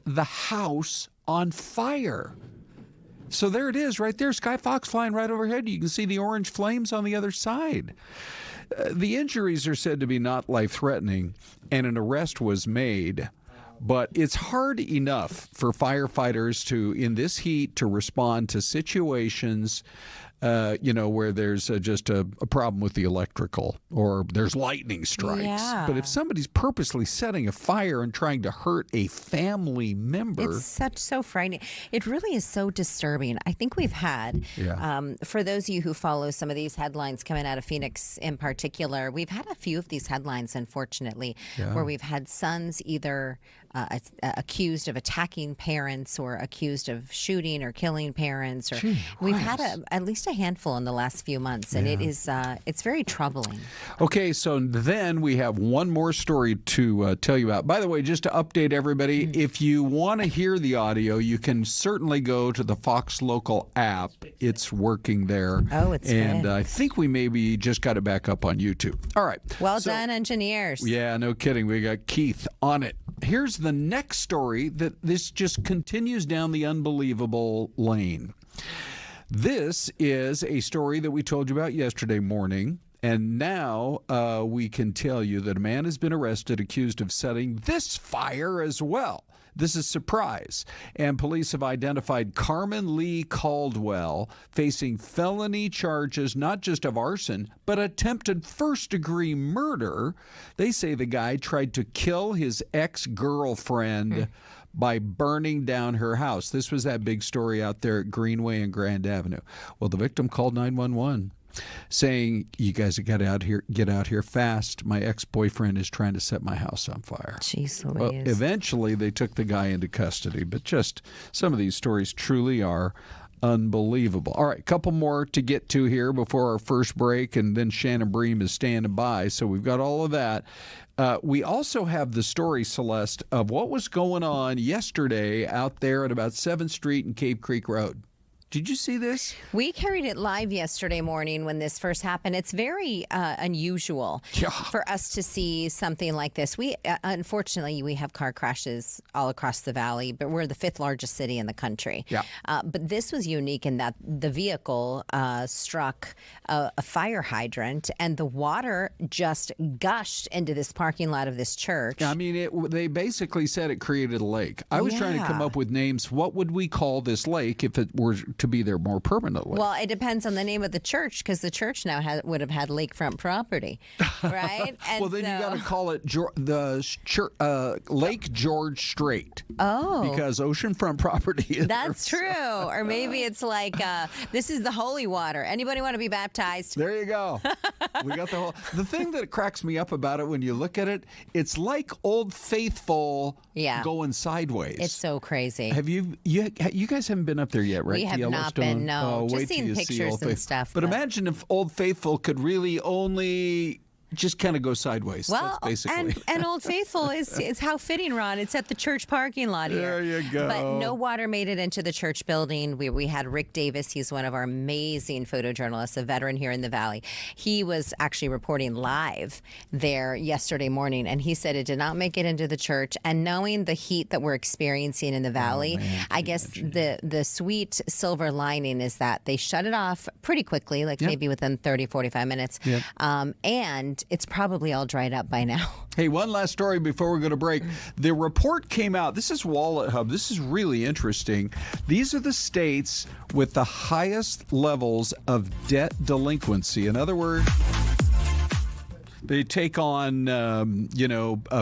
the house on fire. So there it is right there. Sky Fox flying right overhead. You can see the orange flames on the other side. The injuries are said to be not life-threatening, and an arrest was made. But it's hard enough for firefighters to, in this heat, to respond to situations where there's just a problem with the electrical or there's lightning strikes. Yeah. But if somebody's purposely setting a fire and trying to hurt a family member. It's so frightening. It really is so disturbing. I think we've had, for those of you who follow some of these headlines coming out of Phoenix in particular, we've had a few of these headlines, unfortunately, where we've had sons either accused of attacking parents or accused of shooting or killing parents. Or we've had at least a handful in the last few months, and it's very troubling. Okay, so then we have one more story to tell you about. By the way, just to update everybody, if you want to hear the audio, you can certainly go to the Fox Local app. It's working there. Oh, it's And good. I think we maybe just got it back up on YouTube. All right. Well done, engineers. Yeah, no kidding. We got Keith on it. Here's the next story that this just continues down the unbelievable lane. This is a story that we told you about yesterday morning, and now we can tell you that a man has been arrested accused of setting this fire as well. This is surprise. And police have identified Carmen Lee Caldwell facing felony charges, not just of arson, but attempted first-degree murder. They say the guy tried to kill his ex-girlfriend by burning down her house. This was that big story out there at Greenway and Grand Avenue. Well, the victim called 911. Saying, you guys get out here fast. My ex-boyfriend is trying to set my house on fire. Jeez Louise. Well, eventually, they took the guy into custody. But just some of these stories truly are unbelievable. All right, a couple more to get to here before our first break, and then Shannon Bream is standing by. So we've got all of that. We also have the story, Celeste, of what was going on yesterday out there at about 7th Street and Cave Creek Road. Did you see this? We carried it live yesterday morning when this first happened. It's very unusual for us to see something like this. We unfortunately, we have car crashes all across the valley, but we're the 5th largest city in the country. Yeah. But this was unique in that the vehicle struck a fire hydrant, and the water just gushed into this parking lot of this church. I mean, they basically said it created a lake. I was trying to come up with names. What would we call this lake if it were to be there more permanently? Well, it depends on the name of the church, because the church now would have had lakefront property, right? And well, then you got to call it Lake George Strait. Oh, because oceanfront property is that's true. Or maybe it's like this is the holy water. Anybody want to be baptized? There you go. We got the thing that cracks me up about it when you look at it. It's like Old Faithful going sideways. It's so crazy. Have you guys haven't been up there yet, right? We have not been. No, wait just seen pictures and stuff. But imagine if Old Faithful could really only just kind of go sideways. Well, that's basically. and Old Faithful is how fitting, Ron. It's at the church parking lot here. There you go. But no water made it into the church building. We had Rick Davis. He's one of our amazing photojournalists, a veteran here in the Valley. He was actually reporting live there yesterday morning, and he said it did not make it into the church. And knowing the heat that we're experiencing in the Valley, I guess the sweet silver lining is that they shut it off pretty quickly, like maybe within 30, 45 minutes. Yep. And it's probably all dried up by now. Hey, one last story before we go to break. The report came out. This is Wallet Hub. This is really interesting. These are the states with the highest levels of debt delinquency. In other words, they take on,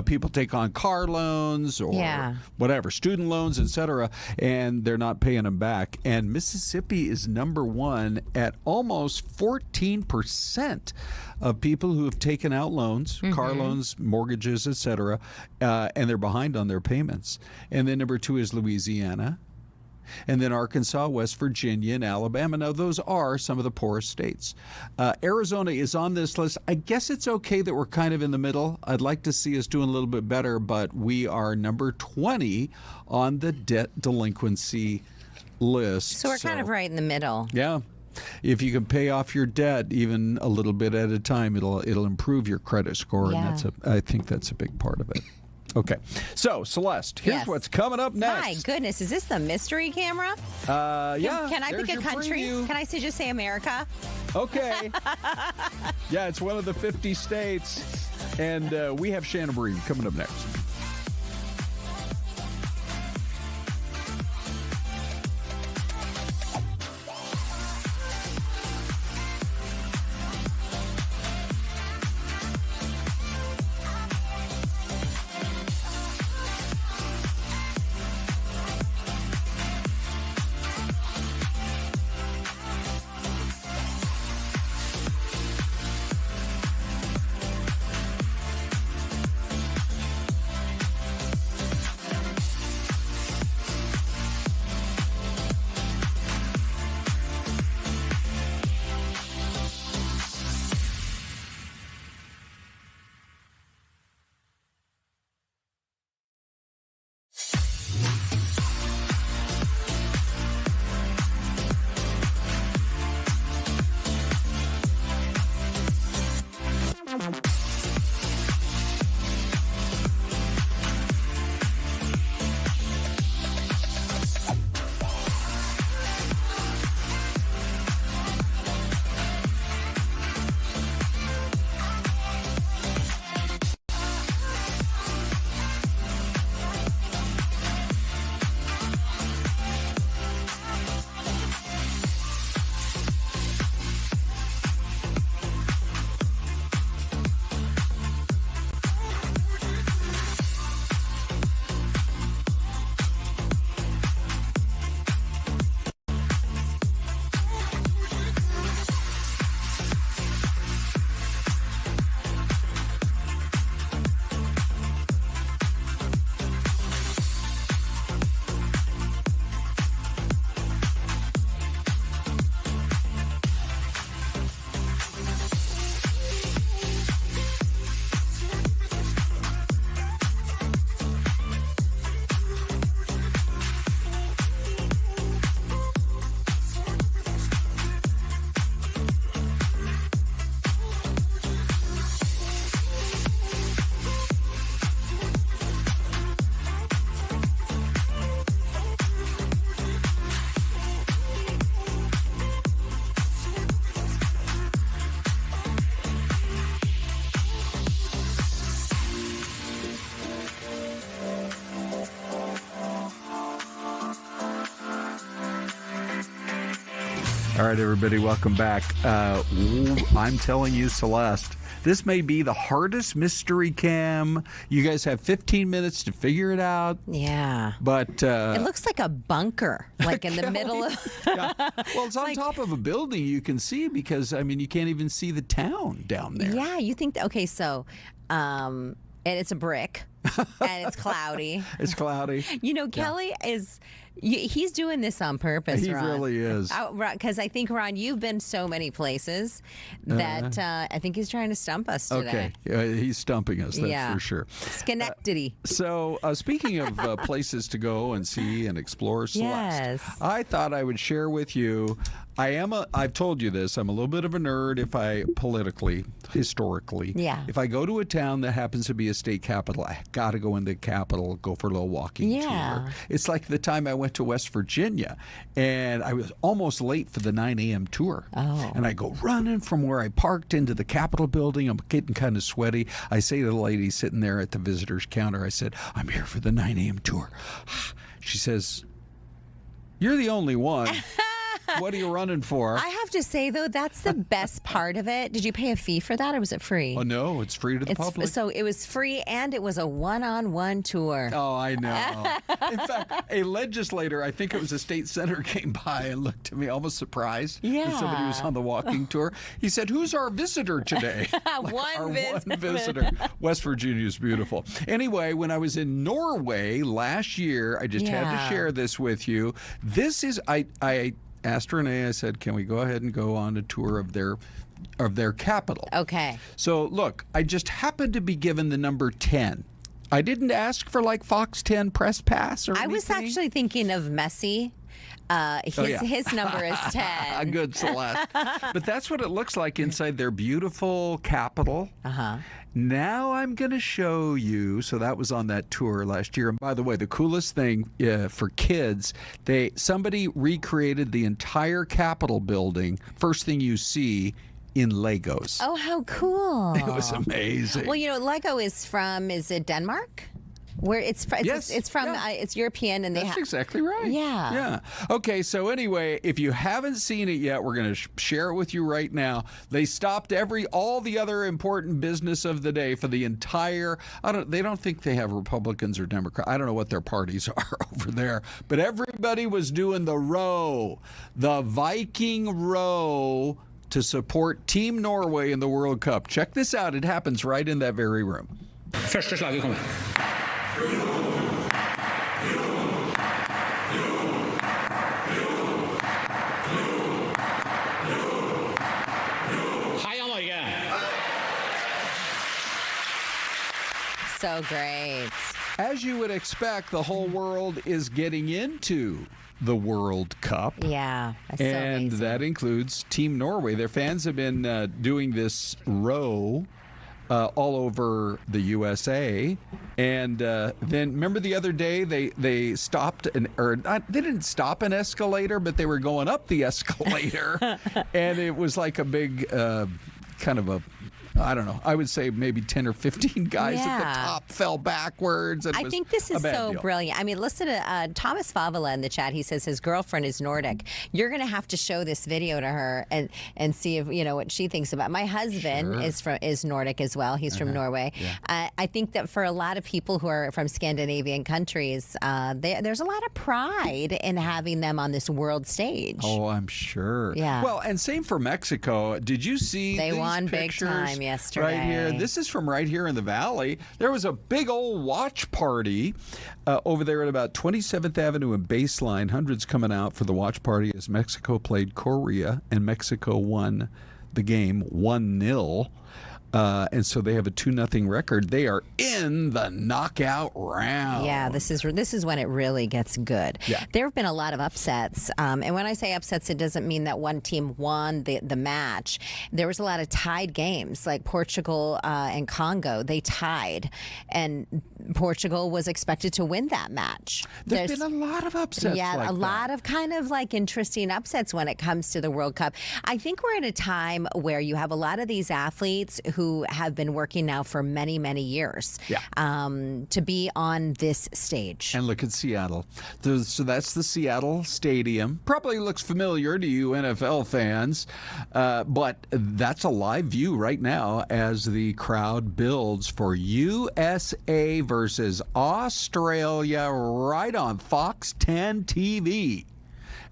people take on car loans or whatever, student loans, et cetera, and they're not paying them back. And Mississippi is number one at almost 14% of people who have taken out loans, car loans, mortgages, et cetera, and they're behind on their payments. And then number two is Louisiana. And then Arkansas, West Virginia, and Alabama. Now, those are some of the poorest states. Arizona is on this list. I guess it's okay that we're kind of in the middle. I'd like to see us doing a little bit better, but we are number 20 on the debt delinquency list. So we're kind of right in the middle. Yeah. If you can pay off your debt even a little bit at a time, it'll improve your credit score, and I think that's a big part of it. Okay. So, Celeste, here's Yes. what's coming up next. My goodness, is this the mystery camera? Yeah. Can I there's pick a your country? preview. Can I just say America? Okay. Yeah, it's one of the 50 states. And we have Shannon Bream coming up next. All right, everybody, welcome back. I'm telling you, Celeste, this may be the hardest mystery cam. You guys have 15 minutes to figure it out. Yeah. But it looks like a bunker, like in the middle of... yeah. Well, it's on top of a building you can see because, I mean, you can't even see the town down there. Yeah, you think... Okay, so... and it's a brick, and it's cloudy. It's cloudy. You know, Kelly is... He's doing this on purpose, He Ron. really is. Because I think, Ron, you've been so many places that I think he's trying to stump us today. Okay. He's stumping us, that's for sure. Schenectady. So, speaking of places to go and see and explore, Celeste, I thought I would share with you. I've told you this, I'm a little bit of a nerd historically. Yeah. If I go to a town that happens to be a state capital, I got to go in the capital, go for a little walking tour. It's like the time I went to West Virginia, and I was almost late for the 9 a.m. tour. Oh. And I go running from where I parked into the Capitol building. I'm getting kind of sweaty. I say to the lady sitting there at the visitor's counter, I said, I'm here for the 9 a.m. tour. She says, you're the only one. What are you running for? I have to say, though, that's the best part of it. Did you pay a fee for that, or was it free? Oh, no, it's free to the public. So it was free, and it was a one-on-one tour. Oh, I know. In fact, a legislator, I think it was a state senator, came by and looked at me almost surprised that somebody was on the walking tour. He said, who's our visitor today? One visitor. West Virginia is beautiful. Anyway, when I was in Norway last year, I just had to share this with you. This is, I asked Renee, I said, can we go ahead and go on a tour of their capital? Okay. So, look, I just happened to be given the number 10. I didn't ask for like Fox 10 press pass or anything. I was actually thinking of Messi. His number is 10. Good, Celeste. But that's what it looks like inside their beautiful Capitol. Uh-huh. Now I'm going to show you. So that was on that tour last year. And by the way, the coolest thing for kids, somebody recreated the entire Capitol building. First thing you see in Legos. Oh, how cool. It was amazing. Well, Lego is it Denmark? Where it's from, it's European, and that's exactly right. Yeah. Okay, so anyway, if you haven't seen it yet, we're going to share it with you right now. They stopped all the other important business of the day for the entire. They don't think they have Republicans or Democrats. I don't know what their parties are over there, but everybody was doing the Viking row to support Team Norway in the World Cup. Check this out. It happens right in that very room. Første slaget kommer. Heia Norge! So great. As you would expect, the whole world is getting into the World Cup. Yeah, that's so and amazing. that includes Team Norway. Their fans have been doing this row all over the USA. And then remember the other day they stopped they didn't stop an escalator, but they were going up the escalator. And it was like a big kind of I don't know. I would say maybe 10 or 15 guys at the top fell backwards. I think this is so brilliant. I mean, listen to Thomas Favela in the chat. He says his girlfriend is Nordic. You're going to have to show this video to her and see if what she thinks about it. My husband is Nordic as well. He's from Norway. Yeah. I think that for a lot of people who are from Scandinavian countries, there's a lot of pride in having them on this world stage. Oh, I'm sure. Yeah. Well, and same for Mexico. Did you see they these won pictures? Big time yesterday. Right here. This is from right here in the valley. There was a big old watch party over there at about 27th Avenue and Baseline. Hundreds coming out for the watch party as Mexico played Korea, and Mexico won the game 1-0. And so they have a 2-0 record. They are in the knockout round. Yeah, this is when it really gets good. Yeah. There have been a lot of upsets. And when I say upsets, it doesn't mean that one team won the match. There was a lot of tied games, like Portugal and Congo. They tied. And Portugal was expected to win that match. There's been a lot of upsets. Yeah, like a lot of kind of like interesting upsets when it comes to the World Cup. I think we're at a time where you have a lot of these athletes who have been working now for many, many years to be on this stage. And look at Seattle. So that's the Seattle Stadium. Probably looks familiar to you NFL fans, but that's a live view right now as the crowd builds for USA versus Australia right on Fox 10 TV.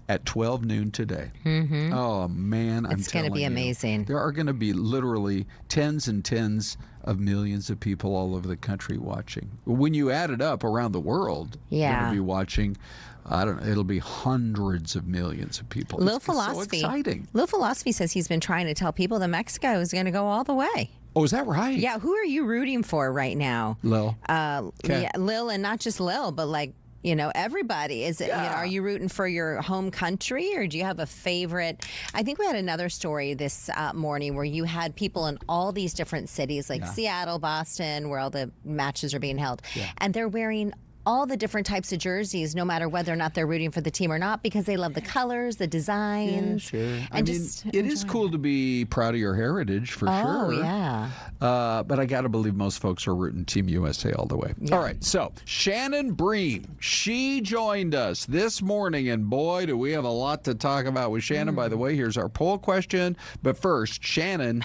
At 12 noon today. Mm-hmm. Oh, man, it's going to be amazing. There are going to be literally tens and tens of millions of people all over the country watching. When you add it up around the world, you're going to be watching, I don't know, it'll be hundreds of millions of people. Lil It's Philosophy. so exciting. Lil Philosophy says he's been trying to tell people that Mexico is going to go all the way. Oh, is that right? Yeah, who are you rooting for right now? Lil. Yeah, Lil, and not just Lil, but like, everybody. Is it? Are you rooting for your home country, or do you have a favorite? I think we had another story this morning where you had people in all these different cities, like Seattle, Boston, where all the matches are being held, and they're wearing all the different types of jerseys, no matter whether or not they're rooting for the team or not, because they love the colors, the designs. Yeah, sure. And it is cool to be proud of your heritage, for sure. Oh, yeah. But I got to believe most folks are rooting Team USA all the way. Yeah. All right, so Shannon Bream, she joined us this morning, and boy, do we have a lot to talk about with Shannon. By the way, here's our poll question. But first, Shannon,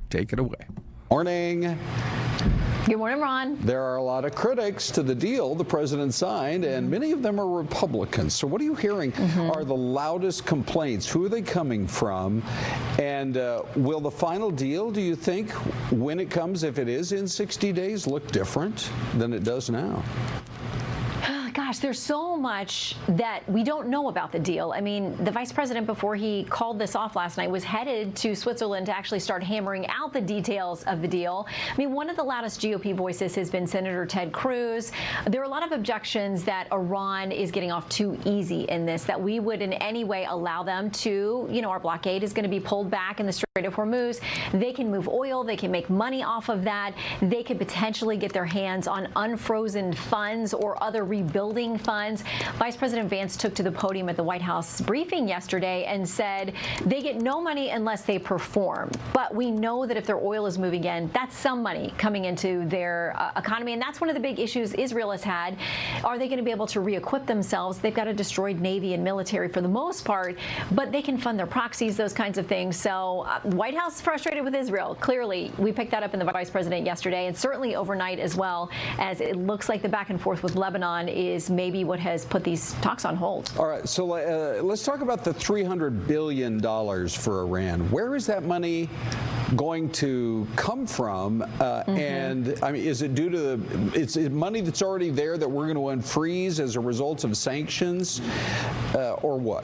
take it away. Morning. Good morning, Ron. There are a lot of critics to the deal the president signed, and many of them are Republicans. So what are you hearing are the loudest complaints? Who are they coming from? And will the final deal, do you think, when it comes, if it is in 60 days, look different than it does now? Gosh, there's so much that we don't know about the deal. I mean, the vice president, before he called this off last night, was headed to Switzerland to actually start hammering out the details of the deal. I mean, one of the loudest GOP voices has been Senator Ted Cruz. There are a lot of objections that Iran is getting off too easy in this, that we would in any way allow them to, our blockade is going to be pulled back in the Strait of Hormuz. They can move oil. They can make money off of that. They could potentially get their hands on unfrozen funds or other rebuilding funds. Vice President Vance took to the podium at the White House briefing yesterday and said they get no money unless they perform. But we know that if their oil is moving in, that's some money coming into their economy. And that's one of the big issues Israel has had. Are they going to be able to re-equip themselves? They've got a destroyed Navy and military for the most part, but they can fund their proxies, those kinds of things. So White House is frustrated with Israel. Clearly, we picked that up in the vice president yesterday, and certainly overnight as well, as it looks like the back and forth with Lebanon is maybe what has put these talks on hold. All right, so let's talk about the $300 billion for Iran. Where is that money going to come from? And I mean, is it due to it's money that's already there that we're going to unfreeze as a result of sanctions, or what?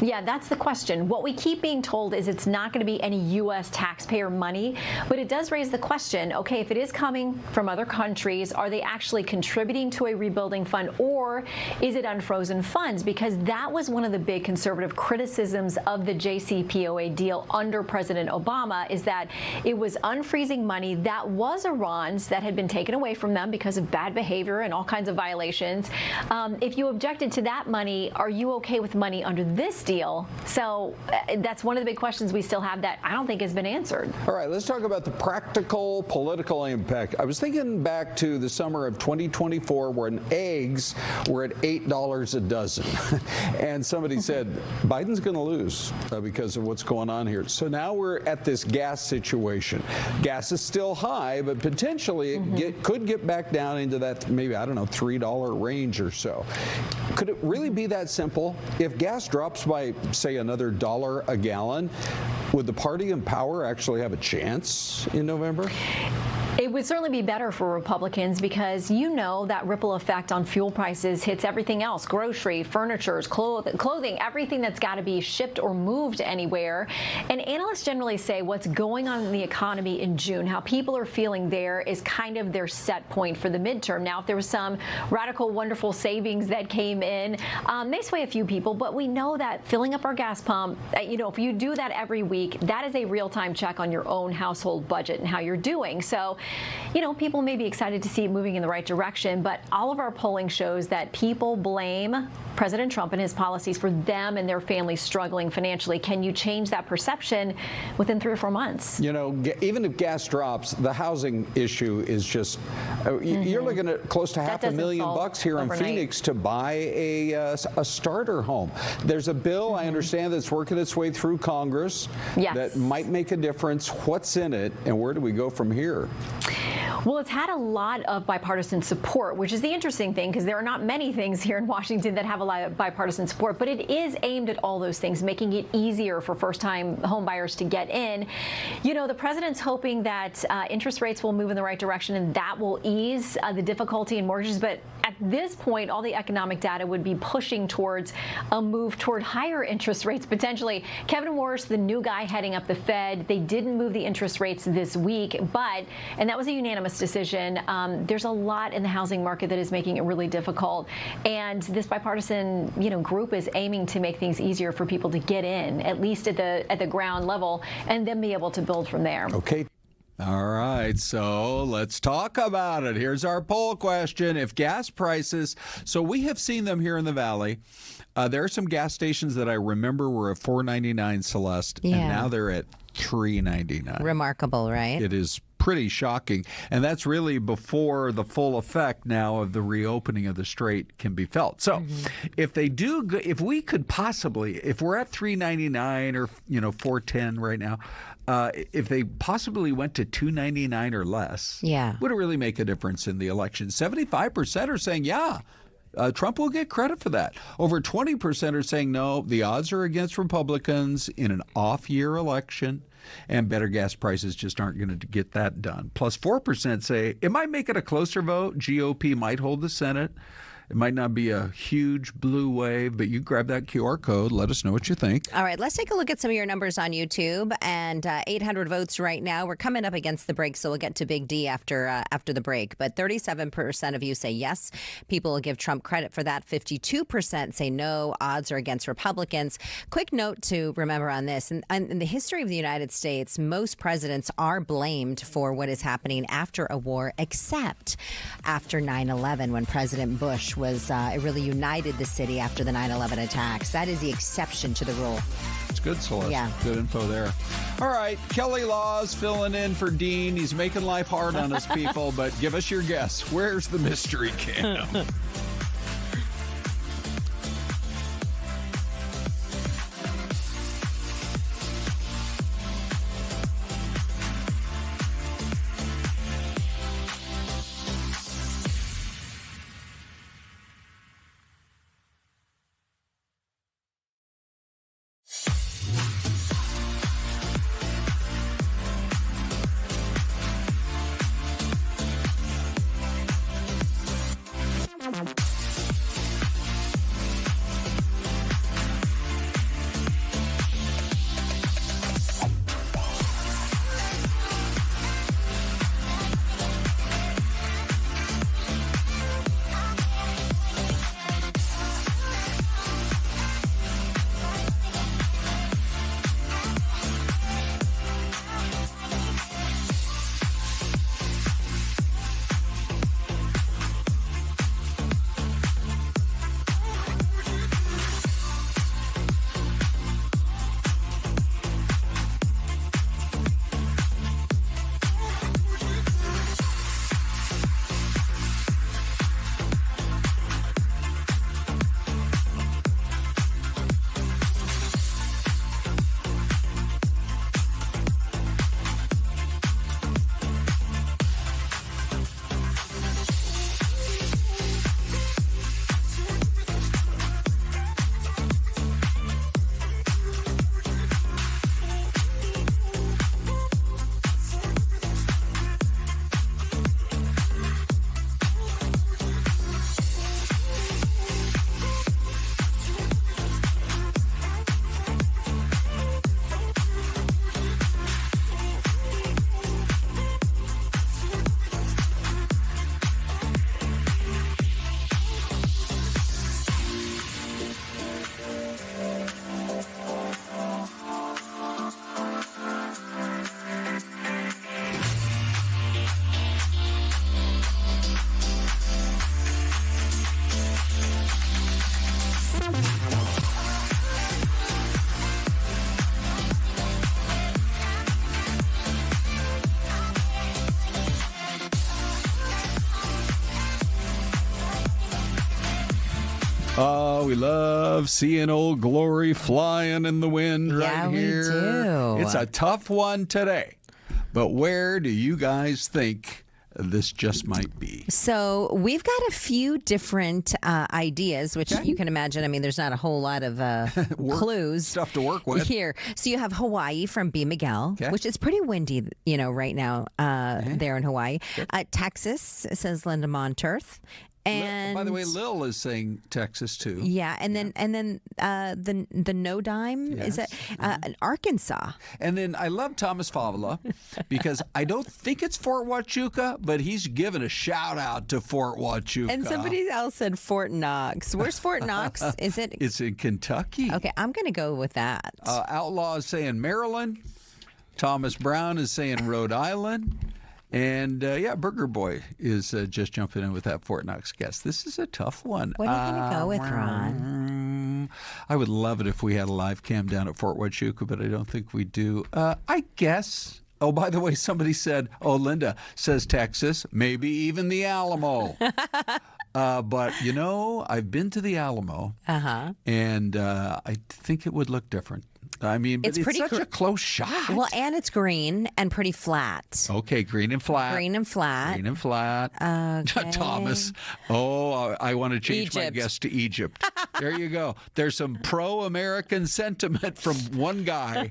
Yeah, that's the question. What we keep being told is it's not going to be any U.S. taxpayer money, but it does raise the question, okay, if it is coming from other countries, are they actually contributing to a rebuilding fund, or is it unfrozen funds? Because that was one of the big conservative criticisms of the JCPOA deal under President Obama, is that it was unfreezing money that was Iran's that had been taken away from them because of bad behavior and all kinds of violations. If you objected to that money, are you okay with money under this deal? So that's one of the big questions we still have that I don't think has been answered. All right, let's talk about the practical political impact. I was thinking back to the summer of 2024 when eggs were at $8 a dozen. And somebody said, Biden's going to lose because of what's going on here. So now we're at this gas situation. Gas is still high, but potentially it could get back down into that maybe, I don't know, $3 range or so. Could it really be that simple? If gas drops by, say, another $1 a gallon, would the party in power actually have a chance in November? It would certainly be better for Republicans because that ripple effect on fuel prices hits everything else, grocery, furniture, clothing, everything that's got to be shipped or moved anywhere. And analysts generally say what's going on in the economy in June, how people are feeling there, is kind of their set point for the midterm. Now, if there was some radical, wonderful savings that came in, may sway a few people, but we know that filling up our gas pump, if you do that every week, that is a real-time check on your own household budget and how you're doing. So, people may be excited to see it moving in the right direction, but all of our polling shows that people blame President Trump and his policies for them and their families struggling financially. Can you change that perception within 3 or 4 months? Even if gas drops, the housing issue is just, you're looking at close to $500,000 here in Phoenix to buy a starter home. There's a bill, I understand, that's working its way through Congress that might make a difference. What's in it, and where do we go from here? Well, it's had a lot of bipartisan support, which is the interesting thing, because there are not many things here in Washington that have a lot of bipartisan support, but it is aimed at all those things, making it easier for first-time home buyers to get in. The president's hoping that interest rates will move in the right direction, and that will ease the difficulty in mortgages. But at this point, all the economic data would be pushing towards a move toward higher interest rates, potentially. Kevin Warsh, the new guy heading up the Fed, they didn't move the interest rates this week, and that was a unanimous decision. There's a lot in the housing market that is making it really difficult, and this bipartisan group is aiming to make things easier for people to get in, at least at the ground level, and then be able to build from there. Okay. All right, so let's talk about it. Here's our poll question. If gas prices, so we have seen them here in the Valley. There are some gas stations that I remember were at $4.99 Celeste, and now they're at $3.99. Remarkable, right? It is pretty shocking, and that's really before the full effect now of the reopening of the strait can be felt. So if we could possibly, if we're at $3.99 or $4.10 right now, if they possibly went to $2.99 or less, would it really make a difference in the election? 75% are saying Trump will get credit for that. Over 20% are saying no, the odds are against Republicans in an off-year election, and better gas prices just aren't going to get that done. Plus 4% say it might make it a closer vote. GOP might hold the Senate. It might not be a huge blue wave, but you grab that QR code. Let us know what you think. All right, let's take a look at some of your numbers on YouTube. And 800 votes right now. We're coming up against the break, so we'll get to Big D after the break. But 37% of you say yes. People will give Trump credit for that. 52% say no. Odds are against Republicans. Quick note to remember on this. In the history of the United States, most presidents are blamed for what is happening after a war, except after 9/11, when President Bush was it really united the city after the 9/11 attacks. That is the exception to the rule. It's good, Celeste. Yeah. Good info there. All right. Kelly Laws filling in for Dean. He's making life hard on us people, but give us your guess. Where's the mystery cam? Oh, we love seeing Old Glory flying in the wind right here. Yeah, we do. It's a tough one today. But where do you guys think this just might be? So we've got a few different ideas, which you can imagine. I mean, there's not a whole lot of clues. Stuff to work with. Here. So you have Hawaii from B. Miguel, which is pretty windy, right now there in Hawaii. Texas, says Linda Monterth. And by the way, Lil is saying Texas too. Yeah, and then the No Dime is that Arkansas. And then I love Thomas Favela because I don't think it's Fort Huachuca, but he's given a shout out to Fort Huachuca. And somebody else said Fort Knox. Where's Fort Knox? Is it? It's in Kentucky. Okay, I'm going to go with that. Outlaw is saying Maryland. Thomas Brown is saying Rhode Island. And, Burger Boy is just jumping in with that Fort Knox guess. This is a tough one. What are you going to go with, Ron? I would love it if we had a live cam down at Fort Huachuca, but I don't think we do. I guess. Oh, by the way, somebody said, Linda says Texas, maybe even the Alamo. But, I've been to the Alamo, and I think it would look different. I mean, but It's it's pretty such a close shot. Well, and it's green and pretty flat. Okay, green and flat. Green and flat. Green and flat. Okay. Thomas. Oh, I want to change my Egypt. guess to Egypt. There you go. There's some pro-American sentiment from one guy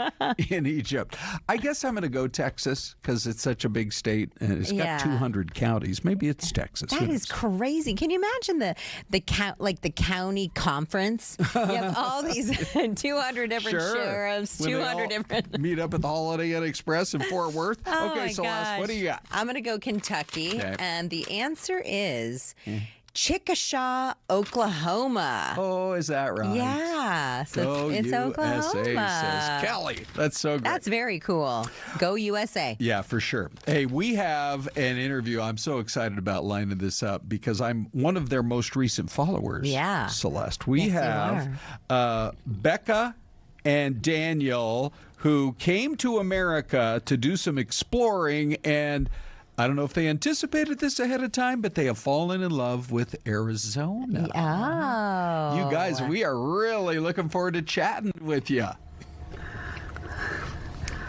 in Egypt. I guess I'm going to go Texas because it's such a big state and it's got 200 counties. Maybe it's Texas. That is crazy. Can you imagine the county conference? You have all these 200 different sheriffs, When they 200 all different. meet up at the Holiday Inn Express in Fort Worth. Oh Okay, my Celeste, gosh. what do you got? I'm going to go Kentucky, Okay. and the answer is Chickasha, Oklahoma. Oh, is that right? Yeah, so Go it's USA, Oklahoma. says Kelly. That's so great. That's very cool. Go USA. Yeah, for sure. Hey, we have an interview. I'm so excited about lining this up because I'm one of their most recent followers. Yeah. Celeste. We Yes, you have Becca and Daniel who came to America to do some exploring, and I don't know if they anticipated this ahead of time, but they have fallen in love with Arizona. Oh. You guys, we are really looking forward to chatting with you.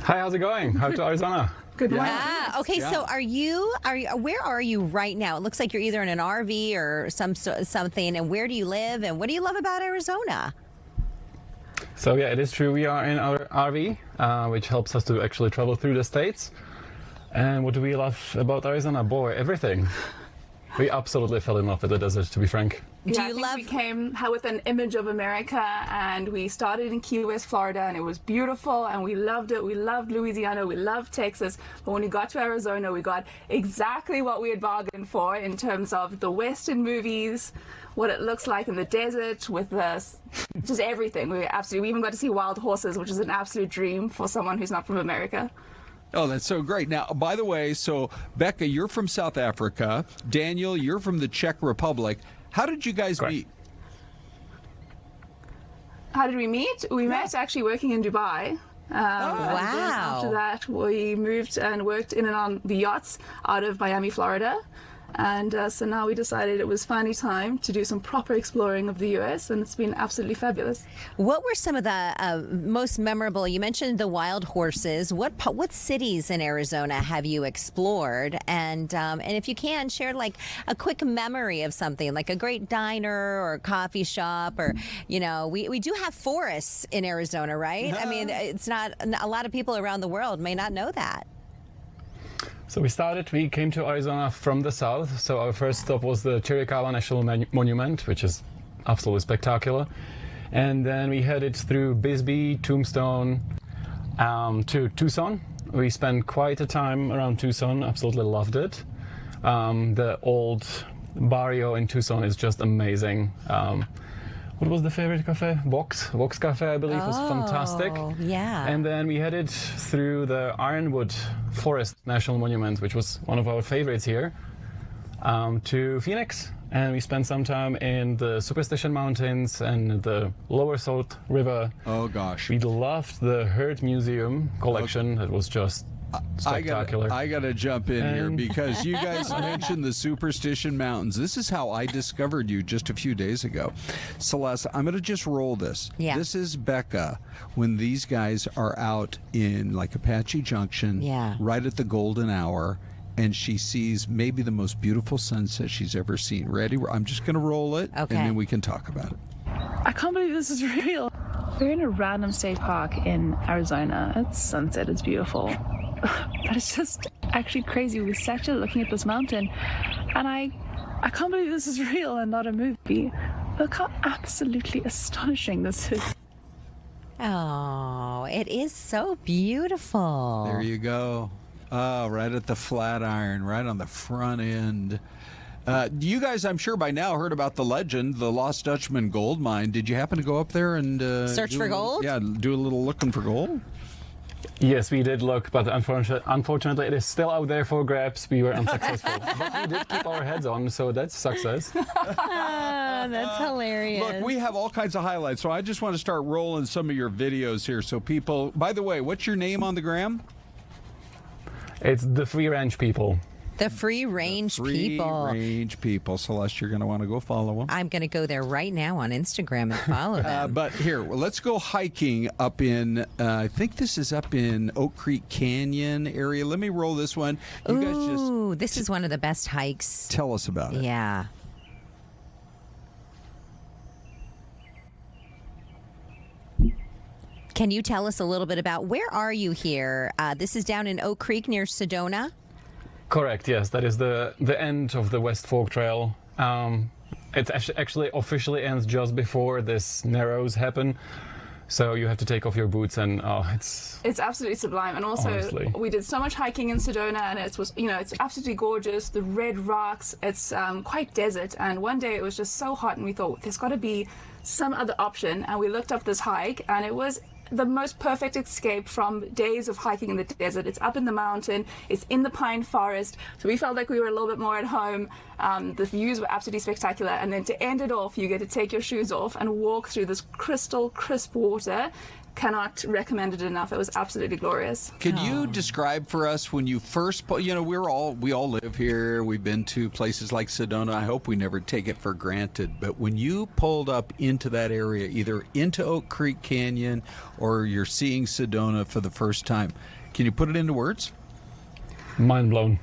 Hi, how's it going? How to Arizona? Good morning. Ah, okay. Yeah. So, are you? Where are you right now? It looks like you're either in an RV or something. And where do you live? And what do you love about Arizona? So yeah, it is true. We are in our RV, which helps us to actually travel through the states. And what do we love about Arizona? Boy, everything. We absolutely fell in love with the desert, to be frank. Yeah, you I think love- we came with an image of America, and we started in Key West, Florida, and it was beautiful, and we loved it. We loved Louisiana, we loved Texas, but when we got to Arizona, we got exactly what we had bargained for in terms of the Western movies, what it looks like in the desert, with just everything. We even got to see wild horses, which is an absolute dream for someone who's not from America. Oh, that's so great. Now, by the way, so Becca, you're from South Africa. Daniel, you're from the Czech Republic. How did you guys Correct. meet? How did we meet? We met actually working in Dubai. And then Wow. after that, we moved and worked in and on the yachts out of Miami, Florida. And so now we decided it was finally time to do some proper exploring of the US, and it's been absolutely fabulous. What were some of the most memorable? You mentioned the wild horses. What cities in Arizona have you explored? And if you can, share like a quick memory of something, like a great diner or a coffee shop, or we do have forests in Arizona, right? I mean, it's not a lot of people around the world may not know that. So we came to Arizona from the south. So our first stop was the Chiricahua National Monument, which is absolutely spectacular. And then we headed through Bisbee, Tombstone, to Tucson. We spent quite a time around Tucson, absolutely loved it. The old barrio in Tucson is just amazing. What was the favorite cafe? Vox Cafe, I believe, was fantastic. Yeah. And then we headed through the Ironwood Forest National Monument, which was one of our favorites here, to Phoenix. And we spent some time in the Superstition Mountains and the Lower Salt River. Oh, gosh. We loved the Hurt Museum collection. It was just spectacular. I gotta jump in here And- because you guys mentioned the Superstition Mountains. This is how I discovered you just a few days ago. Celeste, I'm gonna just roll this. Yeah. This is Becca when these guys are out in like Apache Junction, Yeah. right at the golden hour, and she sees maybe the most beautiful sunset she's ever seen. Ready? I'm just gonna roll it, Okay. and then we can talk about it. I can't believe this is real. We're in a random state park in Arizona. It's sunset, it's beautiful. But it's just actually crazy. We sat here looking at this mountain, and I can't believe this is real and not a movie. Look how absolutely astonishing this is. Oh, it is so beautiful. There you go. Oh, right at the Flatiron, right on the front end. You guys, I'm sure by now heard about the legend, the Lost Dutchman gold mine. Did you happen to go up there and Search do for a little- gold? Yeah, do a little looking for gold. Yes, we did look, but unfortunately it is still out there for grabs. We were unsuccessful. But we did keep our heads on, so that's success. That's hilarious. Look, we have all kinds of highlights, so I just want to start rolling some of your videos here. So people, by the way, what's your name on the gram? It's the Free Ranch people. The free range people. Free range people. Celeste, you're going to want to go follow them. I'm going to go there right now on Instagram and follow them. But here, let's go hiking up in, I think this is up in Oak Creek Canyon area. Let me roll this one. You guys Ooh, this is one of the best hikes. tell us about it. Yeah. Can you tell us a little bit about where are you here? This is down in Oak Creek near Sedona. Correct, yes. That is the end of the West Fork Trail. It actually officially ends just before this narrows happen. So you have to take off your boots and it's absolutely sublime. And also honestly, we did so much hiking in Sedona and it's absolutely gorgeous. The red rocks, it's quite desert. And one day it was just so hot and we thought there's got to be some other option. And we looked up this hike and it was the most perfect escape from days of hiking in the desert. It's up in the mountain, it's in the pine forest, so we felt like we were a little bit more at home. The views were absolutely spectacular, and then to end it off, you get to take your shoes off and walk through this crystal crisp water. Cannot recommend it enough. It was absolutely glorious. Could you describe for us when you first, we all live here. We've been to places like Sedona. I hope we never take it for granted. But when you pulled up into that area, either into Oak Creek Canyon or you're seeing Sedona for the first time, can you put it into words? mind blown.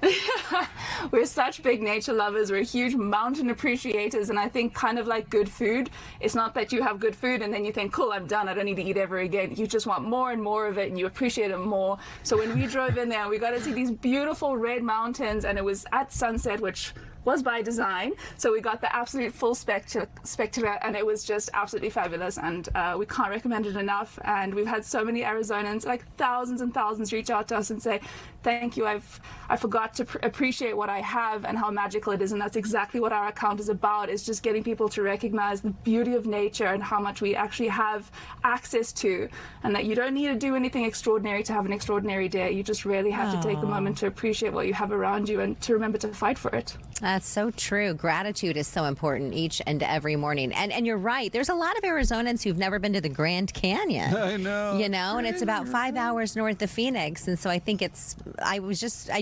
We're such big nature lovers. We're huge mountain appreciators. And I think kind of like good food, it's not that you have good food and then you think, cool, I'm done. I don't need to eat ever again. You just want more and more of it and you appreciate it more. So when we drove in there, we got to see these beautiful red mountains and it was at sunset, which was by design. So we got the absolute full spectacle and it was just absolutely fabulous. And we can't recommend it enough. And we've had so many Arizonans, like thousands and thousands, reach out to us and say, thank you. I forgot to appreciate what I have and how magical it is. And that's exactly what our account is about, is just getting people to recognize the beauty of nature and how much we actually have access to, and that you don't need to do anything extraordinary to have an extraordinary day. You just really have to take a moment to appreciate what you have around you and to remember to fight for it. That's so true. Gratitude is so important each and every morning. And you're right. There's a lot of Arizonans who've never been to the Grand Canyon. I know. You know, and it's about 5 hours north of Phoenix. And so I think I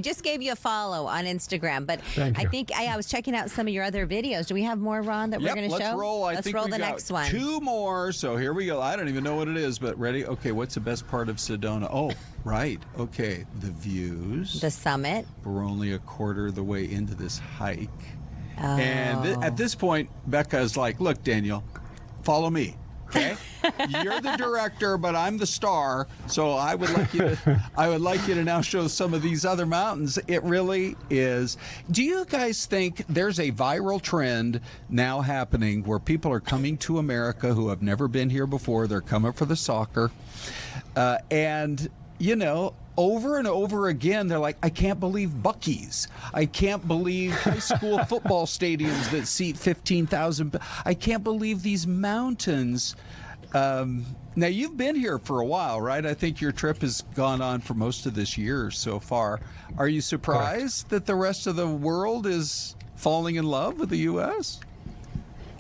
just gave you a follow on Instagram, but I think I was checking out some of your other videos. Do we have more, Ron, that we're going to show? Let's roll. Let's roll the next one. 2 more. So here we go. I don't even know what it is, but ready? Okay, what's the best part of Sedona? Oh, right. Okay, the views. The summit. We're only a quarter of the way into this hike. Oh. And at this point, Becca's like, look, Daniel, follow me. Okay, you're the director, but I'm the star. So I would like you to now show some of these other mountains. It really is. Do you guys think there's a viral trend now happening where people are coming to America who have never been here before? They're coming for the soccer, and you know, over and over again, they're like, I can't believe Buc-ee's. I can't believe high school football stadiums that seat 15,000. I can't believe these mountains. Now, you've been here for a while, right? I think your trip has gone on for most of this year so far. Are you surprised that the rest of the world is falling in love with the U.S.?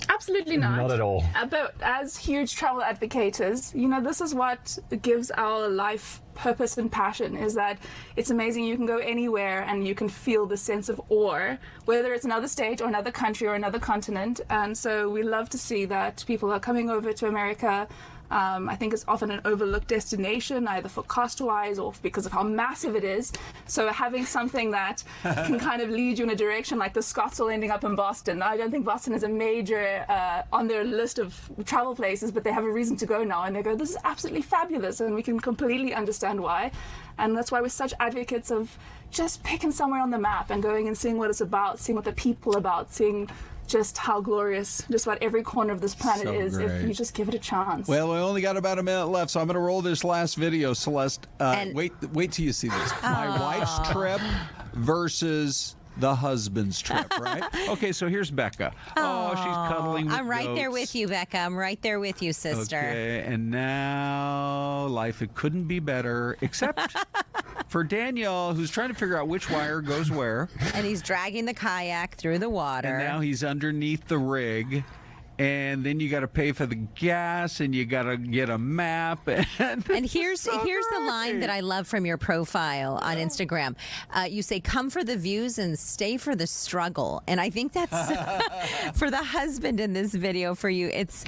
Absolutely not. Not at all. But as huge travel advocates, you know, this is what gives our life purpose and passion, is that it's amazing. You can go anywhere and you can feel the sense of awe, whether it's another state or another country or another continent. And so we love to see that people are coming over to America. I think it's often an overlooked destination, either for cost-wise or because of how massive it is. So having something that can kind of lead you in a direction, like the Scots all ending up in Boston. I don't think Boston is a major on their list of travel places, but they have a reason to go now, and they go, this is absolutely fabulous, and we can completely understand why. And that's why we're such advocates of just picking somewhere on the map and going and seeing what it's about, seeing what the people are about, seeing just how glorious just about every corner of this planet is if you just give it a chance. Well, we only got about a minute left, so I'm going to roll this last video, Celeste. Wait till you see this. My wife's trip versus the husband's trip, right? Okay, so here's Becca. Oh, she's cuddling with I'm right goats. there with you, Becca. I'm right there with you, sister. Okay, and now life, it couldn't be better, except for Daniel, who's trying to figure out which wire goes where. And he's dragging the kayak through the water. And now he's underneath the rig. and then you got to pay for the gas, and you got to get a map. And here's the line that I love from your profile on Instagram. You say, "Come for the views and stay for the struggle." And I think that's for the husband in this video for you. It's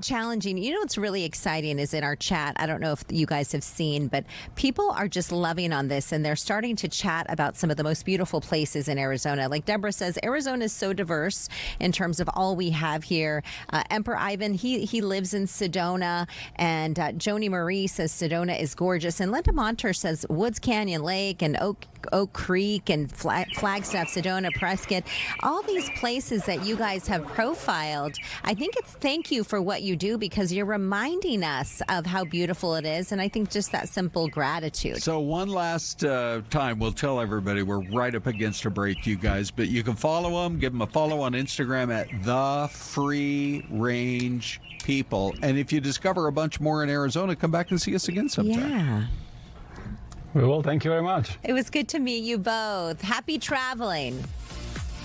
challenging. You know what's really exciting is in our chat. I don't know if you guys have seen, but people are just loving on this, and they're starting to chat about some of the most beautiful places in Arizona. Like Deborah says, Arizona is so diverse in terms of all we have here. Emperor Ivan, he lives in Sedona, and Joni Marie says Sedona is gorgeous, and Linda Monter says Woods Canyon Lake and Oak Creek and Flagstaff, Sedona, Prescott, all these places that you guys have profiled. I think it's thank you for what you do, because you're reminding us of how beautiful it is, and I think just that simple gratitude. So one last time, we'll tell everybody we're right up against a break, you guys, but you can follow them, give them a follow on Instagram at The Free Range People. And if you discover a bunch more in Arizona, come back and see us again sometime. Yeah. We will. Thank you very much. It was good to meet you both. Happy traveling.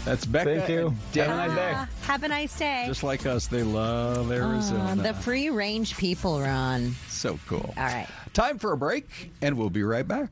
That's Becca. Thank you. and Have a nice day. Have a nice day. Just like us, they love Arizona. The free range people, Ron. So cool. All right. Time for a break, and we'll be right back.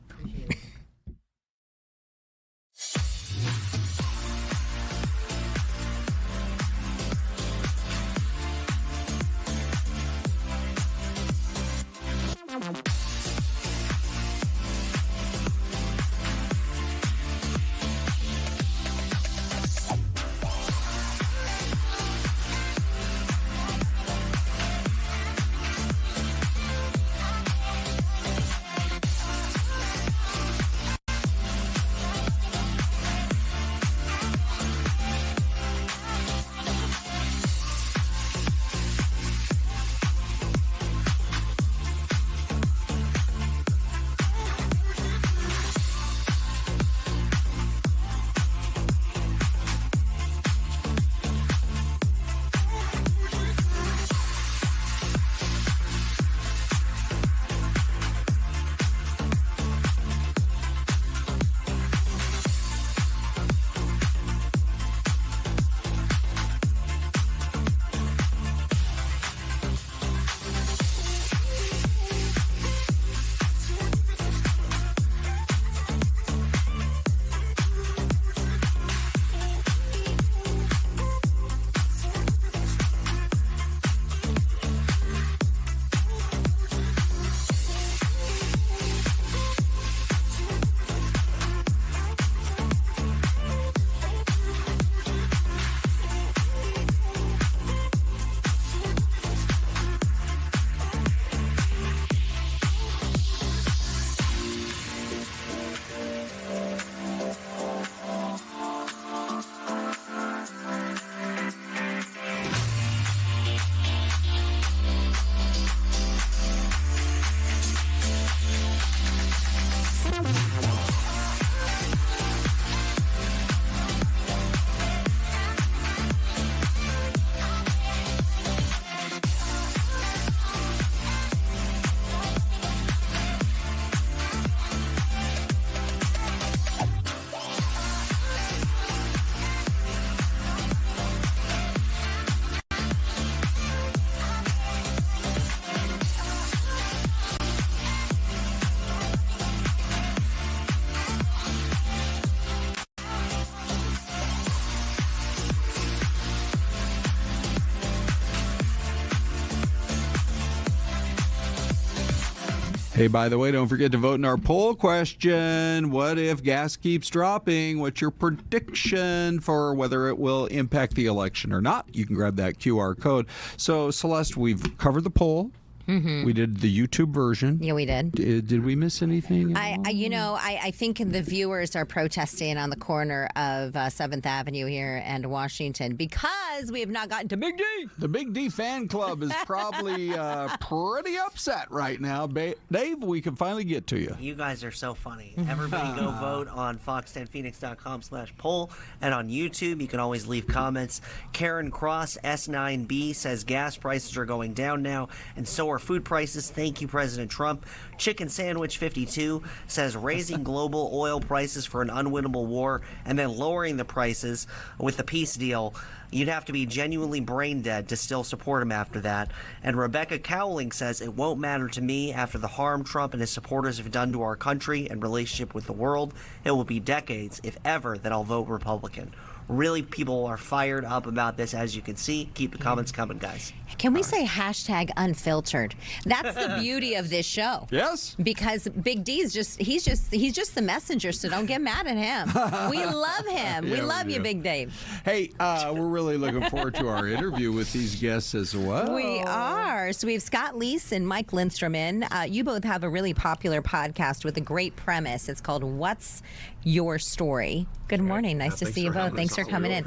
Hey, by the way, don't forget to vote in our poll question. What if gas keeps dropping? What's your prediction for whether it will impact the election or not? You can grab that QR code. So, Celeste, we've covered the poll. Mm-hmm. We did the YouTube version. Yeah, we did. Did we miss anything? I think the viewers are protesting on the corner of 7th Avenue here and Washington because we have not gotten to Big D. The Big D fan club is probably pretty upset right now. Dave, we can finally get to you. You guys are so funny. Everybody go vote on fox10phoenix.com/poll, and on YouTube you can always leave comments. Karen Cross S9B says gas prices are going down now, and so are food prices. Thank you, President Trump. Chicken Sandwich 52 says raising global oil prices for an unwinnable war and then lowering the prices with the peace deal. You'd have to be genuinely brain dead to still support him after that. And Rebecca Cowling says, it won't matter to me after the harm Trump and his supporters have done to our country and relationship with the world. It will be decades, if ever, that I'll vote Republican. Really, people are fired up about this, as you can see. Keep the comments coming, guys. Can we say hashtag unfiltered? That's the beauty of this show. Yes. Because Big D's he's just the messenger, so don't get mad at him. We love him. We love you, Big Dave. Hey, we're really looking forward to our interview with these guests as well. We are. So we have Scott Leese and Mike Lindstrom in. You both have a really popular podcast with a great premise. It's called What's Your Story? Good morning. Nice to see you both. Thanks for coming in.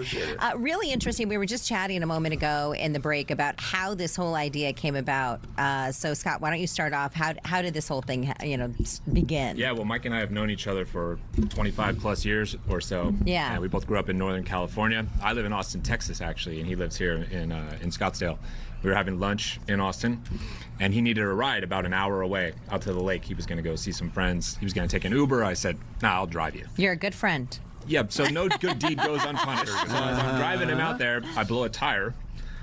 Really interesting. We were just chatting a moment ago in the break about how this whole idea came about. So, Scott, why don't you start off? How did this whole thing, begin? Yeah, well, Mike and I have known each other for 25 plus years or so. Yeah. And we both grew up in Northern California. I live in Austin, Texas, actually, and he lives here in Scottsdale. We were having lunch in Austin, and he needed a ride about an hour away out to the lake. He was going to go see some friends. He was going to take an Uber. I said, nah, I'll drive you. You're a good friend. Yeah, so no good deed goes unpunished. So as I'm driving him out there, I blow a tire.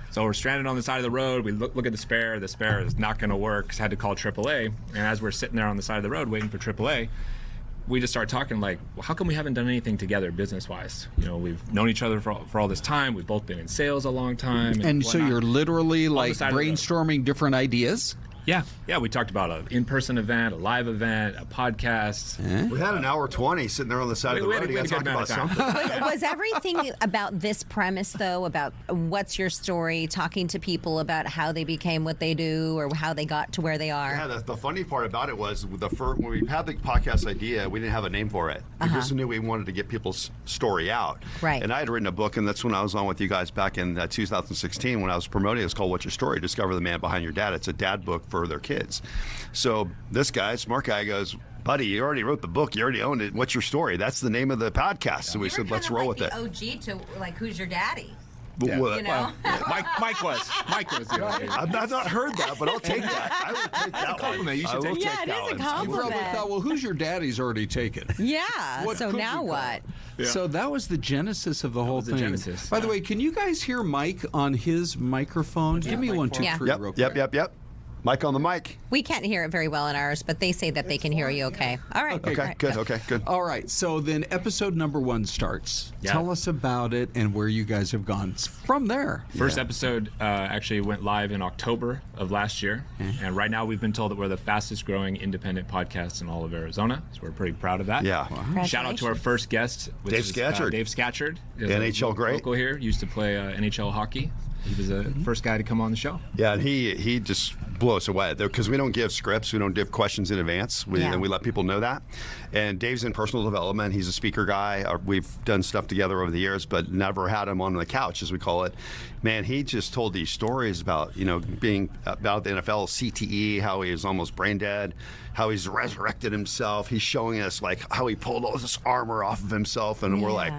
So we're stranded on the side of the road. We look at the spare. The spare is not going to work. So I had to call AAA. And as we're sitting there on the side of the road waiting for AAA, we just start talking like, well, how come we haven't done anything together business-wise? We've known each other for all this time. We've both been in sales a long time. And so you're literally like brainstorming different ideas? Yeah, we talked about an in-person event, a live event, a podcast. We had an hour 20 sitting there on the side of the road. You got to talk about something. Was everything about this premise, though, about what's your story, talking to people about how they became what they do or how they got to where they are? Yeah, the funny part about it was when we had the podcast idea, we didn't have a name for it. We just knew we wanted to get people's story out. Right. And I had written a book, and that's when I was on with you guys back in 2016 when I was promoting it. It's called What's Your Story? Discover the Man Behind Your Dad. It's a dad book for their kids. So this guy, smart guy, goes, buddy, you already wrote the book. You already owned it. What's your story? That's the name of the podcast. So we said, let's roll with it. OG to Who's Your Daddy? Yeah. Well, Mike was the OG. I've not heard that, but I'll take that. I will take that. That's a compliment. You should take it is a You compliment. probably thought, well, Who's Your Daddy's already taken. Yeah. So now what? Yeah. So that was the genesis of the whole thing. Genesis, By the way, can you guys hear Mike on his microphone? Give me 1, 2, 3 real quick. Yep. Mike on the mic. We can't hear it very well in ours, but they say that they can hear you okay. All right. Okay, good. All right, so then episode number 1 starts. Yeah. Tell us about it and where you guys have gone from there. First episode actually went live in October of last year, and right now we've been told that we're the fastest growing independent podcast in all of Arizona, so we're pretty proud of that. Yeah. Wow. Shout out to our first guest, which Dave is Scatchard. Dave Scatchard. NHL great. Local here, used to play NHL hockey. He was the first guy to come on the show. Yeah, and he just blew us away because we don't give scripts, we don't give questions in advance, and we let people know that. And Dave's in personal development. He's a speaker guy. We've done stuff together over the years, but never had him on the couch, as we call it. Man, he just told these stories about being about the NFL, CTE, how he was almost brain dead, how he's resurrected himself. He's showing us like how he pulled all this armor off of himself, and we're like,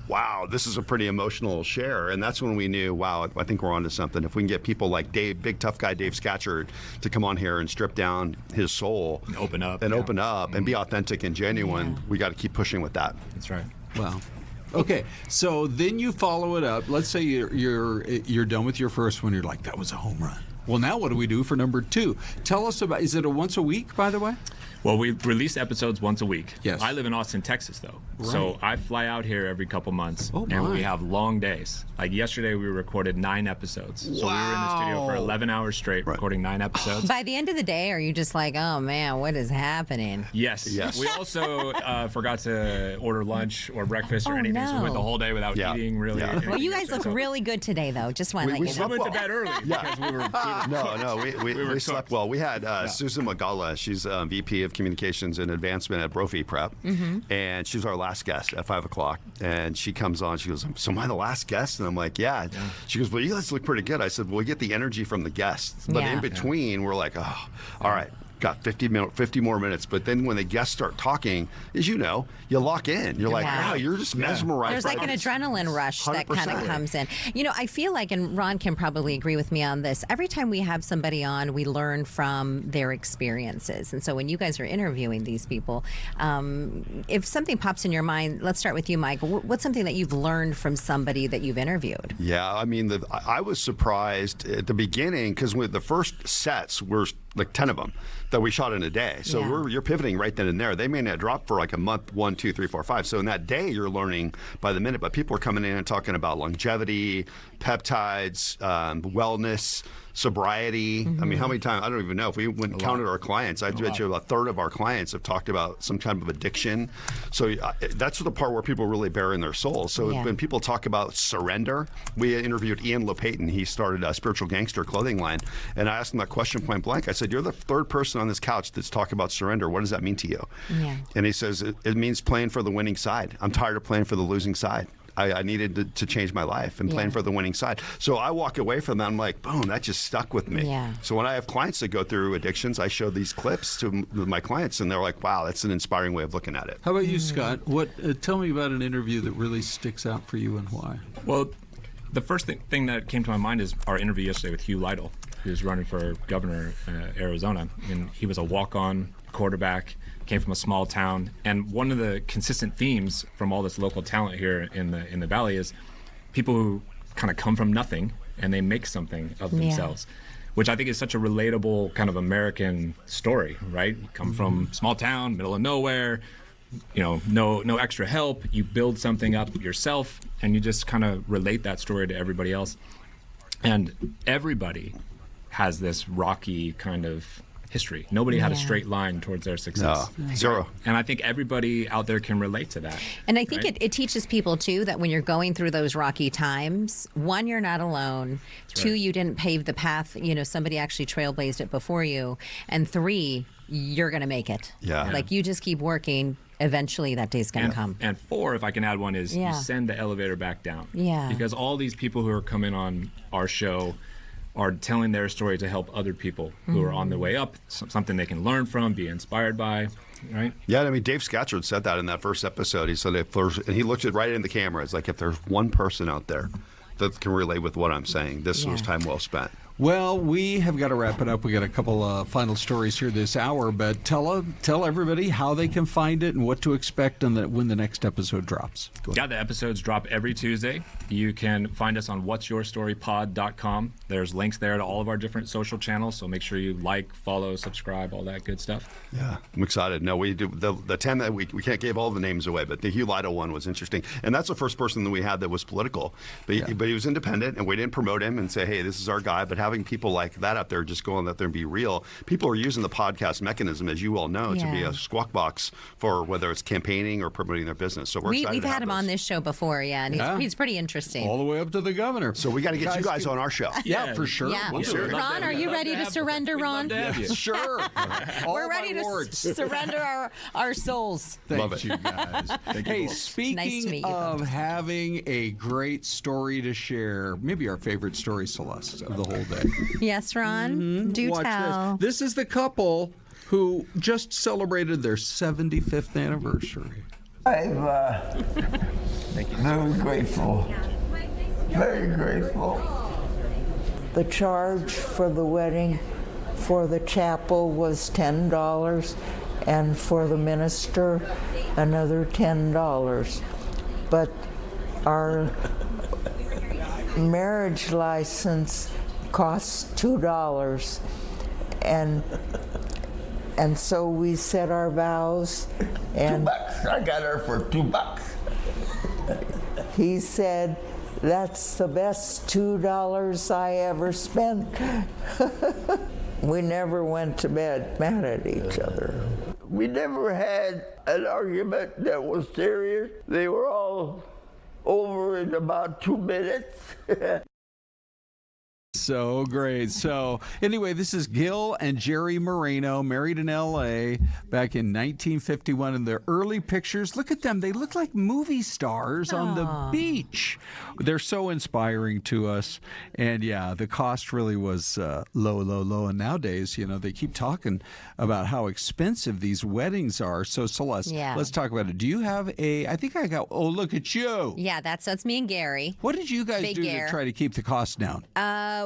wow, this is a pretty emotional share. And that's when we knew, wow, I think we're onto something. If we can get people like Dave, big tough guy Dave Scatchard, to come on here and strip down his soul and open up and be authentic and genuine, we got to keep pushing with that. That's right. Wow. Okay, so then you follow it up. Let's say you're done with your first one. You're like, that was a home run. Well, now what do we do for number 2? Tell us about. Is it a once a week, by the way? Well, we release episodes once a week. Yes. I live in Austin, Texas, though. Right. So I fly out here every couple months, and we have long days. Like yesterday, we recorded 9 episodes. So we were in the studio for 11 hours straight, recording 9 episodes. By the end of the day, are you just like, oh man, what is happening? Yes. We also forgot to order lunch or breakfast or anything, so we went the whole day without eating, really. Well, you guys look really good today, though. Just want to let you know. We went to bed early because we were we slept well. We had Susan Magala. She's VP of Communications and Advancement at Brophy Prep, and she was our last guest at 5 o'clock. And she comes on. She goes, "So am I the last guest?" And I'm like, "Yeah." She goes, "Well, you guys look pretty good." I said, "Well, we get the energy from the guests, but in between, we're like, oh, all right." got 50 more minutes. But then when the guests start talking, as you know, you lock in. You're like, wow, you're just mesmerized. There's like an adrenaline rush that kind of comes in. You know, I feel like, and Ron can probably agree with me on this, every time we have somebody on, we learn from their experiences. And so when you guys are interviewing these people, if something pops in your mind, let's start with you, Mike. What's something that you've learned from somebody that you've interviewed? Yeah, I mean, I was surprised at the beginning because the first sets were like 10 of them that we shot in a day. So you're pivoting right then and there. They may not drop for like a month, 1, 2, 3, 4, 5. So in that day, you're learning by the minute. But people are coming in and talking about longevity, peptides, wellness, sobriety. I mean, how many times? I don't even know. If we went and counted our clients, I bet you a third of our clients have talked about some kind of addiction. So that's the part where people really bare in their souls. So when people talk about surrender, we interviewed Ian LePayton. He started a Spiritual Gangster clothing line. And I asked him that question point blank. I said, you're the third person on this couch that's talking about surrender. What does that mean to you? Yeah. And he says, it means playing for the winning side. I'm tired of playing for the losing side. I needed to change my life and playing for the winning side. So I walk away from that. I'm like, boom, that just stuck with me. Yeah. So when I have clients that go through addictions, I show these clips to my clients, and they're like, wow, that's an inspiring way of looking at it. How about you, Scott? Tell me about an interview that really sticks out for you and why. Well, the first thing that came to my mind is our interview yesterday with Hugh Lytle, who's running for governor in Arizona. And he was a walk-on quarterback, came from a small town, and one of the consistent themes from all this local talent here in the Valley is people who kind of come from nothing and they make something of themselves, which I think is such a relatable kind of American story, right? You come from small town, middle of nowhere, you know, no extra help, you build something up yourself, and you just kind of relate that story to everybody else. And everybody has this rocky kind of history. Nobody had a straight line towards their success. No, zero. And I think everybody out there can relate to that. And I think it teaches people, too, that when you're going through those rocky times, one, you're not alone. That's 2, you didn't pave the path. You know, somebody actually trailblazed it before you. And 3, you're going to make it. Yeah. Like, you just keep working. Eventually, that day's going to come. And 4, if I can add one, is you send the elevator back down. Yeah. Because all these people who are coming on our show are telling their story to help other people who are on their way up, something they can learn from, be inspired by, right? Yeah, I mean, Dave Scatcherd said that in that first episode. He said, and he looked it right in the camera. It's like, if there's one person out there that can relate with what I'm saying, this was time well spent. Well, we have got to wrap it up. We got a couple final stories here this hour, but tell everybody how they can find it and what to expect when the next episode drops. Yeah, the episodes drop every Tuesday. You can find us on whatsyourstorypod.com. There's links there to all of our different social channels, so make sure you like, follow, subscribe, all that good stuff. Yeah, I'm excited. No, we do the 10 that we can't give all the names away, but the Hugh Lytle one was interesting, and that's the first person that we had that was political, but he was independent, and we didn't promote him and say, hey, this is our guy. But having people like that out there just going out there and be real, people are using the podcast mechanism, as you well know, to be a squawk box for whether it's campaigning or promoting their business. So we're excited. We've had him on this show before, and he's pretty interesting. All the way up to the governor. So we got to get you guys on our show. Yeah, for sure. Yeah. Ron, are you ready to surrender, Ron? Sure. We're ready to surrender our souls. Thanks, you guys. Hey, speaking of having a great story to share, maybe our favorite story, Celeste, of the whole day. Yes, Ron. Do Watch tell. This is the couple who just celebrated their 75th anniversary. I'm very grateful. Very grateful. The charge for the wedding for the chapel was $10, and for the minister, another $10. But our marriage license costs $2, and so we said our vows. And $2. I got her for $2. He said, "That's the best $2 I ever spent." We never went to bed mad at each other. We never had an argument that was serious. They were all over in about 2 minutes. So great. So anyway, this is Gil and Jerry Moreno, married in L.A. back in 1951. In their early pictures, look at them. They look like movie stars on the beach. They're so inspiring to us. And yeah, the cost really was low. And nowadays, they keep talking about how expensive these weddings are. So Celeste, let's talk about it. Do you have look at you. Yeah, that's me and Gary. What did you guys do to try to keep the cost down?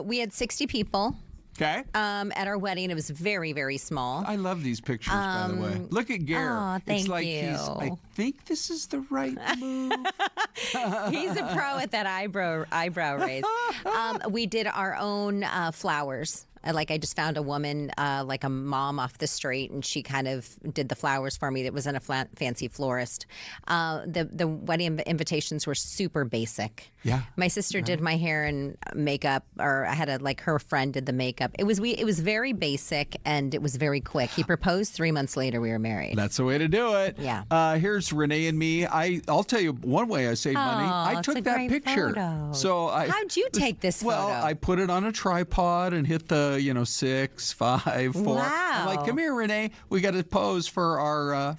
We had 60 people. Okay. At our wedding, it was very, very small. I love these pictures, by the way. Look at Gary. Oh, thank it's like you. I think this is the right move. He's a pro at that eyebrow raise. We did our own flowers. I just found a woman, like a mom off the street, and she kind of did the flowers for me. It wasn't a fancy florist. The wedding invitations were super basic. Yeah. My sister did my hair and makeup, or I had her friend did the makeup. It was very basic, and it was very quick. He proposed 3 months later. We were married. That's the way to do it. Yeah. Here's Renee and me. I'll tell you one way I saved money. I took that picture. Photo. So how'd you take this photo? Well, I put it on a tripod and hit the 6, 5, 4. Wow. I'm like, come here, Renee. We got to pose for our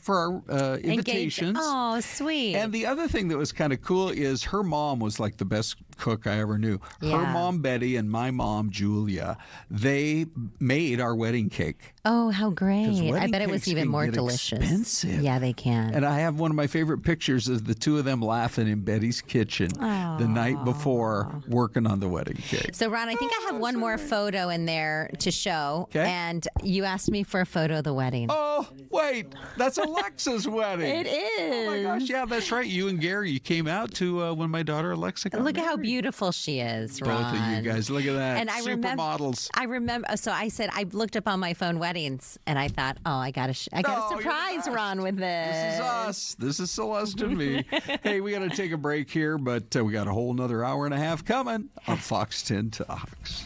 invitations. Oh, sweet. And the other thing that was kind of cool is her mom was like the best cook I ever knew. Her mom, Betty, and my mom, Julia, they made our wedding cake. Oh, how great. I bet it was cakes even can more get delicious. Expensive. Yeah, they can. And I have one of my favorite pictures of the two of them laughing in Betty's kitchen the night before working on the wedding cake. So, Ron, I think I have one more photo in there to show. Okay. And you asked me for a photo of the wedding. Oh, wait. That's Alexa's wedding. It is. Oh, my gosh. Yeah, that's right. You and Gary, you came out to when my daughter Alexa got Look at how married. beautiful she is, Ron. Both of you guys. Look at that. And I Supermodels. I remember. So I said I looked up on my phone weddings, and I thought, oh, I got to surprise Ron with this. This is us. This is Celeste and me. Hey, we got to take a break here, but we got a whole another hour and a half coming on Fox 10 Talks.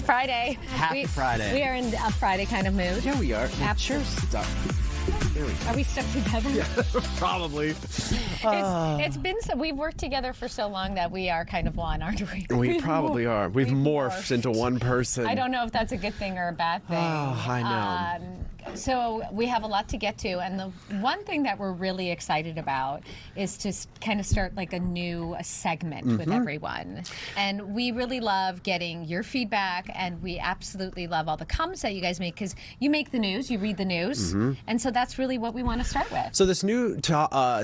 Friday. Happy Friday. We are in a Friday kind of mood. Yeah, we are. Sure. Are we stuck together? Yeah, probably. It's been so. We've worked together for so long that we are kind of one, aren't we? We probably are. We've morphed into one person. I don't know if that's a good thing or a bad thing. Oh, I know. So we have a lot to get to, and the one thing that we're really excited about is to kind of start like a new segment with everyone. And we really love getting your feedback, and we absolutely love all the comments that you guys make, because you make the news, you read the news, and so that's really what we want to start with. So this new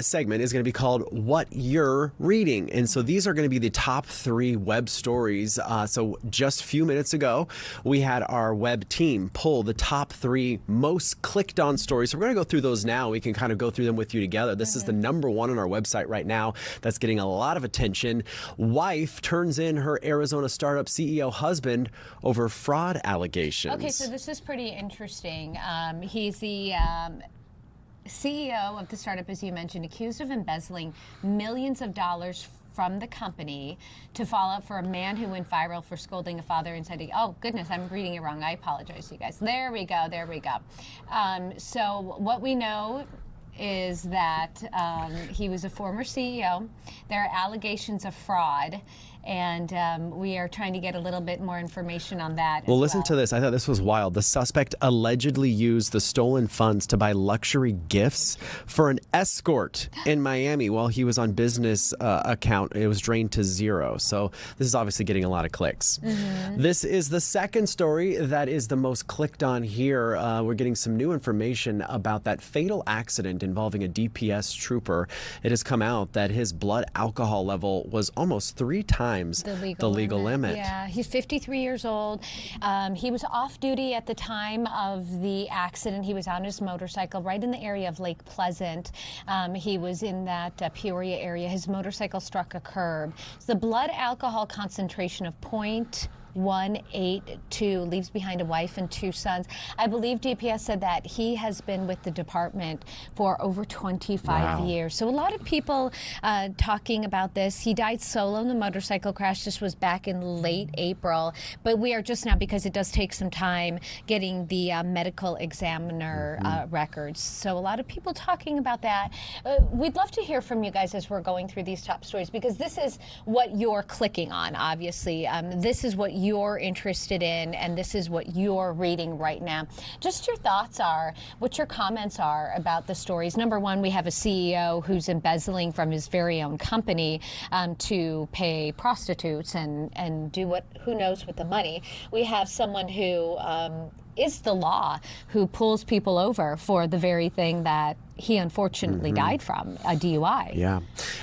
segment is going to be called What You're Reading. And so these are going to be the top 3 web stories. So just a few minutes ago, we had our web team pull the top 3 most clicked on stories. So we're going to go through those now. We can kind of go through them with you together. This is the number 1 on our website right now that's getting a lot of attention. Wife turns in her Arizona startup CEO husband over fraud allegations. Okay, so this is pretty interesting. He's the CEO of the startup, as you mentioned, accused of embezzling millions of dollars from the company to follow up for a man who went viral for scolding a father inside oh goodness, I'm reading it wrong. I apologize to you guys. There we go. So what we know is that he was a former CEO. There are allegations of fraud, and we are trying to get a little bit more information on that. Well, listen to this. I thought this was wild. The suspect allegedly used the stolen funds to buy luxury gifts for an escort in Miami while he was on business account. It was drained to 0. So this is obviously getting a lot of clicks. This is the second story that is the most clicked on here. We're getting some new information about that fatal accident involving a DPS trooper. It has come out that his blood alcohol level was almost 3 times the legal limit. Yeah, he's 53 years old. He was off duty at the time of the accident. He was on his motorcycle right in the area of Lake Pleasant. He was in that Peoria area. His motorcycle struck a curb. So the blood alcohol concentration of 0.182, leaves behind a wife and 2 sons. I believe DPS said that he has been with the department for over 25 years. So a lot of people talking about this. He died solo in the motorcycle crash. This was back in late April, but we are just now, because it does take some time, getting the medical examiner records. So a lot of people talking about that. We'd love to hear from you guys as we're going through these top stories, because this is what you're clicking on, obviously. This is what you're interested in, and this is what you're reading right now. Just your thoughts are, what your comments are about the stories. Number 1, we have a CEO who's embezzling from his very own company to pay prostitutes and do who knows with the money. We have someone who is the law, who pulls people over for the very thing that he unfortunately died from, a DUI. Yeah.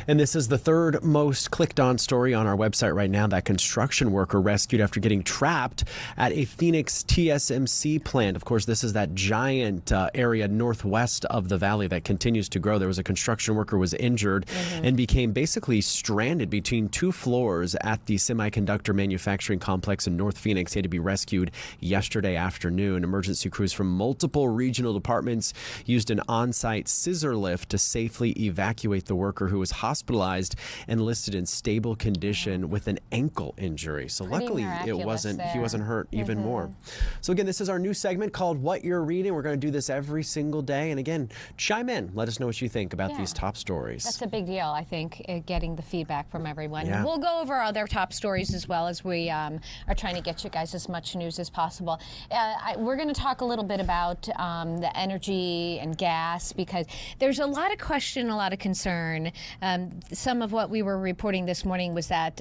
And this is the 3rd most clicked on story on our website right now. That construction worker rescued after getting trapped at a Phoenix TSMC plant. Of course, this is that giant area northwest of the valley that continues to grow. There was a construction worker was injured and became basically stranded between 2 floors at the semiconductor manufacturing complex in North Phoenix. He had to be rescued yesterday afternoon. Emergency crews from multiple regional departments used an on-site scissor lift to safely evacuate the worker, who was hospitalized and listed in stable condition with an ankle injury. So luckily he wasn't hurt even more. So again, this is our new segment called What You're Reading. We're going to do this every single day. And again, chime in. Let us know what you think about these top stories. That's a big deal, I think, getting the feedback from everyone. Yeah. We'll go over other top stories as well, as we are trying to get you guys as much news as possible. We're going to talk a little bit about the energy and gas, because there's a lot of question, a lot of concern. Some of what we were reporting this morning was that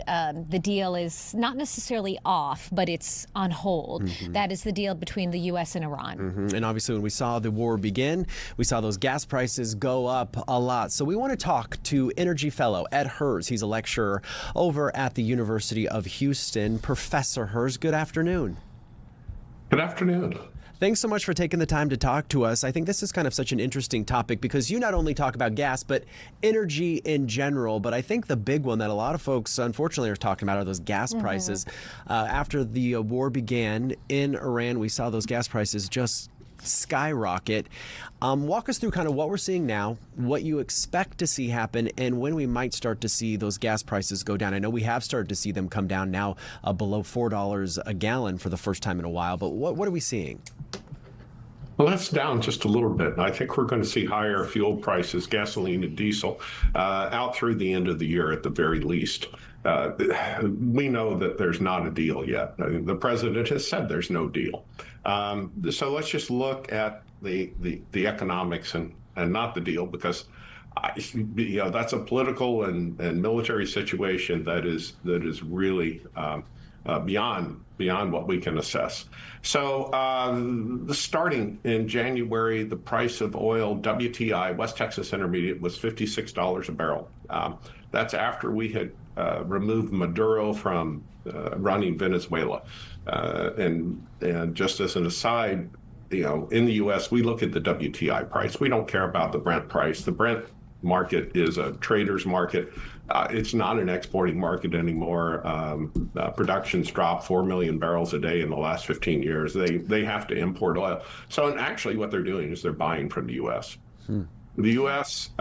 the deal is not necessarily off, but it's on hold. That is the deal between the U.S. and Iran. And obviously, when we saw the war begin, we saw those gas prices go up a lot. So we want to talk to energy fellow Ed Hers. He's a lecturer over at the University of Houston. Professor Hers, good afternoon. Good afternoon. Thanks so much for taking the time to talk to us. I think this is kind of such an interesting topic, because you not only talk about gas, but energy in general. But I think the big one that a lot of folks, unfortunately, are talking about are those gas prices. After the war began in Iran, we saw those gas prices just skyrocket. Walk us through kind of what we're seeing now, what you expect to see happen, and when we might start to see those gas prices go down. I know we have started to see them come down now below $4 a gallon for the first time in a while, but what are we seeing? Well, that's down just a little bit. And I think we're going to see higher fuel prices, gasoline and diesel, out through the end of the year at the very least. We know that there's not a deal yet. I mean, the president has said there's no deal. So let's just look at the economics and not the deal, because that's a political and military situation that is really beyond what we can assess. So starting in January, the price of oil, WTI, West Texas Intermediate, was $56 a barrel. That's after we had removed Maduro from running Venezuela. And just as an aside, in the U.S., we look at the WTI price. We don't care about the Brent price. The Brent market is a trader's market. It's not an exporting market anymore. Production's dropped 4 million barrels a day in the last 15 years. They have to import oil. So and actually what they're doing is they're buying from the U.S. The U.S.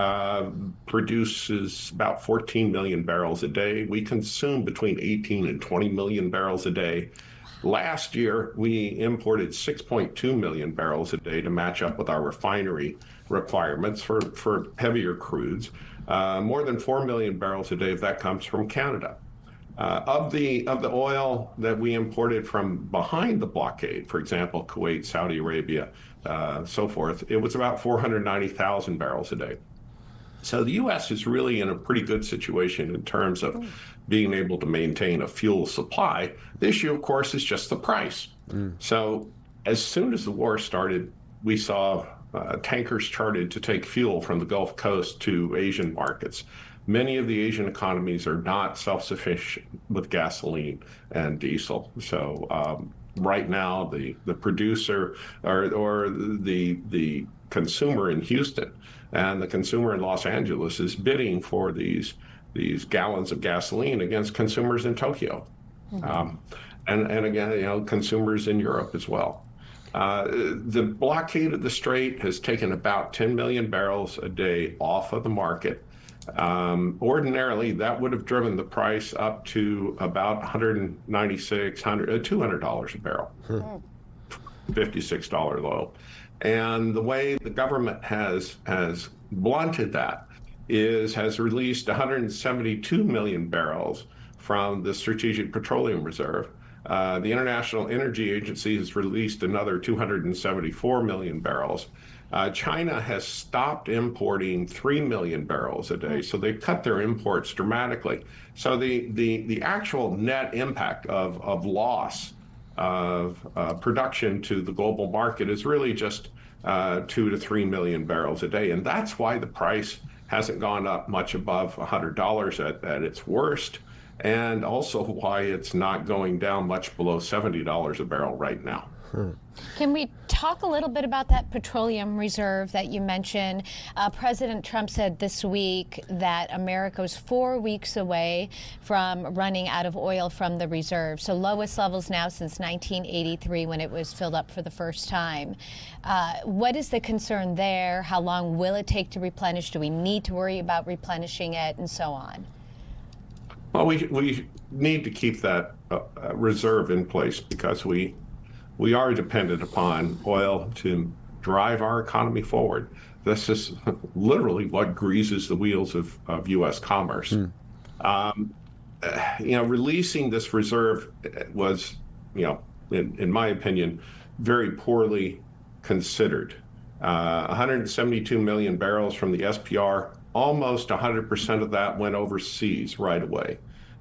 Produces about 14 million barrels a day. We consume between 18 and 20 million barrels a day. Last year, we imported 6.2 million barrels a day to match up with our refinery requirements for heavier crudes. More than 4 million barrels a day of that comes from Canada. Of the oil that we imported from behind the blockade, for example, Kuwait, Saudi Arabia, so forth, it was about 490,000 barrels a day. So the U.S. is really in a pretty good situation in terms of being able to maintain a fuel supply. The issue, of course, is just the price. So as soon as the war started, we saw tankers chartered to take fuel from the Gulf Coast to Asian markets. Many of the Asian economies are not self-sufficient with gasoline and diesel. So right now, the producer or the consumer in Houston and the consumer in Los Angeles is bidding for these gallons of gasoline against consumers in Tokyo. And again, consumers in Europe as well. The blockade of the Strait has taken about 10 million barrels a day off of the market. Ordinarily, that would have driven the price up to about $196, $200 a barrel, $56 low. And the way the government has blunted that has released 172 million barrels from the Strategic Petroleum Reserve. The International Energy Agency has released another 274 million barrels. China has stopped importing 3 million barrels a day, so they've cut their imports dramatically. So the actual net impact of loss of production to the global market is really just 2 to 3 million barrels a day, and that's why the price hasn't gone up much above $100 at its worst, and also why it's not going down much below $70 a barrel right now. Can we talk a little bit about that petroleum reserve that you mentioned? President Trump said this week that America was 4 weeks away from running out of oil from the reserve. So lowest levels now since 1983 when it was filled up for the first time. What is the concern there? How long will it take to replenish? Do we need to worry about replenishing it and so on? Well, we need to keep that reserve in place because we are dependent upon oil to drive our economy forward. This is literally what greases the wheels of U.S. commerce. Releasing this reserve was, in my opinion, very poorly considered. 172 million barrels from the SPR, almost 100% of that went overseas right away.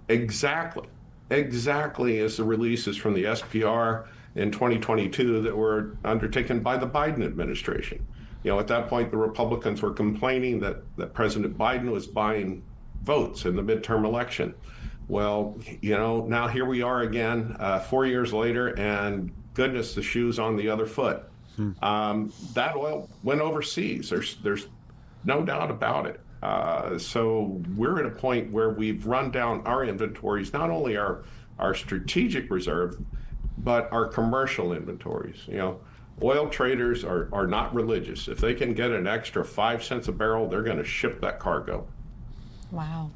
Exactly as the releases from the SPR in 2022 that were undertaken by the Biden administration. At that point, the Republicans were complaining that President Biden was buying votes in the midterm election. Well, now here we are again, 4 years later, and goodness, the shoe's on the other foot. That oil went overseas. There's no doubt about it. So we're at a point where we've run down our inventories, not only our strategic reserve, but our commercial inventories. Oil traders are not religious. If they can get an extra 5 cents a barrel, they're going to ship that cargo. Wow.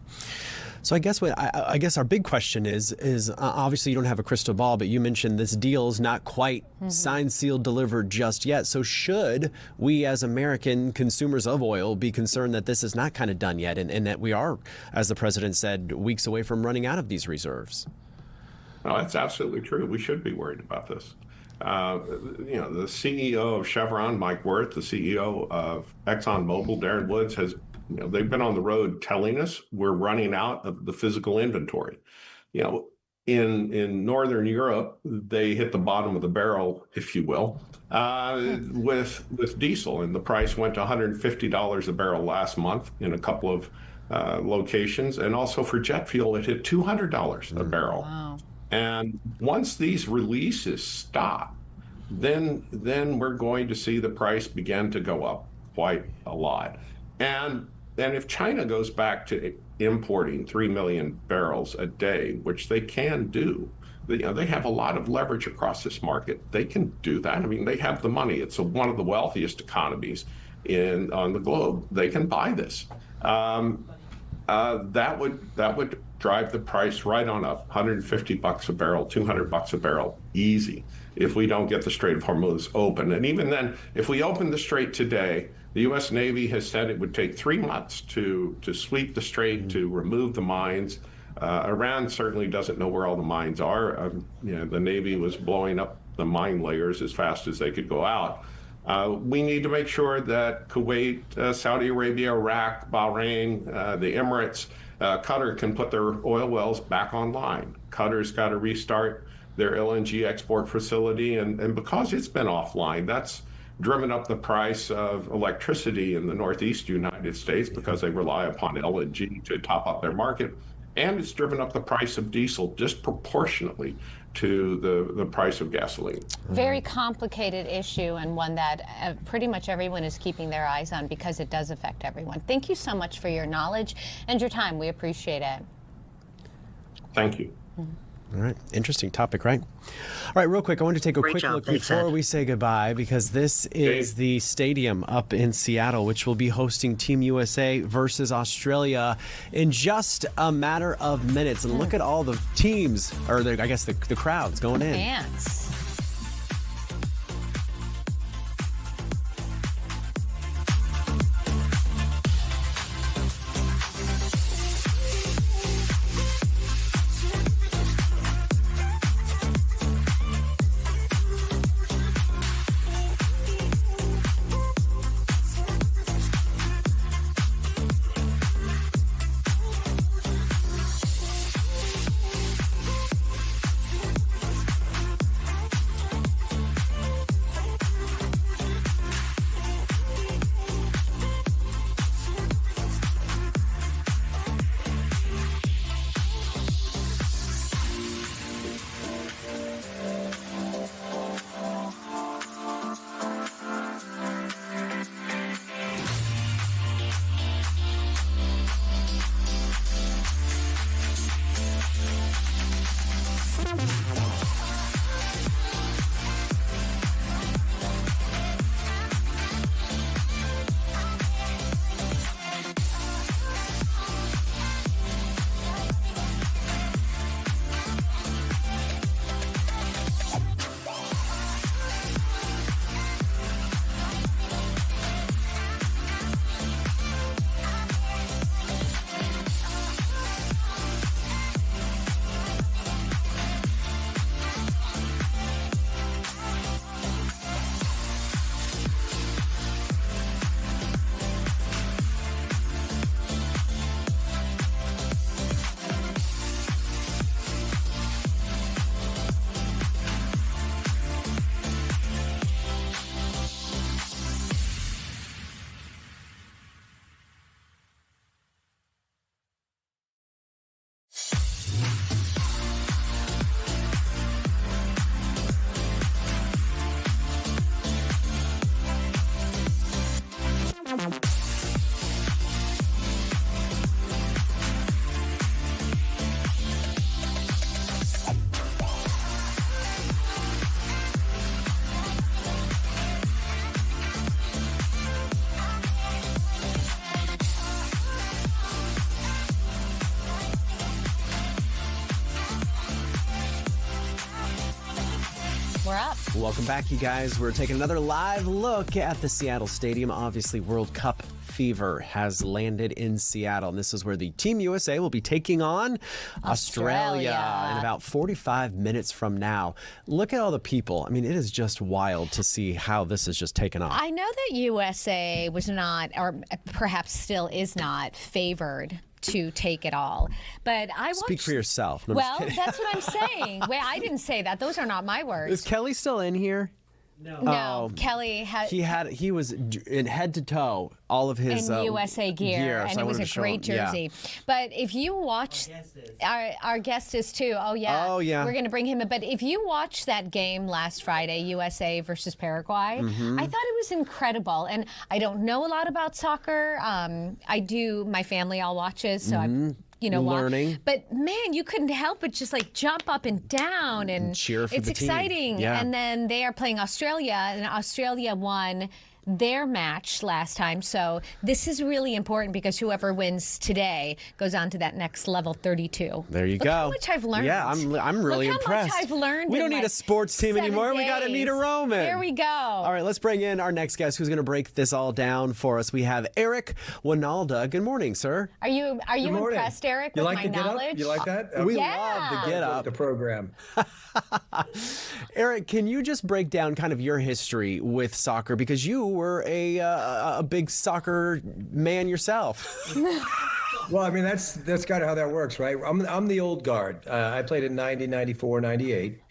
So I guess I guess our big question is obviously you don't have a crystal ball, but you mentioned this deal's not quite signed, sealed, delivered just yet. So should we as American consumers of oil be concerned that this is not kind of done yet and that we are, as the president said, weeks away from running out of these reserves? No, that's absolutely true. We should be worried about this. The CEO of Chevron, Mike Wirth, the CEO of ExxonMobil, Darren Woods, they've been on the road telling us we're running out of the physical inventory. In Northern Europe, they hit the bottom of the barrel, if you will, with diesel, and the price went to $150 a barrel last month in a couple of locations, and also for jet fuel, it hit $200 a barrel. Wow. And once these releases stop, then we're going to see the price begin to go up quite a lot. And if China goes back to importing 3 million barrels a day, which they can do, they have a lot of leverage across this market. They can do that. I mean, they have the money. It's one of the wealthiest economies on the globe. They can buy this. That would drive the price right on up, $150 a barrel, $200 a barrel, easy, if we don't get the Strait of Hormuz open. And even then, if we open the Strait today, the U.S. Navy has said it would take 3 months to sweep the Strait, to remove the mines. Iran certainly doesn't know where all the mines are. The Navy was blowing up the mine layers as fast as they could go out. We need to make sure that Kuwait, Saudi Arabia, Iraq, Bahrain, the Emirates, Qatar can put their oil wells back online. Qatar's got to restart their LNG export facility, and because it's been offline, that's driven up the price of electricity in the Northeast United States because they rely upon LNG to top up their market, and it's driven up the price of diesel disproportionately to the price of gasoline. Very complicated issue, and one that pretty much everyone is keeping their eyes on because it does affect everyone. Thank you so much for your knowledge and your time. We appreciate it. Thank you. All right. Interesting topic, right? All right, real quick, I want to take a quick look before we say goodbye, because this is the stadium up in Seattle, which will be hosting Team USA versus Australia in just a matter of minutes. And look at all the teams, or I guess the crowds going in. Fans. We're up. Welcome back, you guys. We're taking another live look at the Seattle Stadium. Obviously, World Cup fever has landed in Seattle, and this is where the Team USA will be taking on Australia in about 45 minutes from now. Look at all the people. I mean, it is just wild to see how this has just taken off. I know that USA was not, or perhaps still is not, favored to take it all. But I watched... Speak for yourself. No, well, that's what I'm saying. Wait, I didn't say that. Those are not my words. Is Kelly still in here? No, Kelly had. He was in head to toe, all of his in USA gear, and so it was a great jersey. Yeah. But if you watch, our guest is too. Oh yeah, we're going to bring him in. But if you watch that game last Friday, USA versus Paraguay, I thought it was incredible. And I don't know a lot about soccer. I do. My family all watches, so I. Learning. But man, you couldn't help but just like jump up and down and cheer for it's the team. exciting. Yeah. And then they are playing Australia, and Australia won their match last time. So this is really important because whoever wins today goes on to that next level 32. There you Look go. how much I've learned. Yeah, I'm really impressed. Look how much I've learned. We don't need a sports team anymore. We got Anita Roman. There we go. All right, let's bring in our next guest who's going to break this all down for us. We have Eric Wynalda. Good morning, sir. Are you impressed, Eric, with my knowledge? You like that? We love the get up. The program. Eric, can you just break down kind of your history with soccer, because you were a big soccer man yourself? Well, I mean, that's kind of how that works, right? I'm the old guard. I played in 90, 94, 98.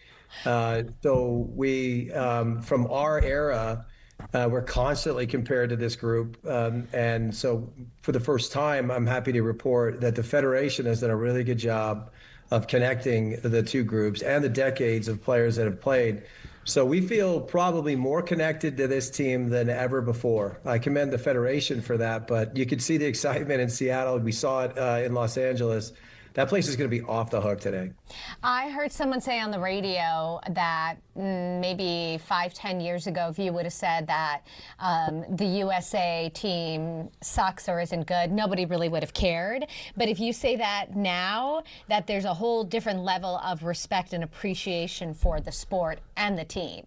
So we, from our era, we're constantly compared to this group. And so for the first time, I'm happy to report that the Federation has done a really good job of connecting the two groups and the decades of players that have played. So we feel probably more connected to this team than ever before. I commend the Federation for that, but you could see the excitement in Seattle. We saw it in Los Angeles. That place is going to be off the hook today. I heard someone say on the radio that maybe 5-10 years ago, if you would have said that the USA team sucks or isn't good, nobody really would have cared. But if you say that now, that there's a whole different level of respect and appreciation for the sport and the team.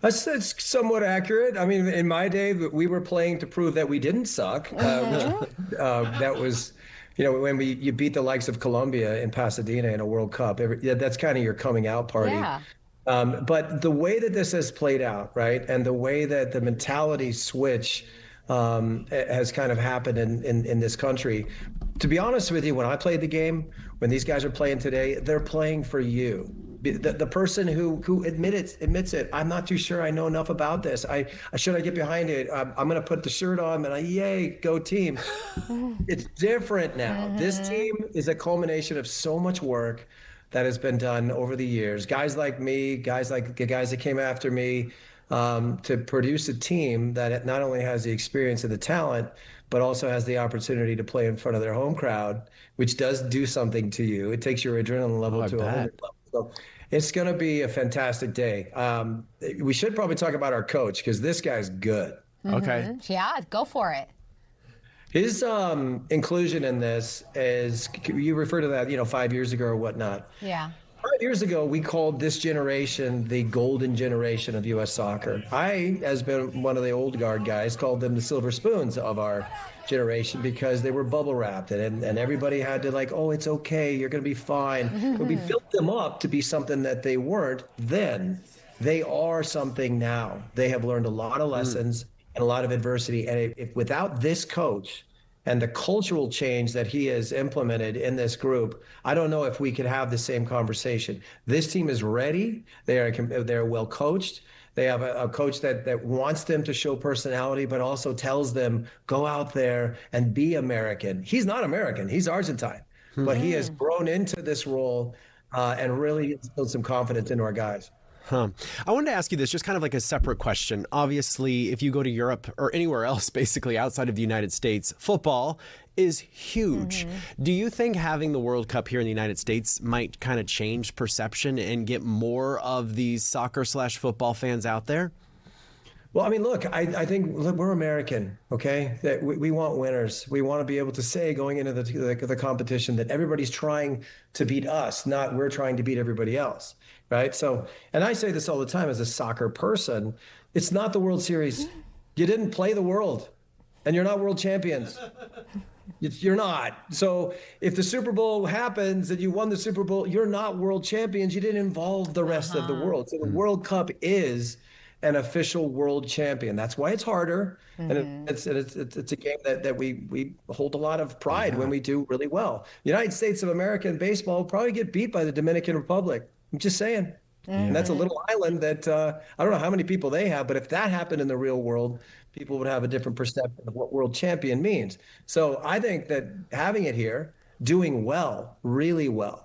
That's somewhat accurate. I mean, in my day, we were playing to prove that we didn't suck. That was... when you beat the likes of Colombia in Pasadena in a World Cup, that's kind of your coming out party. Yeah. But the way that this has played out, right, and the way that the mentality switch has kind of happened in this country, to be honest with you, when I played the game, when these guys are playing today, they're playing for you. The person who admits it. I'm not too sure I know enough about this. Should I get behind it? I'm going to put the shirt on and yay, go team. It's different now. This team is a culmination of so much work that has been done over the years. Guys like me, guys like the guys that came after me, to produce a team that not only has the experience and the talent, but also has the opportunity to play in front of their home crowd, which does do something to you. It takes your adrenaline level to 100 level. So it's going to be a fantastic day. We should probably talk about our coach, because this guy's good. Okay. Yeah, go for it. His inclusion in this is, you refer to that, 5 years ago or whatnot. Yeah. 5 years ago, we called this generation the golden generation of U.S. soccer. I, as been one of the old guard guys, called them the silver spoons of our generation, because they were bubble wrapped and everybody had to it's okay, you're going to be fine. But we built them up to be something that they weren't then. They are something now. They have learned a lot of lessons and a lot of adversity. And if without this coach and the cultural change that he has implemented in this group, I don't know if we could have the same conversation. This team is ready. They're well coached. They have a coach that wants them to show personality, but also tells them, go out there and be American. He's not American. He's Argentine. But he has grown into this role and really instilled some confidence into our guys. I wanted to ask you this, just kind of like a separate question. Obviously, if you go to Europe or anywhere else, basically outside of the United States, football is huge. Do you think having the World Cup here in the United States might kind of change perception and get more of these soccer/football fans out there? Well, I mean, look, I think we're American, okay? That we want winners. We want to be able to say going into the competition that everybody's trying to beat us, not we're trying to beat everybody else, right? So, and I say this all the time as a soccer person, it's not the World Series. You didn't play the world, and you're not world champions. You're not. So if the Super Bowl happens and you won the Super Bowl, you're not world champions. You didn't involve the rest of the world. So the World Cup is an official world champion. That's why it's harder, and it's a game that we hold a lot of pride when we do really well. The United States of America in baseball will probably get beat by the Dominican Republic. I'm just saying. And that's a little island that I don't know how many people they have, but if that happened in the real world, people would have a different perception of what world champion means. So I think that having it here, doing well, really well,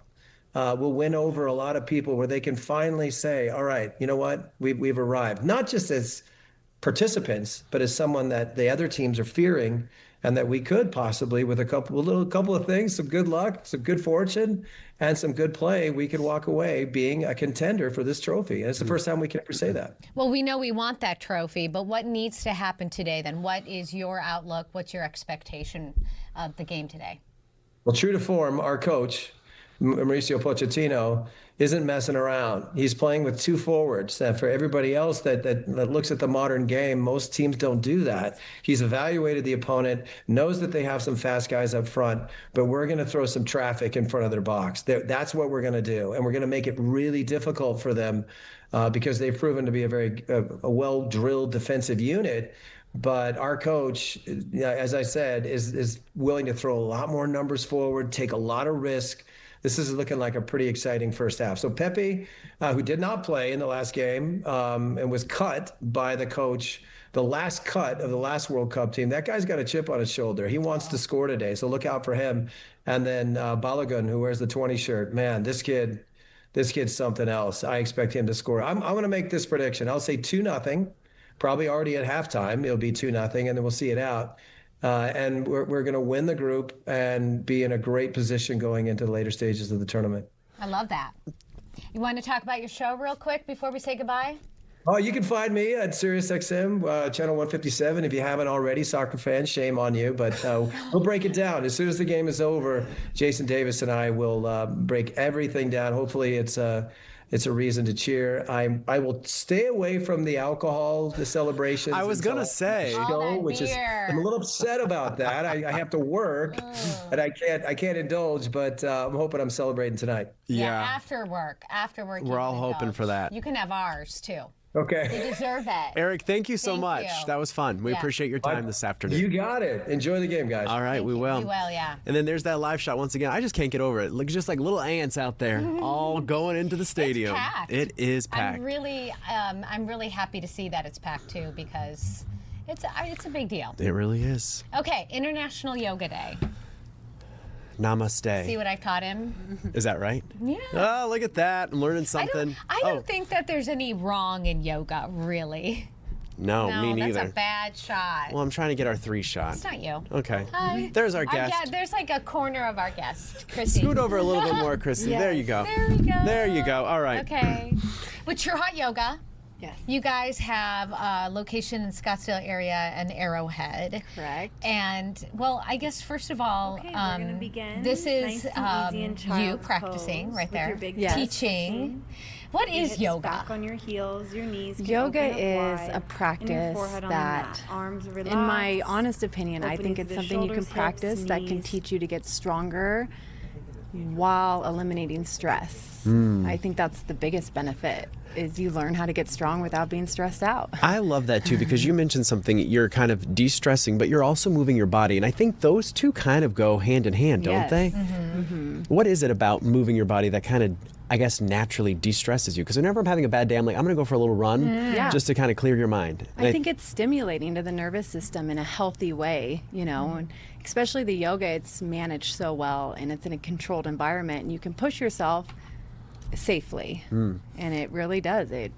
will win over a lot of people where they can finally say, all right, you know what, we've arrived. Not just as participants, but as someone that the other teams are fearing, and that we could possibly, with a couple of things, some good luck, some good fortune, and some good play, we could walk away being a contender for this trophy. And it's the first time we can ever say that. Well, we know we want that trophy, but what needs to happen today then? What is your outlook? What's your expectation of the game today? Well, true to form, our coach, Mauricio Pochettino, isn't messing around. He's playing with two forwards. For everybody else that looks at the modern game, most teams don't do that. He's evaluated the opponent, knows that they have some fast guys up front, but we're going to throw some traffic in front of their box. That's what we're going to do, and we're going to make it really difficult for them because they've proven to be a well-drilled defensive unit. But our coach, as I said, is willing to throw a lot more numbers forward, take a lot of risk. This is looking like a pretty exciting first half. So Pepe, who did not play in the last game and was cut by the coach, the last cut of the last World Cup team, that guy's got a chip on his shoulder. He wants to score today, so look out for him. And then Balogun, who wears the 20 shirt, man, this kid's something else. I expect him to score. I'm going to make this prediction. I'll say 2-0, probably already at halftime. It'll be 2-0, and then we'll see it out. And we're going to win the group and be in a great position going into the later stages of the tournament. I love that. You want to talk about your show real quick before we say goodbye? Oh, you can find me at SiriusXM, channel 157. If you haven't already, soccer fans, shame on you. But we'll break it down. As soon as the game is over, Jason Davis and I will break everything down. Hopefully it's a reason to cheer. I will stay away from the alcohol, the celebrations. I was gonna say, which is I'm a little upset about that. I have to work, and I can't indulge. But I'm hoping I'm celebrating tonight. Yeah, after work. We're all hoping for that. You can have ours too. Okay. You deserve it. Eric, thank you so much. You. That was fun. We appreciate your time this afternoon. You got it. Enjoy the game, guys. All right, we will. We will, yeah. And then there's that live shot once again. I just can't get over it. Look, just like little ants out there, all going into the stadium. It's packed. It is packed. I'm really happy to see that it's packed too, because it's a big deal. It really is. Okay, International Yoga Day. Namaste. See what I taught him? Is that right? Yeah. Oh, look at that. I'm learning something. I don't think that there's any wrong in yoga, really. No, me neither. That's a bad shot. Well, I'm trying to get our 3 shot. It's not you. Okay. Hi. There's our guest. There's like a corner of our guest, Krissy. Scoot over a little bit more, Krissy. Yes. There you go. There we go. There you go. All right. Okay. With True Hot Yoga. Yes. You guys have a location in Scottsdale area and Arrowhead. Correct. And, well, I guess first of all, we're gonna begin. this is Nice and easy in you child's practicing pose right with there, your big teaching. What Your is hips yoga? Back on your heels, your knees. Can Yoga open up is wide, a and your practice forehead on the that, mat. Arms in relaxed, my honest opinion, I opening think to it's the something you can shoulders, practice hips, that can knees. teach you to get stronger while eliminating stress. I think that's the biggest benefit, is you learn how to get strong without being stressed out. I love that too, because you mentioned something, you're kind of de-stressing, but you're also moving your body. And I think those two kind of go hand in hand, don't Yes. they? Mm-hmm. What is it about moving your body that kind of, I guess, naturally de-stresses you? Because whenever I'm having a bad day, I'm like, I'm going to go for a little run Yeah. just to kind of clear your mind. And I think it's stimulating to the nervous system in a healthy way, you know, and especially the yoga, it's managed so well and it's in a controlled environment and you can push yourself safely. And it really does. It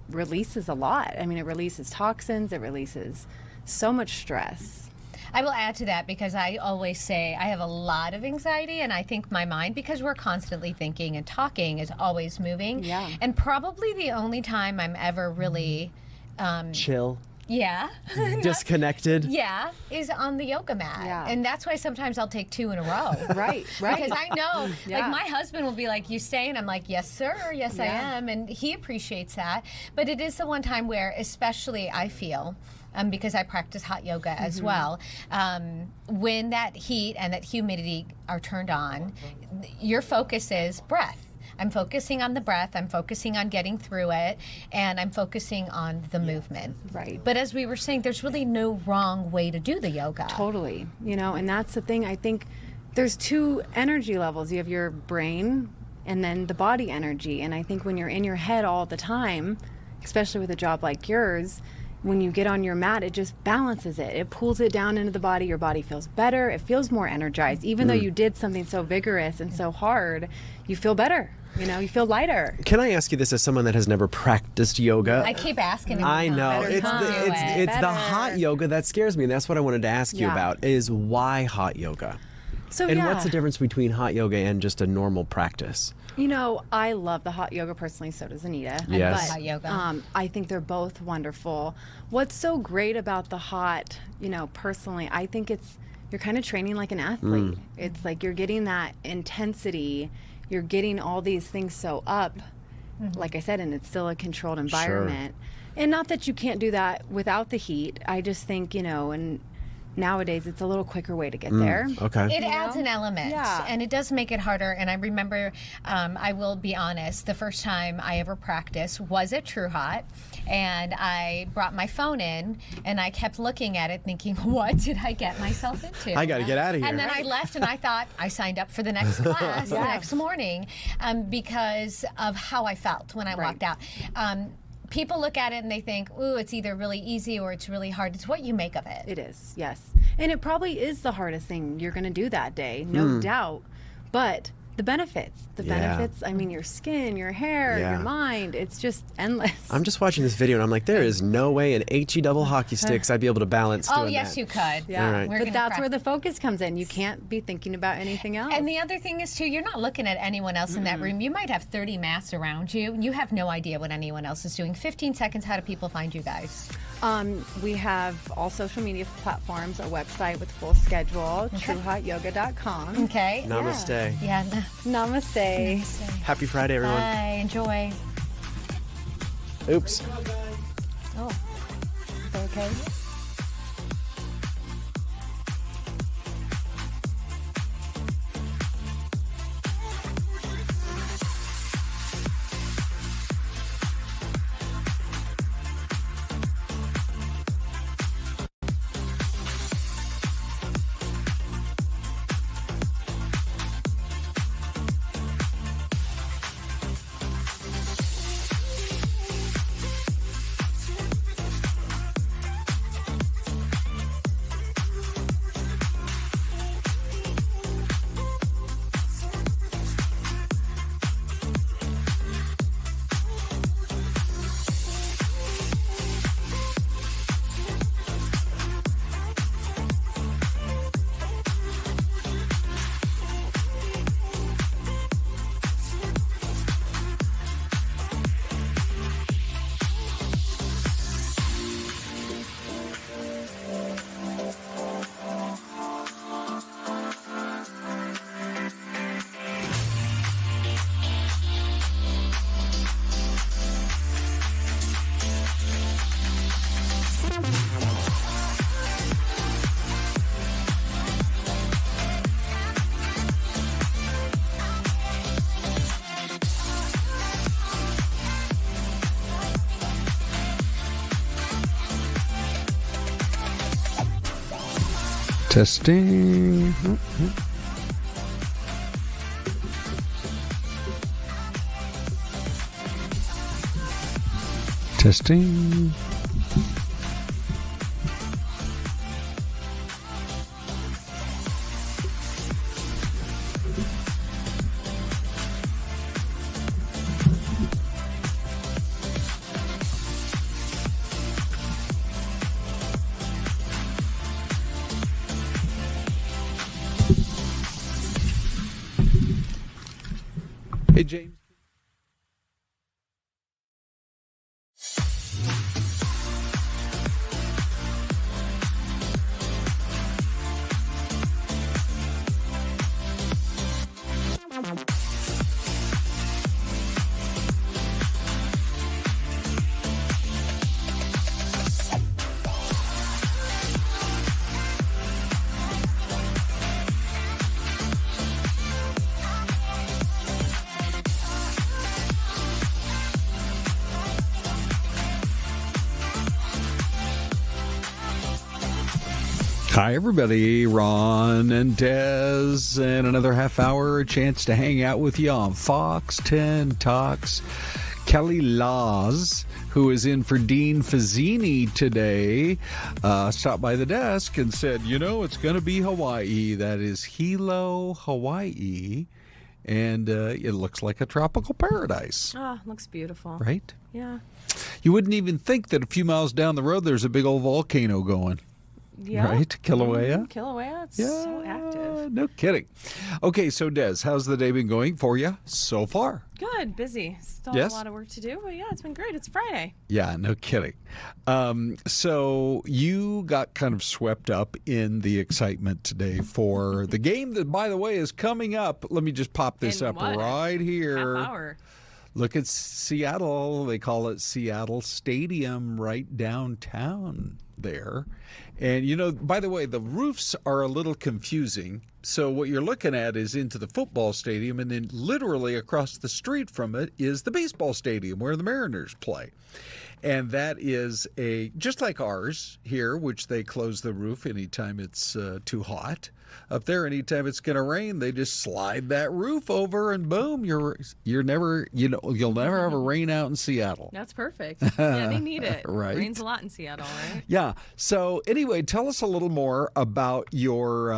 releases a lot. I mean, it releases toxins, it releases so much stress. I will add to that because I always say I have a lot of anxiety, and I think my mind, because we're constantly thinking and talking, is always moving. Yeah. And probably the only time I'm ever really chill. Yeah. disconnected. Yeah, is on the yoga mat. Yeah. And that's why sometimes I'll take 2 in a row. Right. Because I know, Yeah. like my husband will be like, you staying? I'm like, yes, sir. Yes, I Yeah. am. And he appreciates that. But it is the one time where, especially I feel, because I practice hot yoga as well, when that heat and that humidity are turned on, your focus is breath. I'm focusing on the breath, I'm focusing on getting through it, and I'm focusing on the movement. Right. But as we were saying, there's really no wrong way to do the yoga. Totally. And that's the thing. I think there's 2 energy levels. You have your brain and then the body energy. And I think when you're in your head all the time, especially with a job like yours, when you get on your mat, it just balances it. It pulls it down into the body. Your body feels better. It feels more energized. Even though you did something so vigorous and so hard, you feel better. You feel lighter. Can I ask you this as someone that has never practiced yoga? I keep asking him. I know. Better It's come the, do it's, it. it's the hot yoga that scares me. And that's what I wanted to ask you Yeah. about is why hot yoga? So And yeah. what's the difference between hot yoga and just a normal practice? I love the hot yoga personally, so does Anita. Yes. But, Hot yoga. I think they're both wonderful. What's so great about the hot, personally, I think you're kind of training like an athlete. It's like you're getting that intensity, you're getting all these things so up, like I said, and it's still a controlled environment. And not that you can't do that without the heat. I just think, and nowadays it's a little quicker way to get there. Okay. It adds an element, and it does make it harder. And I remember, I will be honest, the first time I ever practiced was at True Hot, and I brought my phone in, and I kept looking at it thinking, what did I get myself into? I got to get out of here. And then I left, and I thought I signed up for the next class the next morning because of how I felt when I walked out. People look at it and they think, ooh, it's either really easy or it's really hard. It's what you make of it. It is, yes. And it probably is the hardest thing you're going to do that day, no doubt. But the benefits, I mean, your skin, your hair, your mind, it's just endless. I'm just watching this video and I'm like, there is no way in HE double hockey sticks I'd be able to balance doing yes, that. you could. Yeah, All right. but that's where the focus comes in. You can't be thinking about anything else. And the other thing is, too, you're not looking at anyone else in that room. You might have 30 mats around you. You have no idea what anyone else is doing. 15 seconds, how do people find you guys? We have all social media platforms, a website with full schedule, truehotyoga.com. Okay. Namaste. Yeah. Namaste. Happy Friday, everyone. Bye. Enjoy. Oops. Oh. Okay. Testing. Testing. Hey, James. Hi, everybody. Ron and Des, and another half hour, a chance to hang out with you on Fox 10 Talks. Kelly Laws, who is in for Dean Fazzini today, stopped by the desk and said, it's going to be Hawaii. That is Hilo, Hawaii. And it looks like a tropical paradise. Oh, looks beautiful. Right? Yeah. You wouldn't even think that a few miles down the road there's a big old volcano going. Yeah. Right? Kilauea? Kilauea, it's so active. No kidding. Okay, so Des, how's the day been going for you so far? Good, busy. Still Yes? a lot of work to do, but yeah, it's been great. It's Friday. Yeah, no kidding. So you got kind of swept up in the excitement today for the game that, by the way, is coming up. Let me just pop this In up what? right here. Half hour. Look at Seattle. They call it Seattle Stadium right downtown there. And, by the way, the roofs are a little confusing. So what you're looking at is into the football stadium, and then literally across the street from it is the baseball stadium where the Mariners play. And that is just like ours here, which they close the roof anytime it's too hot. Up there, anytime it's going to rain, they just slide that roof over, and boom, you'll never have a rain out in Seattle. That's perfect. Yeah, they need it. Right. It rains a lot in Seattle, right? Yeah. So anyway, tell us a little more about your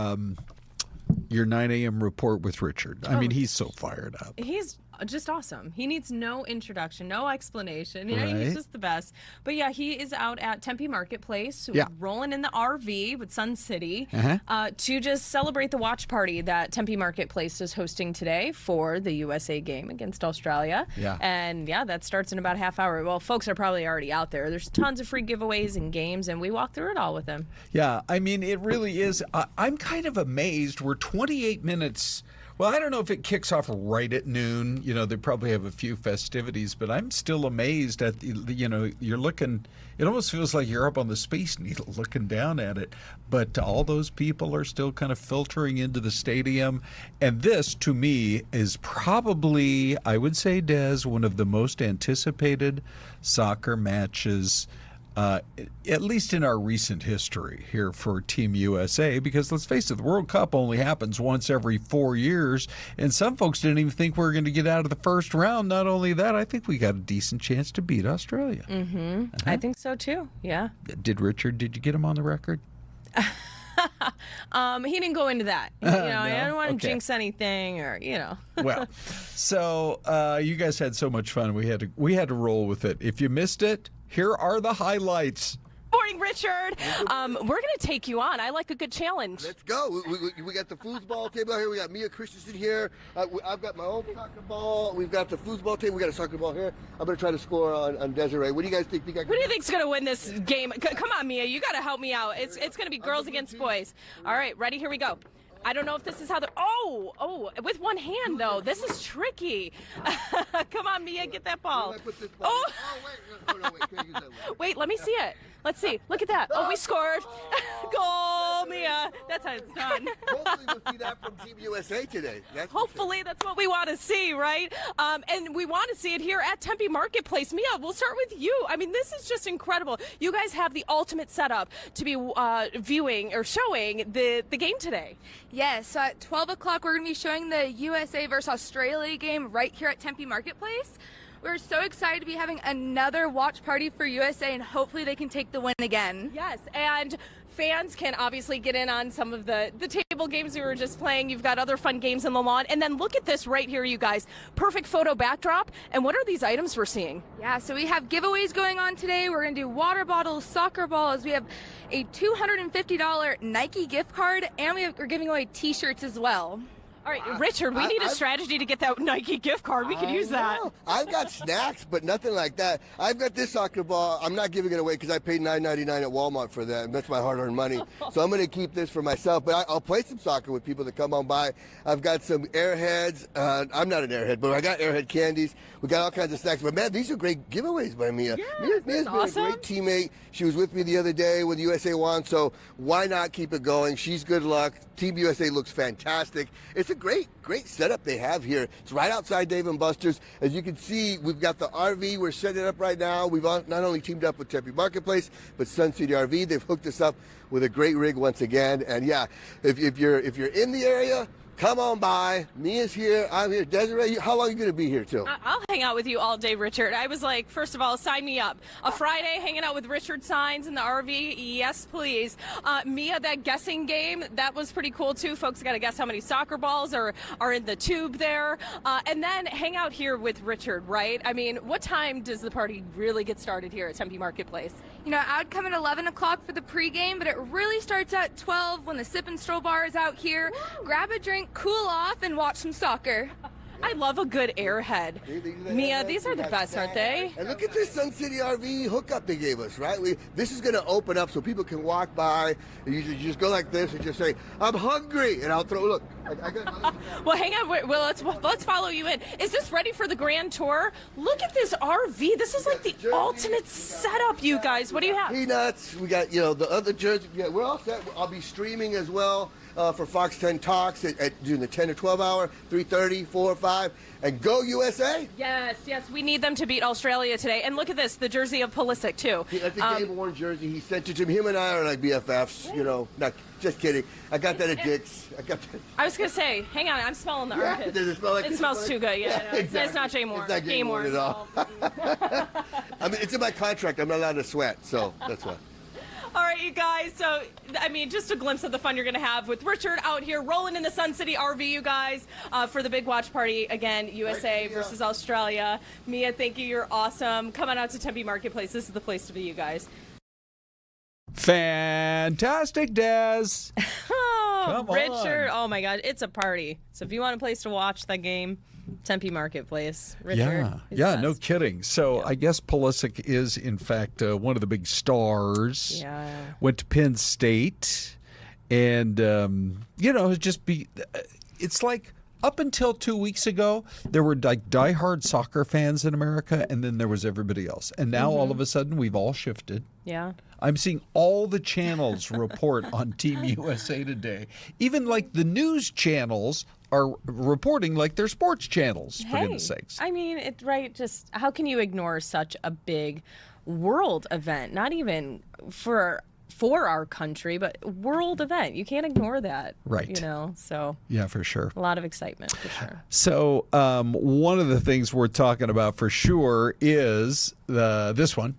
9 a.m. report with Richard. I mean, he's so fired up. He's just awesome. He needs no introduction, no explanation. Right. He's just the best. But yeah, he is out at Tempe Marketplace, rolling in the RV with Sun City to just celebrate the watch party that Tempe Marketplace is hosting today for the USA game against Australia. Yeah. And yeah, that starts in about a half hour. Well, folks are probably already out there. There's tons of free giveaways and games, and we walk through it all with him. Yeah, I mean, it really is. I'm kind of amazed. We're 28 minutes. Well, I don't know if it kicks off right at noon. They probably have a few festivities, but I'm still amazed at, you're looking, it almost feels like you're up on the Space Needle looking down at it. But all those people are still kind of filtering into the stadium. And this, to me, is probably, I would say, Des, one of the most anticipated soccer matches at least in our recent history here for Team USA, because let's face it, the World Cup only happens once every 4 years, and some folks didn't even think we were going to get out of the first round. Not only that, I think we got a decent chance to beat Australia. Mm-hmm. I think so too, yeah. Did you get him on the record? He didn't go into that. No? I don't want to Okay. jinx anything Well, so you guys had so much fun. We had to roll with it. If you missed it, here are the highlights. Morning, Richard. We're going to take you on. I like a good challenge. Let's go. We got the foosball table out here. We got Mia Christensen here. I've got my own soccer ball. We've got the foosball table. We got a soccer ball here. I'm going to try to score on Desiree. What do you guys think? What do you think's going to win this game? Come on, Mia. You got to help me out. It's going to be girls against boys. All right, ready? Here we go. I don't know if this is how with one hand, though. This is tricky. Come on, Mia, get that ball. Oh, wait, let me see it. Let's see. Look at that. Oh, we scored. Goal, Mia. That's how it's done. Hopefully we'll see that from Team USA today. Hopefully that's what we want to see, right? And we want to see it here at Tempe Marketplace. Mia, we'll start with you. I mean, this is just incredible. You guys have the ultimate setup to be viewing or showing the game today. Yes, so at 12 o'clock, we're going to be showing the USA versus Australia game right here at Tempe Marketplace. We're so excited to be having another watch party for USA, and hopefully they can take the win again. Yes, and fans can obviously get in on some of the table games we were just playing. You've got other fun games on the lawn. And then look at this right here, you guys. Perfect photo backdrop. And what are these items we're seeing? Yeah, so we have giveaways going on today. We're going to do water bottles, soccer balls. We have a $250 Nike gift card, and we're giving away T-shirts as well. All right, Richard, we need a strategy to get that Nike gift card. We could use that. I've got snacks, but nothing like that. I've got this soccer ball. I'm not giving it away because I paid $9.99 at Walmart for that, and that's my hard-earned money. So I'm going to keep this for myself, but I'll play some soccer with people that come on by. I've got some Airheads. I'm not an Airhead, but I got Airhead candies. We got all kinds of snacks. But, man, these are great giveaways by Mia. Mia's been awesome. a great teammate. She was with me the other day when the USA won, so why not keep it going? She's good luck. Team USA looks fantastic. It's a great setup they have here. It's right outside Dave & Buster's. As you can see, we've got the RV. We're setting it up right now. We've not only teamed up with Tempe Marketplace, but Sun City RV. They've hooked us up with a great rig once again. And yeah, if you're in the area, come on by. Mia's here. I'm here. Desiree, how long are you going to be here till? I'll hang out with you all day, Richard. I was like, first of all, sign me up. A Friday hanging out with Richard Signs in the RV. Yes, please. Mia, that guessing game, that was pretty cool too. Folks got to guess how many soccer balls are in the tube there. And then hang out here with Richard, right? I mean, what time does the party really get started here at Tempe Marketplace? You know, I would come at 11 o'clock for the pregame, but it really starts at 12 when the sip and stroll bar is out here. Grab a drink, cool off, and watch some soccer. I love a good airhead. Mia, these are the best, aren't they? And look at this Sun City RV hookup they gave us, right? This is going to open up so people can walk by. You just go like this and just say, I'm hungry. And I'll throw, look. I got Well, hang on. Well, let's follow you in. Is this ready for the grand tour? Look at this RV. This is like the ultimate setup, you guys. What do you have? Peanuts. We got, the other jerseys. Yeah, we're all set. I'll be streaming as well. For Fox 10 Talks during the 10 to 12 hour, 3:30, 4, 5, and go USA. Yes, we need them to beat Australia today. And look at this, the jersey of Pulisic too. That's a Gabe Warren jersey. He sent it to me. Him and I are like BFFs. Not just kidding. I got that at Dick's. I was gonna say, hang on, I'm smelling the armpit. Does it smell like it smells too good. Yeah, no, exactly. It's not Jay Moore. It's not Jay Moore at all. I mean, it's in my contract. I'm not allowed to sweat, so that's why. All right, you guys. So, I mean, just a glimpse of the fun you're going to have with Richard out here rolling in the Sun City RV, you guys, for the big watch party. Again, USA versus Australia. Mia, thank you. You're awesome. Come on out to Tempe Marketplace. This is the place to be, you guys. Fantastic, Des. Come Richard. Oh, my God. It's a party. So if you want a place to watch that game, Tempe Marketplace. Richard. Yeah, no kidding. So I guess Pulisic is, in fact, one of the big stars. Yeah. Went to Penn State. And, it's like up until 2 weeks ago, there were like diehard soccer fans in America, and then there was everybody else. And now all of a sudden, we've all shifted. Yeah. I'm seeing all the channels report on Team USA today. Even like the news channels are reporting like they're sports channels, for goodness sakes. I mean, just how can you ignore such a big world event? Not even for our country, but world event. You can't ignore that. Right. So. Yeah, for sure. A lot of excitement, for sure. So one of the things we're talking about for sure is this one.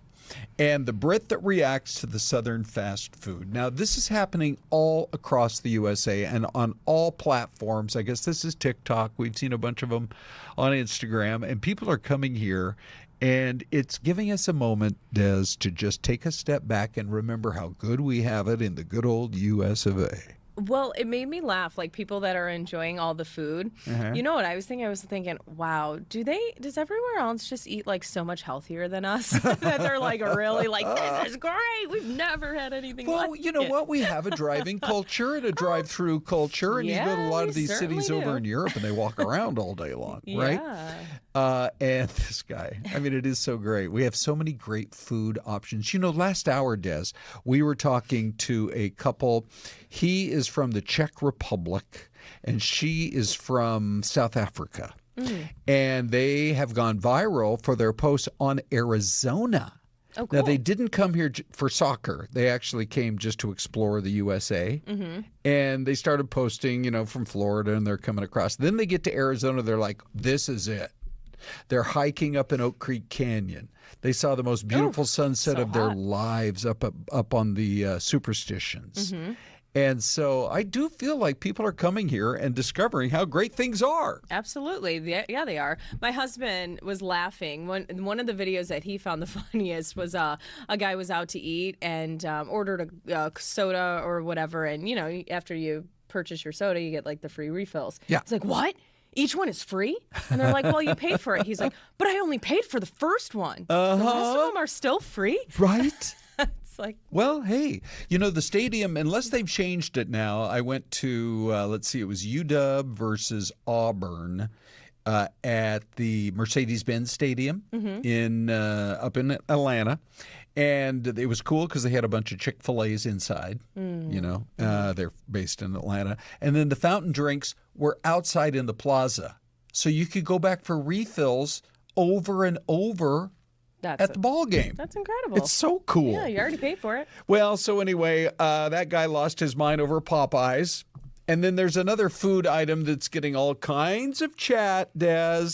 And the Brit that reacts to the Southern fast food. Now, this is happening all across the USA and on all platforms. I guess this is TikTok. We've seen a bunch of them on Instagram. And people are coming here, and it's giving us a moment, Des, to just take a step back and remember how good we have it in the good old US of A. Well, it made me laugh, like people that are enjoying all the food. Uh-huh. You know what I was thinking? I was thinking, wow, does everywhere else just eat like so much healthier than us? That they're like really like, this is great. We've never had anything like Well, you know what? We have a driving culture and a drive-through culture, and you go to a lot of these cities over in Europe, and they walk around all day long, right? And this guy, I mean, it is so great. We have so many great food options. Last hour, Des, we were talking to a couple. He is from the Czech Republic, and she is from South Africa. And they have gone viral for their posts on Arizona. Oh, cool. Now, they didn't come here for soccer. They actually came just to explore the USA. Mm-hmm. And they started posting, from Florida, and they're coming across. Then they get to Arizona. They're like, this is it. They're hiking up in Oak Creek Canyon. They saw the most beautiful sunset of their lives up on the Superstitions. Mm-hmm. And so I do feel like people are coming here and discovering how great things are. Absolutely. Yeah, they are. My husband was laughing. One of the videos that he found the funniest was a guy was out to eat and ordered a soda or whatever. And, after you purchase your soda, you get like the free refills. Yeah. He's like, what? Each one is free? And they're like, well, you paid for it. He's like, but I only paid for the first one. The rest of them are still free? Right? It's like, well, hey, the stadium, unless they've changed it now, I went to, it was UW versus Auburn at the Mercedes-Benz Stadium up in Atlanta. And it was cool because they had a bunch of Chick-fil-A's inside, they're based in Atlanta. And then the fountain drinks were outside in the plaza. So you could go back for refills over and over at the ball game. That's incredible. It's so cool. Yeah, you already paid for it. Well, so anyway, that guy lost his mind over Popeyes. And then there's another food item that's getting all kinds of chat, Des,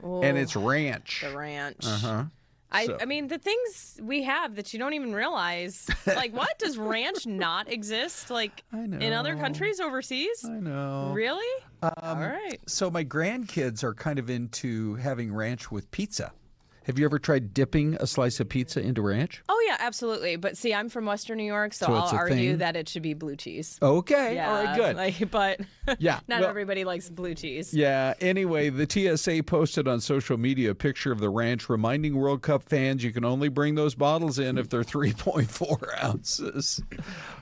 and it's ranch. The ranch. Uh-huh. I mean, the things we have that you don't even realize. Like, what? Does ranch not exist, like, in other countries overseas? I know. Really? All right. So my grandkids are kind of into having ranch with pizza. Have you ever tried dipping a slice of pizza into ranch? Oh, yeah, absolutely. But see, I'm from Western New York, so I'll it's a argue thing? that it should be blue cheese. Okay. Yeah, All right, good. But Yeah, not well- everybody likes blue cheese. Yeah. Anyway, the TSA posted on social media a picture of the ranch, reminding World Cup fans you can only bring those bottles in if they're 3.4 ounces.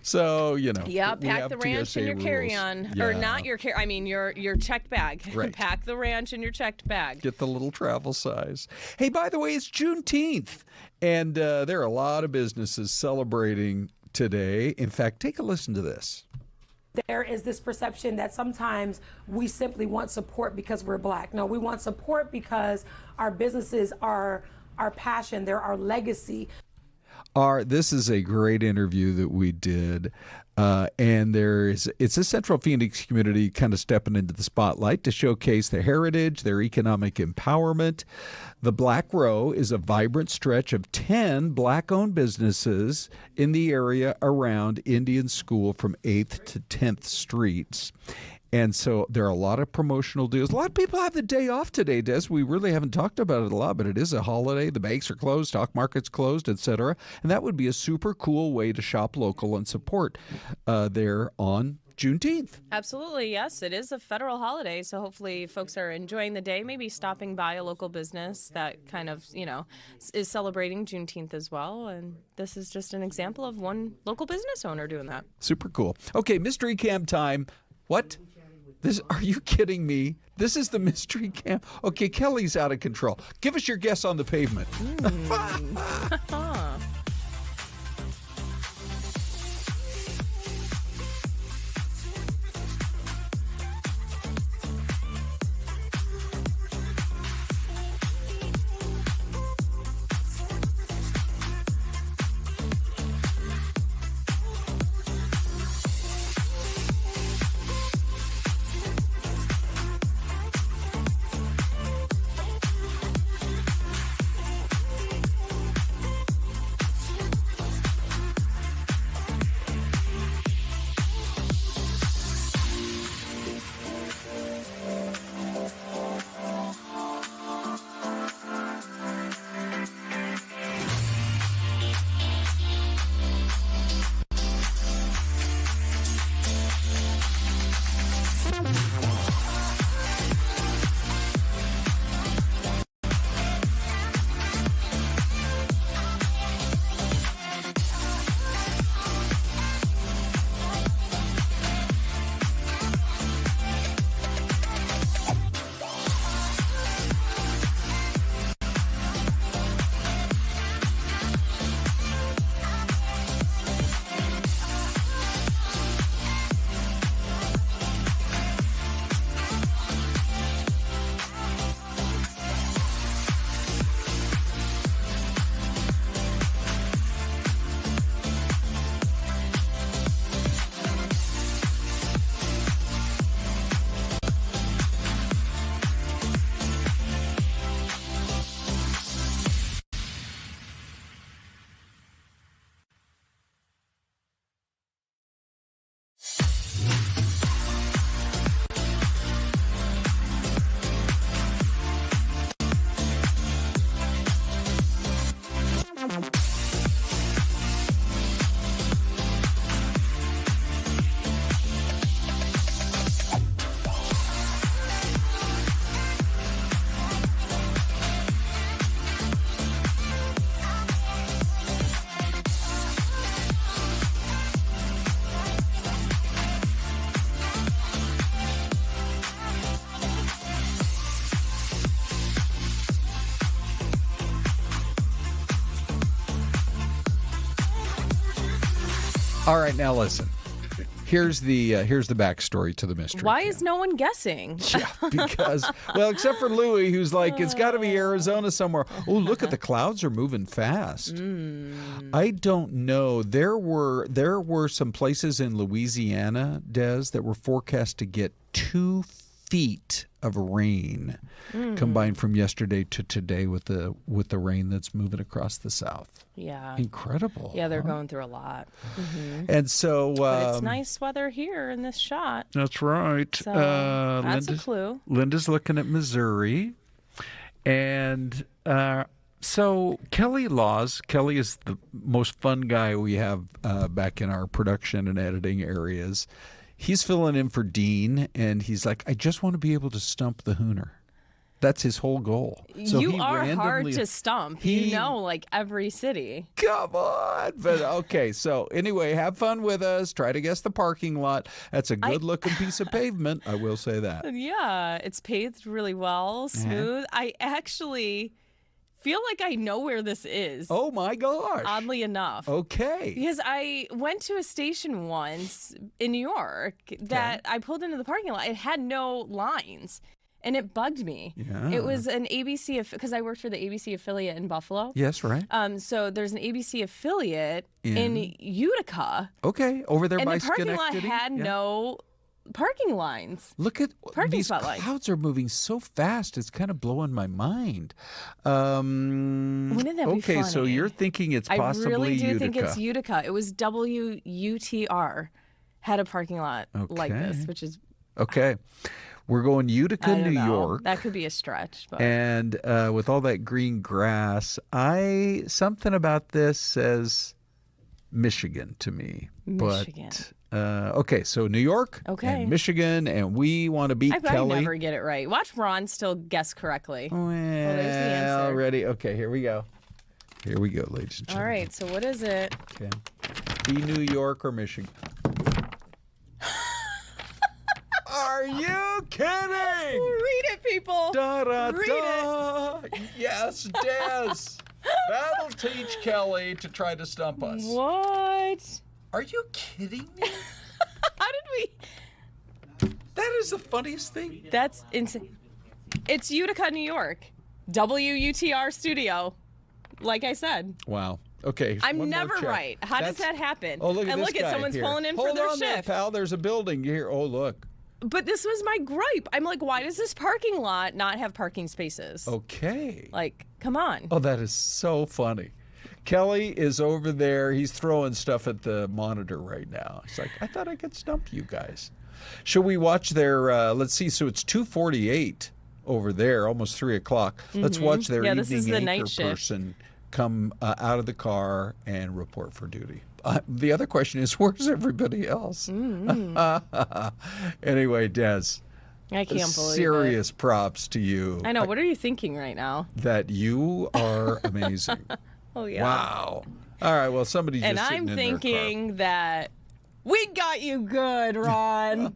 So, you know. Yeah, we pack have the ranch TSA in your rules. carry-on. Yeah. Or not your I mean, your checked bag. Right. Pack the ranch in your checked bag. Get the little travel size. Hey, by the way, it's Juneteenth, and there are a lot of businesses celebrating today. In fact, take a listen to this. There is this perception that sometimes we simply want support because we're Black. No, we want support because our businesses are our passion, they're our legacy. This is a great interview that we did, and it's a Central Phoenix community kind of stepping into the spotlight to showcase their heritage, their economic empowerment. The Black Row is a vibrant stretch of 10 Black-owned businesses in the area around Indian School from 8th to 10th Streets. And so there are a lot of promotional deals. A lot of people have the day off today, Des. We really haven't talked about it a lot, but it is a holiday. The banks are closed, stock market's closed, etc. And that would be a super cool way to shop local and support there on Juneteenth. Absolutely, yes. It is a federal holiday, so hopefully folks are enjoying the day, maybe stopping by a local business that kind of, is celebrating Juneteenth as well. And this is just an example of one local business owner doing that. Super cool. Okay, mystery camp time. What? Are you kidding me? This is the mystery camp. Okay, Kelly's out of control. Give us your guess on the pavement. All right, now listen. Here's the backstory to the mystery. Why is no one guessing? Yeah, because, well, except for Louie, who's like, it's got to be Arizona somewhere. Oh, look at the clouds are moving fast. I don't know. There were some places in Louisiana, Des, that were forecast to get 2 feet of rain combined from yesterday to today with the rain that's moving across the south. Yeah. Incredible. Yeah, they're going through a lot. And so... but it's nice weather here in this shot. That's right. So that's a clue. Linda's looking at Missouri. And so Kelly Laws, Kelly is the most fun guy we have back in our production and editing areas. He's filling in for Dean, and he's like, I just want to be able to stump the Hooner. That's his whole goal. So you are hard to stump. You know, like every city. Come on. But okay, so anyway, have fun with us. Try to guess the parking lot. That's a good-looking piece of pavement, I will say that. Yeah, it's paved really well, smooth. I actually feel like I know where this is. Oh, my gosh. Oddly enough. Okay. Because I went to a station once in New York that I pulled into the parking lot. It had no lines. And it bugged me. Yeah. It was an ABC, because I worked for the ABC affiliate in Buffalo. Yes, right. So there's an ABC affiliate in Utica. Okay, over there by Schenectady. And the parking lot had no parking lines. Look at these spotlights. Clouds are moving so fast. It's kind of blowing my mind. Wouldn't that be okay, funny? so you're thinking it's possibly I really do Utica. think it's Utica. It was WUTR had a parking lot like this, which is okay. We're going Utica, New York. That could be a stretch. But. And with all that green grass, something about this says Michigan to me. Michigan. But, okay, so New York and Michigan, and we want to beat Kelly. I probably never get it right. Watch Ron still guess correctly. Well, there's the answer. Already. Okay, here we go. Here we go, ladies and gentlemen. All right, so what is it? Okay. Be New York or Michigan. Are you kidding? Read it, people. Da, da, Read it. Yes, Des. That'll teach Kelly to try to stump us. What? Are you kidding me? How did we? That is the funniest thing. That's insane. It's Utica, New York. WUTR studio. Like I said. Wow. Okay. I'm never right. How does that happen? Oh, look at and this look at guy someone's here. pulling in Hold for their on shift. There, pal. There's a building here. Oh, look. But this was my gripe. I'm like, why does this parking lot not have parking spaces? Okay. Like, come on. Oh, that is so funny. Kelly is over there. He's throwing stuff at the monitor right now. He's like, I thought I could stump you guys. Should we watch their, let's see, so it's 2:48 over there, almost 3 o'clock. Let's watch their evening anchor person come out of the car and report for duty. The other question is, where's everybody else? Anyway, Des. I can't believe serious props to you. I know. What are you thinking right now? That you are amazing. Oh, yeah. Wow. All right, well, somebody's just sitting in their car. And I'm thinking that we got you good, Ron.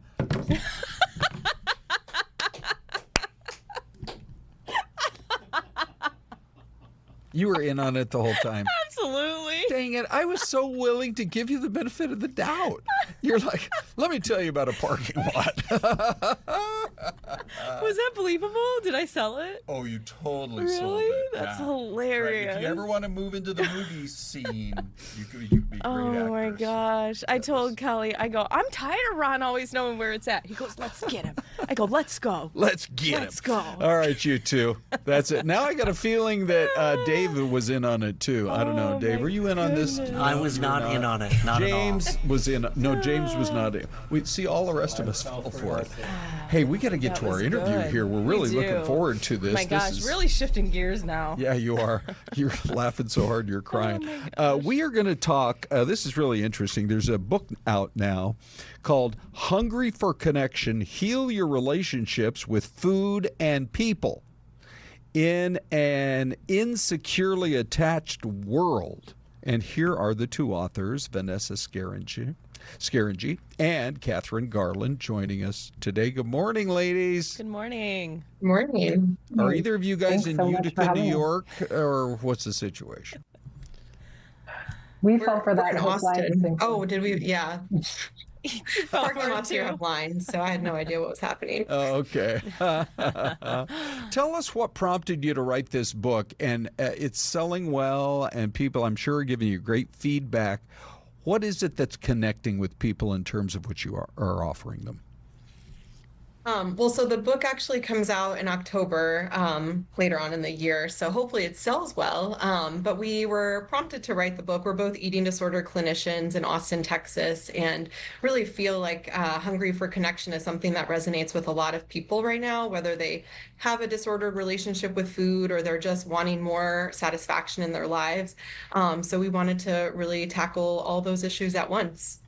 You were in on it the whole time. Absolutely. Dang it. I was so willing to give you the benefit of the doubt. You're like, let me tell you about a parking lot. Was that believable? Did I sell it? Oh, you totally really? sold it. That's yeah. hilarious. Right. If you ever want to move into the movie scene, you could be great Oh, my gosh. I told Kelly, I go, I'm tired of Ron always knowing where it's at. He goes, let's get him. I go, let's go. Let's get him. Let's go. All right, you two. That's it. Now I got a feeling that David was in on it, too. I don't know. Dave, were you in on this? I was not in on it. Not James at all. was in. No, James was not in. We see all the rest of us fell for it. Hey, we got to get to our interview here. We're really looking forward to this. My gosh, this is, really shifting gears now. Yeah, you are. You're laughing so hard you're crying. We are going to talk. This is really interesting. There's a book out now called Hungry for Connection, Heal Your Relationships with Food and People in an Insecurely Attached World. And here are the two authors, Vanessa Scaringi and Kathryn Garland, joining us today. Good morning, ladies. Good morning. Good morning. Are either of you guys Thanks in so much Utica, for New having York, or what's the situation? We fell for that. in Austin. Oh, did we? Yeah. Parking lots here have lines, so I had no idea what was happening. Okay. Tell us what prompted you to write this book, and it's selling well, and people, I'm sure, are giving you great feedback. What is it that's connecting with people in terms of what you are offering them? Well, so the book actually comes out in October, later on in the year, so hopefully it sells well. But we were prompted to write the book. We're both eating disorder clinicians in Austin, Texas, and really feel like Hungry for Connection is something that resonates with a lot of people right now, whether they have a disordered relationship with food or they're just wanting more satisfaction in their lives. So we wanted to really tackle all those issues at once.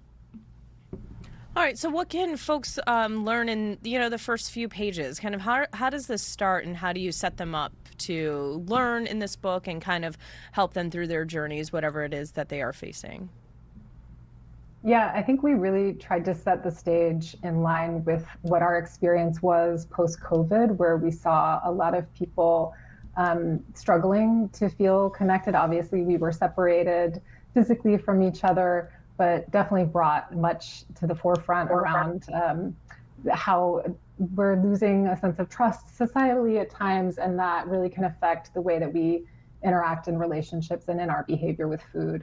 All right, so what can folks learn in the first few pages? Kind of how does this start, and how do you set them up to learn in this book and kind of help them through their journeys, whatever it is that they are facing? Yeah, I think we really tried to set the stage in line with what our experience was post-COVID, where we saw a lot of people struggling to feel connected. Obviously, we were separated physically from each other, but definitely brought much to the forefront around how we're losing a sense of trust societally at times, and that really can affect the way that we interact in relationships and in our behavior with food.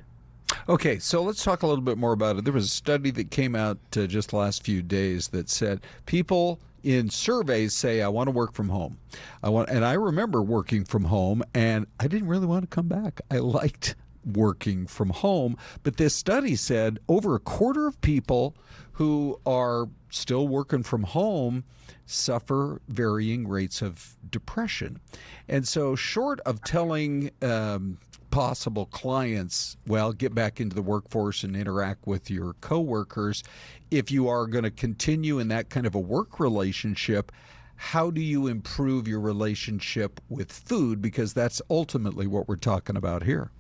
Okay, so let's talk a little bit more about it. There was a study that came out just the last few days that said people in surveys say, I want to work from home. And I remember working from home, and I didn't really want to come back. I liked working from home, but this study said over a quarter of people who are still working from home suffer varying rates of depression. And so short of telling possible clients, well, get back into the workforce and interact with your coworkers, if you are going to continue in that kind of a work relationship, how do you improve your relationship with food? Because that's ultimately what we're talking about here.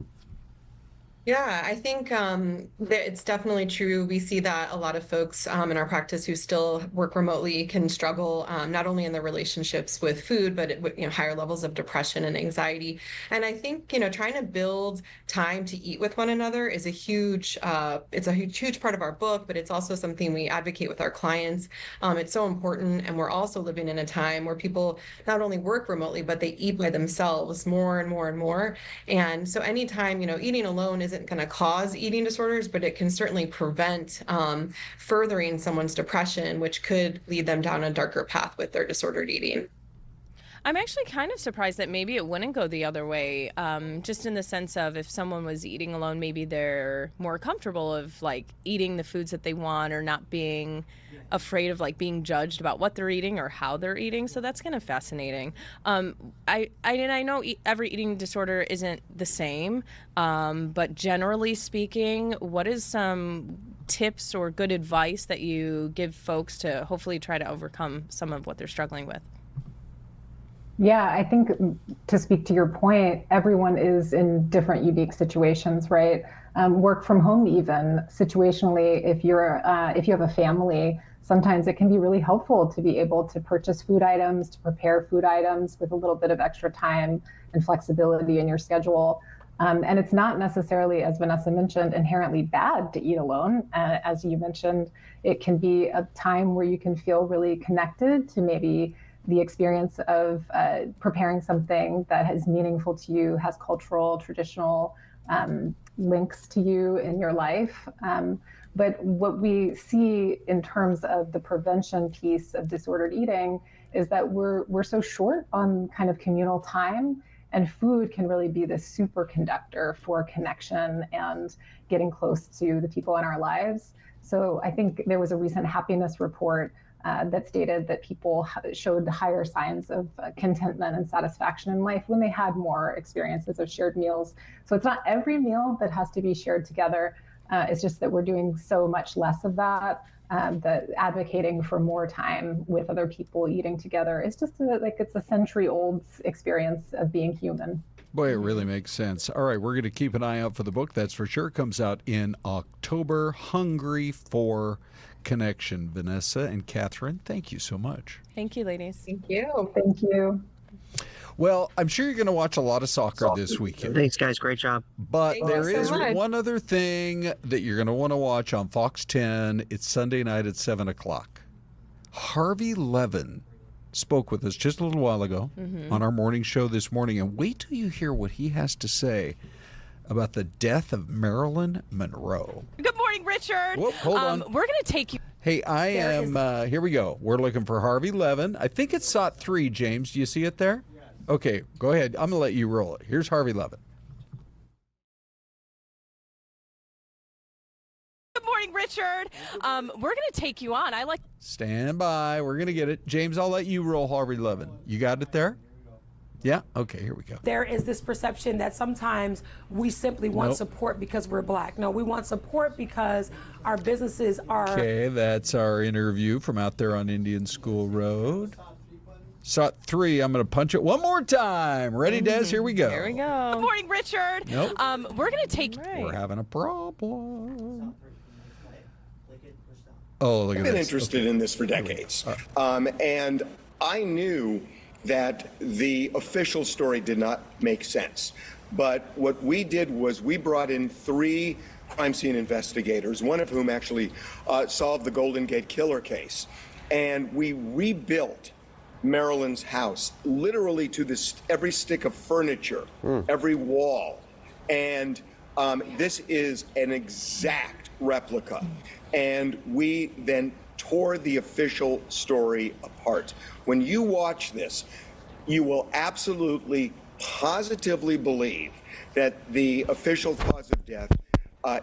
Yeah, I think that it's definitely true. We see that a lot of folks in our practice who still work remotely can struggle not only in their relationships with food, but higher levels of depression and anxiety. And I think trying to build time to eat with one another is a huge part of our book, but it's also something we advocate with our clients. It's so important, and we're also living in a time where people not only work remotely, but they eat by themselves more and more and more. And so anytime eating alone isn't going to cause eating disorders, but it can certainly prevent furthering someone's depression, which could lead them down a darker path with their disordered eating. I'm actually kind of surprised that maybe it wouldn't go the other way, just in the sense of if someone was eating alone, maybe they're more comfortable of like eating the foods that they want or not being afraid of like being judged about what they're eating or how they're eating. So that's kind of fascinating. I know every eating disorder isn't the same, but generally speaking, what is some tips or good advice that you give folks to hopefully try to overcome some of what they're struggling with? Yeah, I think to speak to your point, everyone is in different unique situations, right? Work from home, even situationally, if you have a family, sometimes it can be really helpful to be able to purchase food items, to prepare food items with a little bit of extra time and flexibility in your schedule. And it's not necessarily, as Vanessa mentioned, inherently bad to eat alone. As you mentioned, it can be a time where you can feel really connected to maybe the experience of preparing something that is meaningful to you, has cultural, traditional links to you in your life. But what we see in terms of the prevention piece of disordered eating is that we're so short on kind of communal time, and food can really be the superconductor for connection and getting close to the people in our lives. So I think there was a recent happiness report that stated that people showed higher signs of contentment and satisfaction in life when they had more experiences of shared meals. So it's not every meal that has to be shared together. It's just that we're doing so much less of that. That advocating for more time with other people eating together is just it's a century-old experience of being human. Boy, it really makes sense. All right, we're going to keep an eye out for the book. That's for sure. It comes out in October. Hungry for Connection. Vanessa and Kathryn, thank you so much. Thank you, ladies. Thank you. Thank you. Well, I'm sure you're going to watch a lot of soccer this weekend. Thanks, guys. Great job. But Thank there you so is much. one other thing that you're going to want to watch on Fox 10. It's Sunday night at 7 o'clock. Harvey Levin spoke with us just a little while ago on our morning show this morning. And wait till you hear what he has to say about the death of Marilyn Monroe. Good morning, Richard. Whoop, hold on. We're going to take you. Hey, I am, here we go. We're looking for Harvey Levin. I think it's SOT 3, James. Do you see it there? Okay, go ahead. I'm going to let you roll it. Here's Harvey Levin. Good morning, Richard. We're going to take you on. Stand by. We're going to get it. James, I'll let you roll Harvey Levin. You got it there? Yeah? Okay, here we go. There is this perception that sometimes we simply want support because we're black. No, we want support because our businesses are... Okay, that's our interview from out there on Indian School Road. SOT 3, I'm going to punch it one more time. Ready, Des? Here we go. Here we go. Good morning, Richard. Nope. We're going to take... We're having a problem. Oh, look at this. I've been interested in this for decades. And I knew that the official story did not make sense. But what we did was we brought in 3 crime scene investigators, one of whom actually solved the Golden Gate Killer case. And we rebuilt Marilyn's house, literally to every stick of furniture, every wall. And this is an exact replica. And we then tore the official story apart. When you watch this, you will absolutely, positively believe that the official cause of death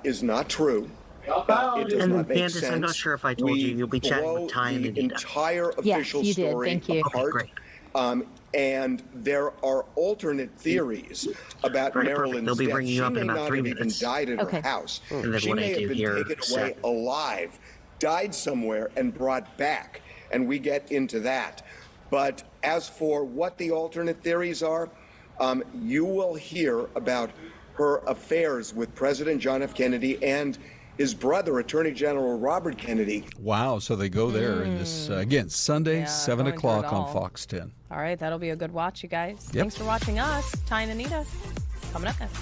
is not true. It does not make Candace, sense. I'm not sure if I told you, you'll be chatting with Ty and the Anita. entire official you did. story Thank you. apart. Okay, great. And there are alternate theories about Right, perfect. Marilyn's They'll be death. bringing you She up in may about not 3 have even minutes. died at Okay. her house. And then She what I may do have been here taken away set. alive, died somewhere, and brought back. And we get into that. But as for what the alternate theories are, you will hear about her affairs with President John F. Kennedy and his brother, Attorney General Robert Kennedy. Wow, so they go there in this, again, Sunday, 7 going through it o'clock on all. Fox 10. All right, that'll be a good watch, you guys. Yep. Thanks for watching us. Ty and Anita, coming up next.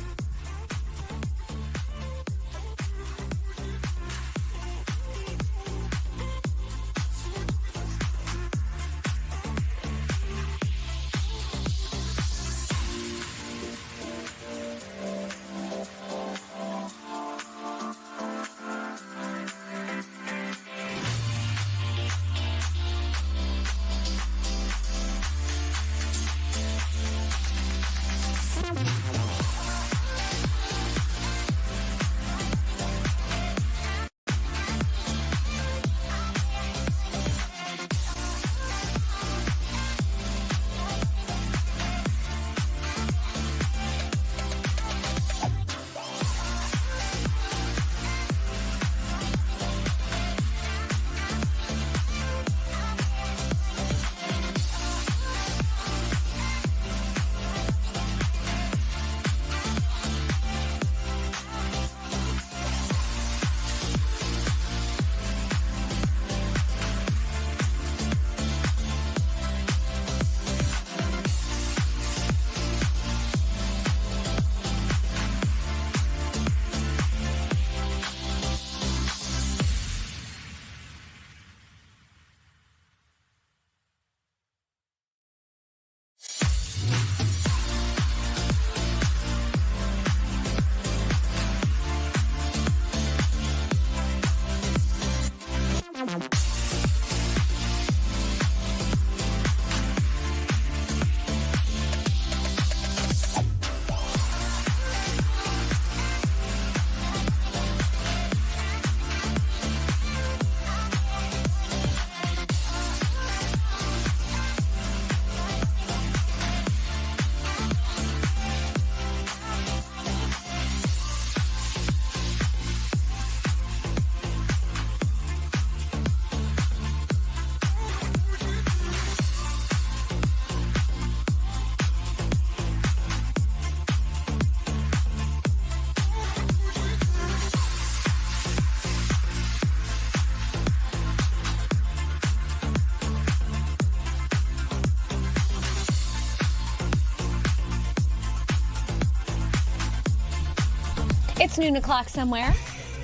It's noon o'clock somewhere.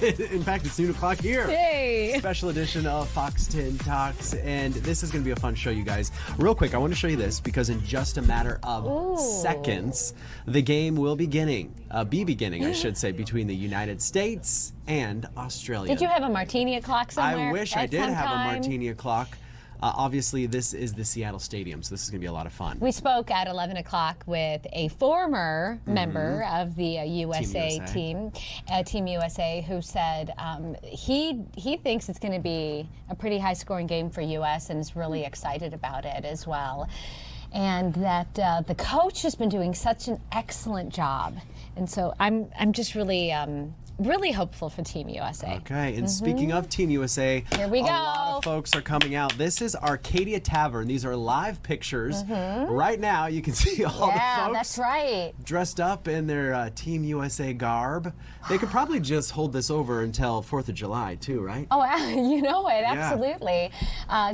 In fact, it's noon o'clock here. Hey. Special edition of Fox 10 Talks, and this is going to be a fun show, you guys. Real quick, I want to show you this because in just a matter of seconds, the game will be beginning, I should say, between the United States and Australia. Did you have a martini o'clock somewhere? I wish I did have a martini o'clock. Obviously, this is the Seattle Stadium, so this is going to be a lot of fun. We spoke at 11 o'clock with a former member of the USA team, Team USA, who said he thinks it's going to be a pretty high-scoring game for U.S. and is really excited about it as well. And that the coach has been doing such an excellent job. And so I'm just really hopeful for Team USA. Okay, and speaking of Team USA, here we go. A lot of folks are coming out. This is Arcadia Tavern. These are live pictures. Right now, you can see all the folks that's right. dressed up in their Team USA garb. They could probably just hold this over until 4th of July, too, right? Oh, you know it, absolutely.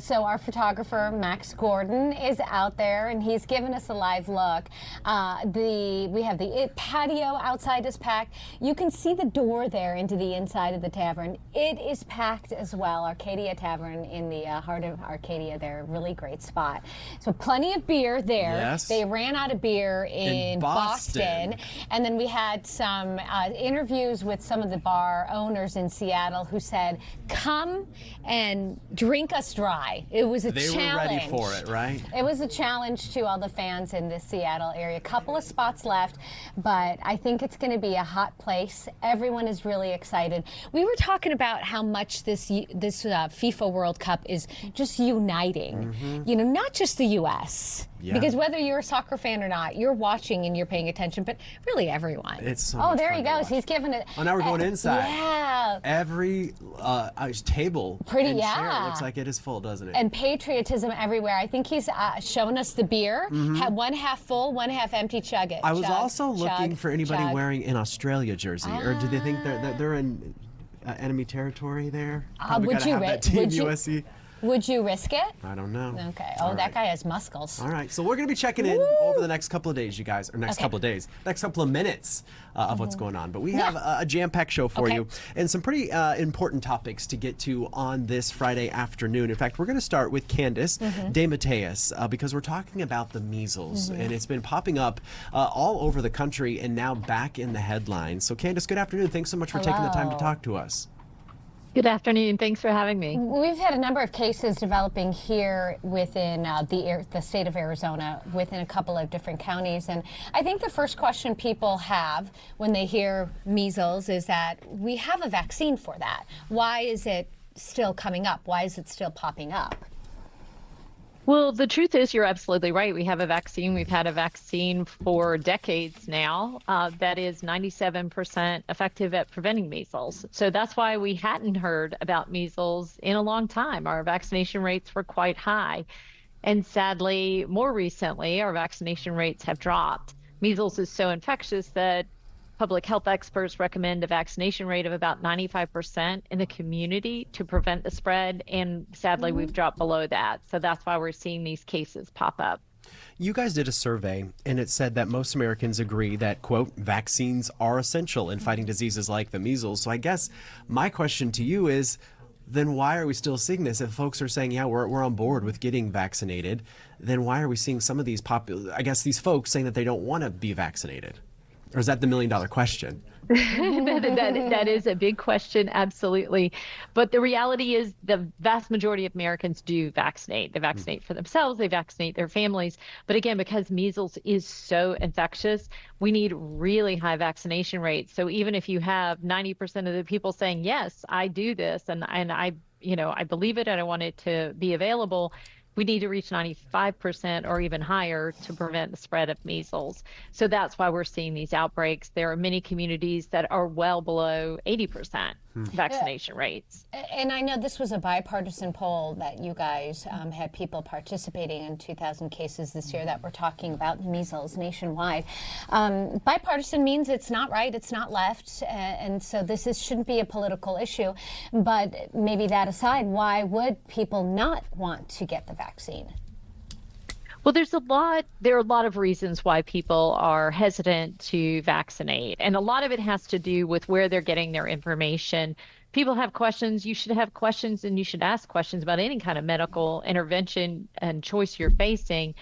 So our photographer, Max Gordon, is out there, and he's given us a live look. We have the patio outside is packed. You can see the door there into the inside of the tavern. It is packed as well. Arcadia Tavern in the heart of Arcadia there, really great spot. So plenty of beer there. Yes. They ran out of beer in Boston. And then we had some interviews with some of the bar owners in Seattle who said, come and drink us dry. It was a challenge. They were ready for it, right? It was a challenge to all the fans in the Seattle area. A couple of spots left, but I think it's going to be a hot place. Everyone is really excited. We were talking about how much this FIFA World Cup is just uniting. You know, not just the U.S. Because whether you're a soccer fan or not, you're watching and you're paying attention, but really everyone. It's so much there fun he goes. He's giving it. Oh, now we're going inside. Yeah. Every table and chair looks like it is full, doesn't it? And patriotism everywhere. I think he's showing us the beer. One half full, one half empty. Chug it. I was also looking for anybody wearing an Australia jersey, or do they think they're in enemy territory there? Would you USA. Would you risk it? I don't know. Okay. Oh, that guy has muscles. All right. So we're going to be checking in over the next couple of days, you guys, or next couple of days, next couple of minutes of what's going on. But we have a jam-packed show for you and some pretty important topics to get to on this Friday afternoon. In fact, we're going to start with Candace DeMatteis because we're talking about the measles, and it's been popping up all over the country and now back in the headlines. So, Candace, good afternoon. Thanks so much for taking the time to talk to us. Good afternoon. Thanks for having me. We've had a number of cases developing here within the state of Arizona, within a couple of different counties. And I think the first question people have when they hear measles is that we have a vaccine for that. Why is it still coming up? Why is it still popping up? Well, the truth is you're absolutely right. We have a vaccine. We've had a vaccine for decades now that is 97% effective at preventing measles. So that's why we hadn't heard about measles in a long time. Our vaccination rates were quite high. And sadly, more recently, our vaccination rates have dropped. Measles is so infectious that public health experts recommend a vaccination rate of about 95% in the community to prevent the spread. And sadly, we've dropped below that. So that's why we're seeing these cases pop up. You guys did a survey, and it said that most Americans agree that, quote, vaccines are essential in fighting diseases like the measles. So I guess my question to you is, then why are we still seeing this? If folks are saying, yeah, we're on board with getting vaccinated, then why are we seeing some of these these folks saying that they don't want to be vaccinated? Or is that the $1 million question? that is a big question, absolutely. But the reality is the vast majority of Americans do vaccinate. They vaccinate for themselves, they vaccinate their families. But again, because measles is so infectious, we need really high vaccination rates. So even if you have 90% of the people saying, yes, I do this, and I believe it and I want it to be available, we need to reach 95% or even higher to prevent the spread of measles. So that's why we're seeing these outbreaks. There are many communities that are well below 80% vaccination rates. And I know this was a bipartisan poll that you guys had people participating in 2,000 cases this year that were talking about measles nationwide. Bipartisan means it's not right, it's not left, and so shouldn't be a political issue. But maybe that aside, why would people not want to get the vaccine? Well, there are a lot of reasons why people are hesitant to vaccinate. And a lot of it has to do with where they're getting their information. People have questions. You should have questions, and you should ask questions about any kind of medical intervention and choice you're facing.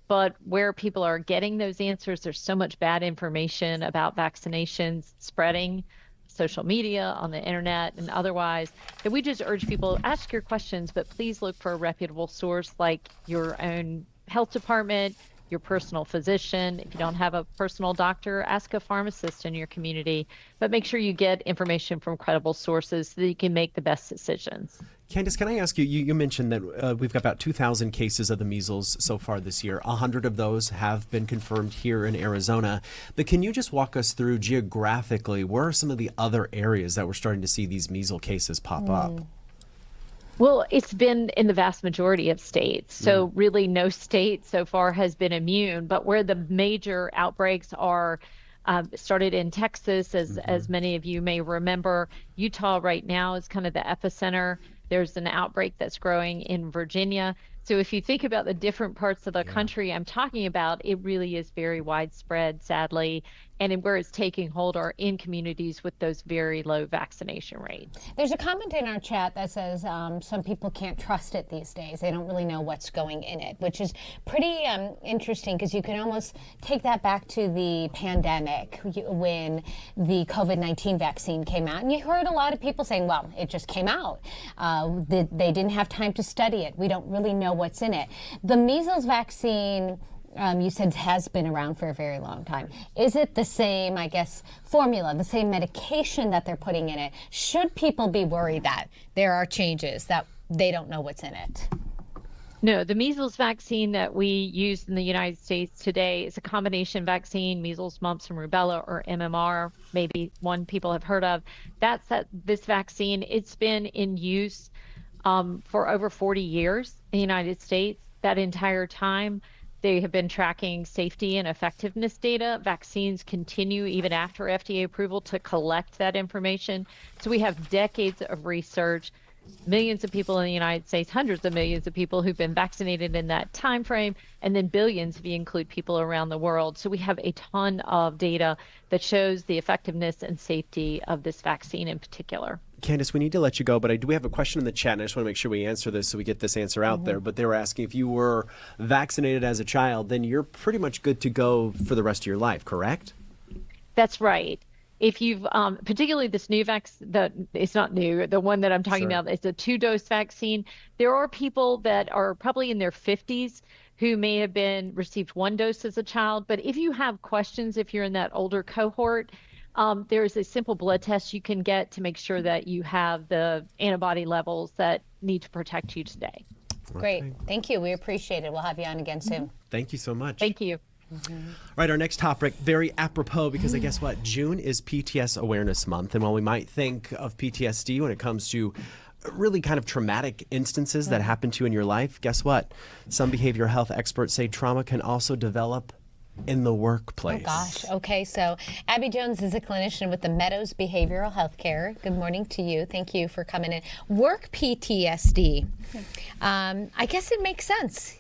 But where people are getting those answers, there's so much bad information about vaccinations spreading, social media, on the internet, and otherwise, that we just urge people, ask your questions, but please look for a reputable source like your own health department, your personal physician. If you don't have a personal doctor, ask a pharmacist in your community, but make sure you get information from credible sources so that you can make the best decisions. Candace, can I ask you, you mentioned that we've got about 2,000 cases of the measles so far this year. 100 of those have been confirmed here in Arizona. But can you just walk us through geographically, where are some of the other areas that we're starting to see these measles cases pop up? Well, it's been in the vast majority of states. So really no state so far has been immune. But where the major outbreaks are started in Texas, as many of you may remember. Utah right now is kind of the epicenter. There's an outbreak that's growing in Virginia. So if you think about the different parts of the country I'm talking about, it really is very widespread, sadly. And where it's taking hold are in communities with those very low vaccination rates. There's a comment in our chat that says some people can't trust it these days. They don't really know what's going in it, which is pretty interesting, because you can almost take that back to the pandemic when the COVID-19 vaccine came out. And you heard a lot of people saying, well, it just came out. They didn't have time to study it. We don't really know what's in it. The measles vaccine, you said, has been around for a very long time. Is it the same, I guess, formula, the same medication that they're putting in it? Should people be worried that there are changes, that they don't know what's in it? No, the measles vaccine that we use in the United States today is a combination vaccine, measles, mumps, and rubella, or MMR, maybe one people have heard of. This vaccine, it's been in use for over 40 years in the United States. That entire time, they have been tracking safety and effectiveness data. Vaccines continue even after FDA approval to collect that information. So we have decades of research, millions of people in the United States, hundreds of millions of people who've been vaccinated in that time frame, and then billions if you include people around the world. So we have a ton of data that shows the effectiveness and safety of this vaccine in particular. Candace, we need to let you go, but we have a question in the chat, and I just want to make sure we answer this so we get this answer out there. But they were asking, if you were vaccinated as a child, then you're pretty much good to go for the rest of your life, correct? That's right. If you've, particularly this new vaccine, it's not new, the one that I'm talking about, it's a 2-dose vaccine. There are people that are probably in their 50s who may have received 1 dose as a child. But if you have questions, if you're in that older cohort, there's a simple blood test you can get to make sure that you have the antibody levels that need to protect you today. Great. Thank you. We appreciate it. We'll have you on again soon. Thank you so much. Thank you. Right, our next topic, very apropos, because I guess what? June is PTS Awareness Month. And while we might think of PTSD when it comes to really kind of traumatic instances that happen to you in your life, guess what? Some behavioral health experts say trauma can also develop in the workplace. Oh gosh. Okay, so Abby Jones is a clinician with the Meadows Behavioral Health Care. Good morning to you. Thank you for coming in. Work PTSD. I guess it makes sense.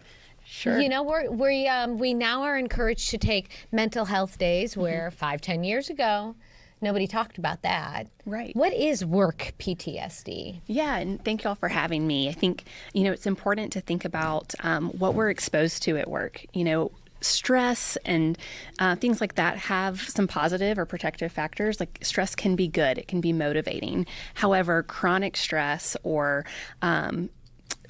Sure. You know, we now are encouraged to take mental health days where 5-10 years ago, nobody talked about that. Right. What is work PTSD? Yeah, and thank you all for having me. I think, it's important to think about what we're exposed to at work. Stress and things like that have some positive or protective factors. Like stress can be good. It can be motivating. However, chronic stress or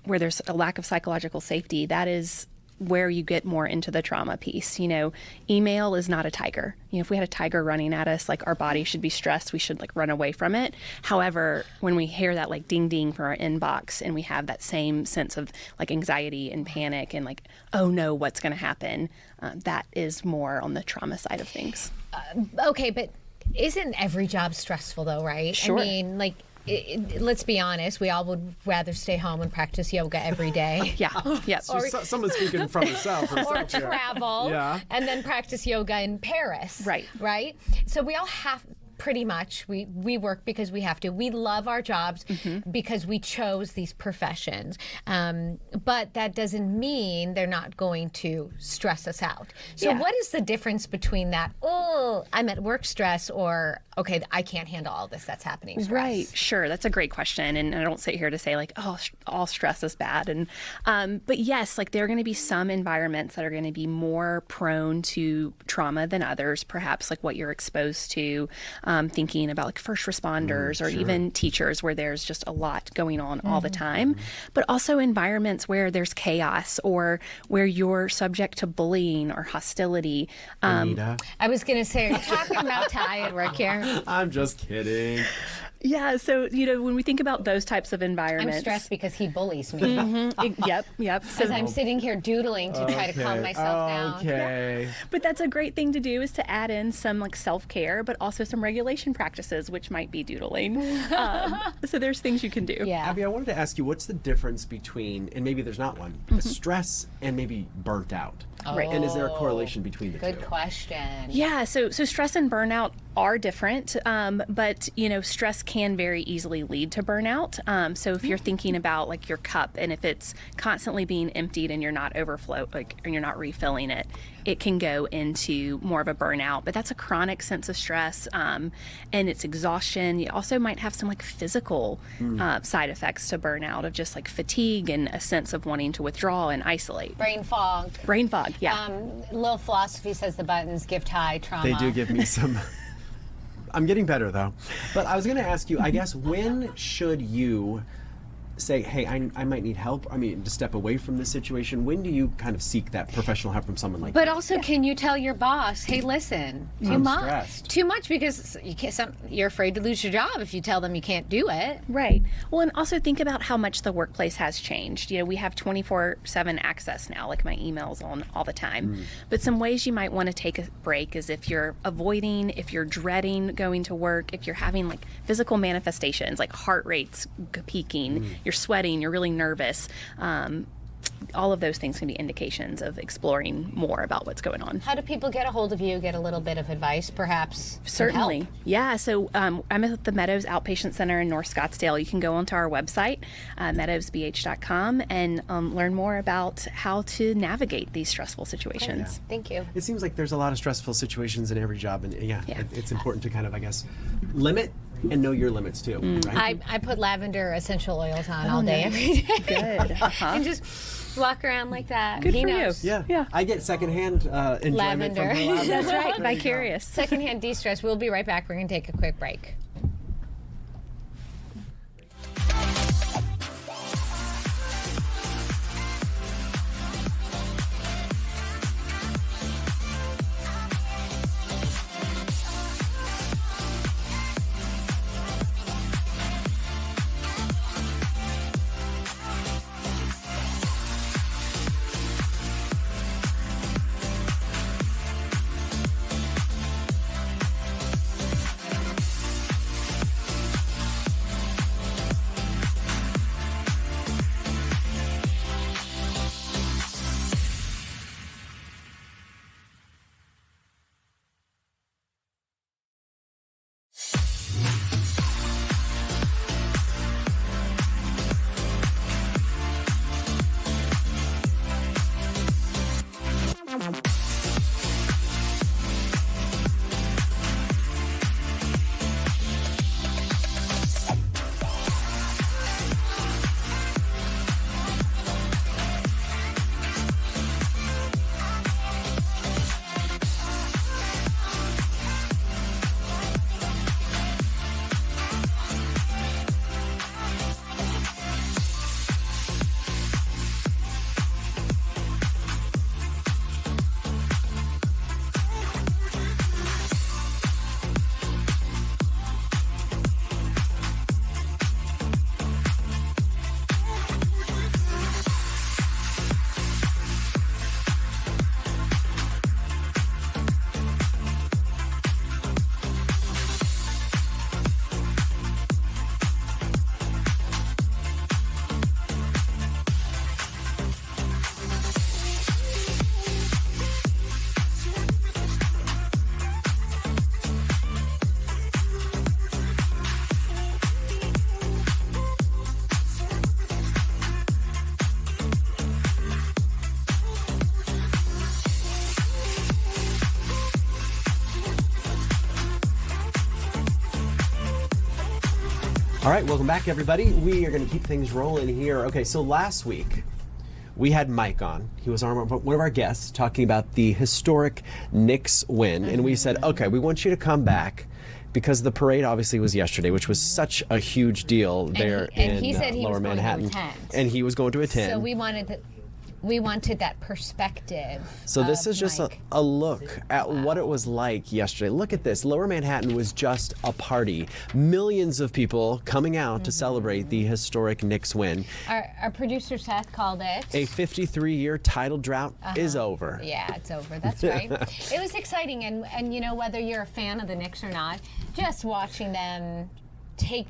where there's a lack of psychological safety, that is where you get more into the trauma piece. Email is not a tiger. If we had a tiger running at us, like our body should be stressed, we should run away from it. However, when we hear that ding ding from our inbox and we have that same sense of anxiety and panic and oh no, what's going to happen? That is more on the trauma side of things. Okay, but isn't every job stressful though, right? Sure. I mean, let's be honest, we all would rather stay home and practice yoga every day. Yeah. Or someone speaking from herself. Or travel Yeah. and then practice yoga in Paris. Right. So we all have, pretty much. We work because we have to. We love our jobs because we chose these professions. But that doesn't mean they're not going to stress us out. So what is the difference between that, oh, I'm at work stress, or, okay, I can't handle all this that's happening stress? Right, sure. That's a great question. And I don't sit here to say like, oh, all stress is bad. And but yes, like there are going to be some environments that are going to be more prone to trauma than others, perhaps like what you're exposed to, thinking about like first responders or even teachers where there's just a lot going on all the time, but also environments where there's chaos or where you're subject to bullying or hostility. I was going to say, are you talking about Ty at work here? I'm just kidding. Yeah, so, when we think about those types of environments. I'm stressed because he bullies me. Yep. Because I'm sitting here doodling to try to calm myself down. Okay. But that's a great thing to do, is to add in some like self-care, but also some regulation practices, which might be doodling. So there's things you can do. Yeah. Abby, I wanted to ask you, what's the difference between, and maybe there's not one, stress and maybe burnt out? Right. And is there a correlation between the two? Good question. Yeah, so stress and burnout are different, but stress can very easily lead to burnout. So if you're thinking about like your cup, and if it's constantly being emptied and you're not and you're not refilling it, it can go into more of a burnout. But that's a chronic sense of stress, and it's exhaustion. You also might have some like physical side effects to burnout, of just like fatigue and a sense of wanting to withdraw and isolate. Brain fog. Yeah. Little Philosophy says the buttons give Ty trauma. They do give me some. I'm getting better though. But I was going to ask you, I guess, when should you say, hey, I might need help? I mean, to step away from this situation. When do you kind of seek that professional help from someone like that? But also, can you tell your boss, hey, listen, too much, because you're afraid to lose your job if you tell them you can't do it. Right. Well, and also think about how much the workplace has changed. We have 24/7 access now, like my emails on all the time. But some ways you might want to take a break is if you're avoiding, if you're dreading going to work, if you're having like physical manifestations like heart rates peaking, you're sweating, you're really nervous. All of those things can be indications of exploring more about what's going on. How do people get a hold of you, get a little bit of advice, perhaps? Certainly. Yeah. So I'm at the Meadows Outpatient Center in North Scottsdale. You can go onto our website, meadowsbh.com, and learn more about how to navigate these stressful situations. Thank you. It seems like there's a lot of stressful situations in every job. And it's important to kind of, I guess, limit and know your limits too. Right? I put lavender essential oils on all day, every day. Good. And just walk around like that. Good he for knows. you. Yeah. I get secondhand enjoyment Lavender. from the lavender. That's right. Vicarious. Secondhand de-stress. We'll be right back. We're going to take a quick break. All right, welcome back, everybody. We are going to keep things rolling here. Okay, so last week we had Mike on. He was one of our guests talking about the historic Knicks win. And we said, okay, we want you to come back because the parade obviously was yesterday, which was such a huge deal there in Lower Manhattan. And he was going to attend. So we wanted that perspective. So this is just a look at what it was like yesterday. Look at this. Lower Manhattan was just a party. Millions of people coming out to celebrate the historic Knicks win. Our producer Seth called it. A 53-year title drought is over. Yeah, it's over. That's right. It was exciting. And you know, whether you're a fan of the Knicks or not, just watching them take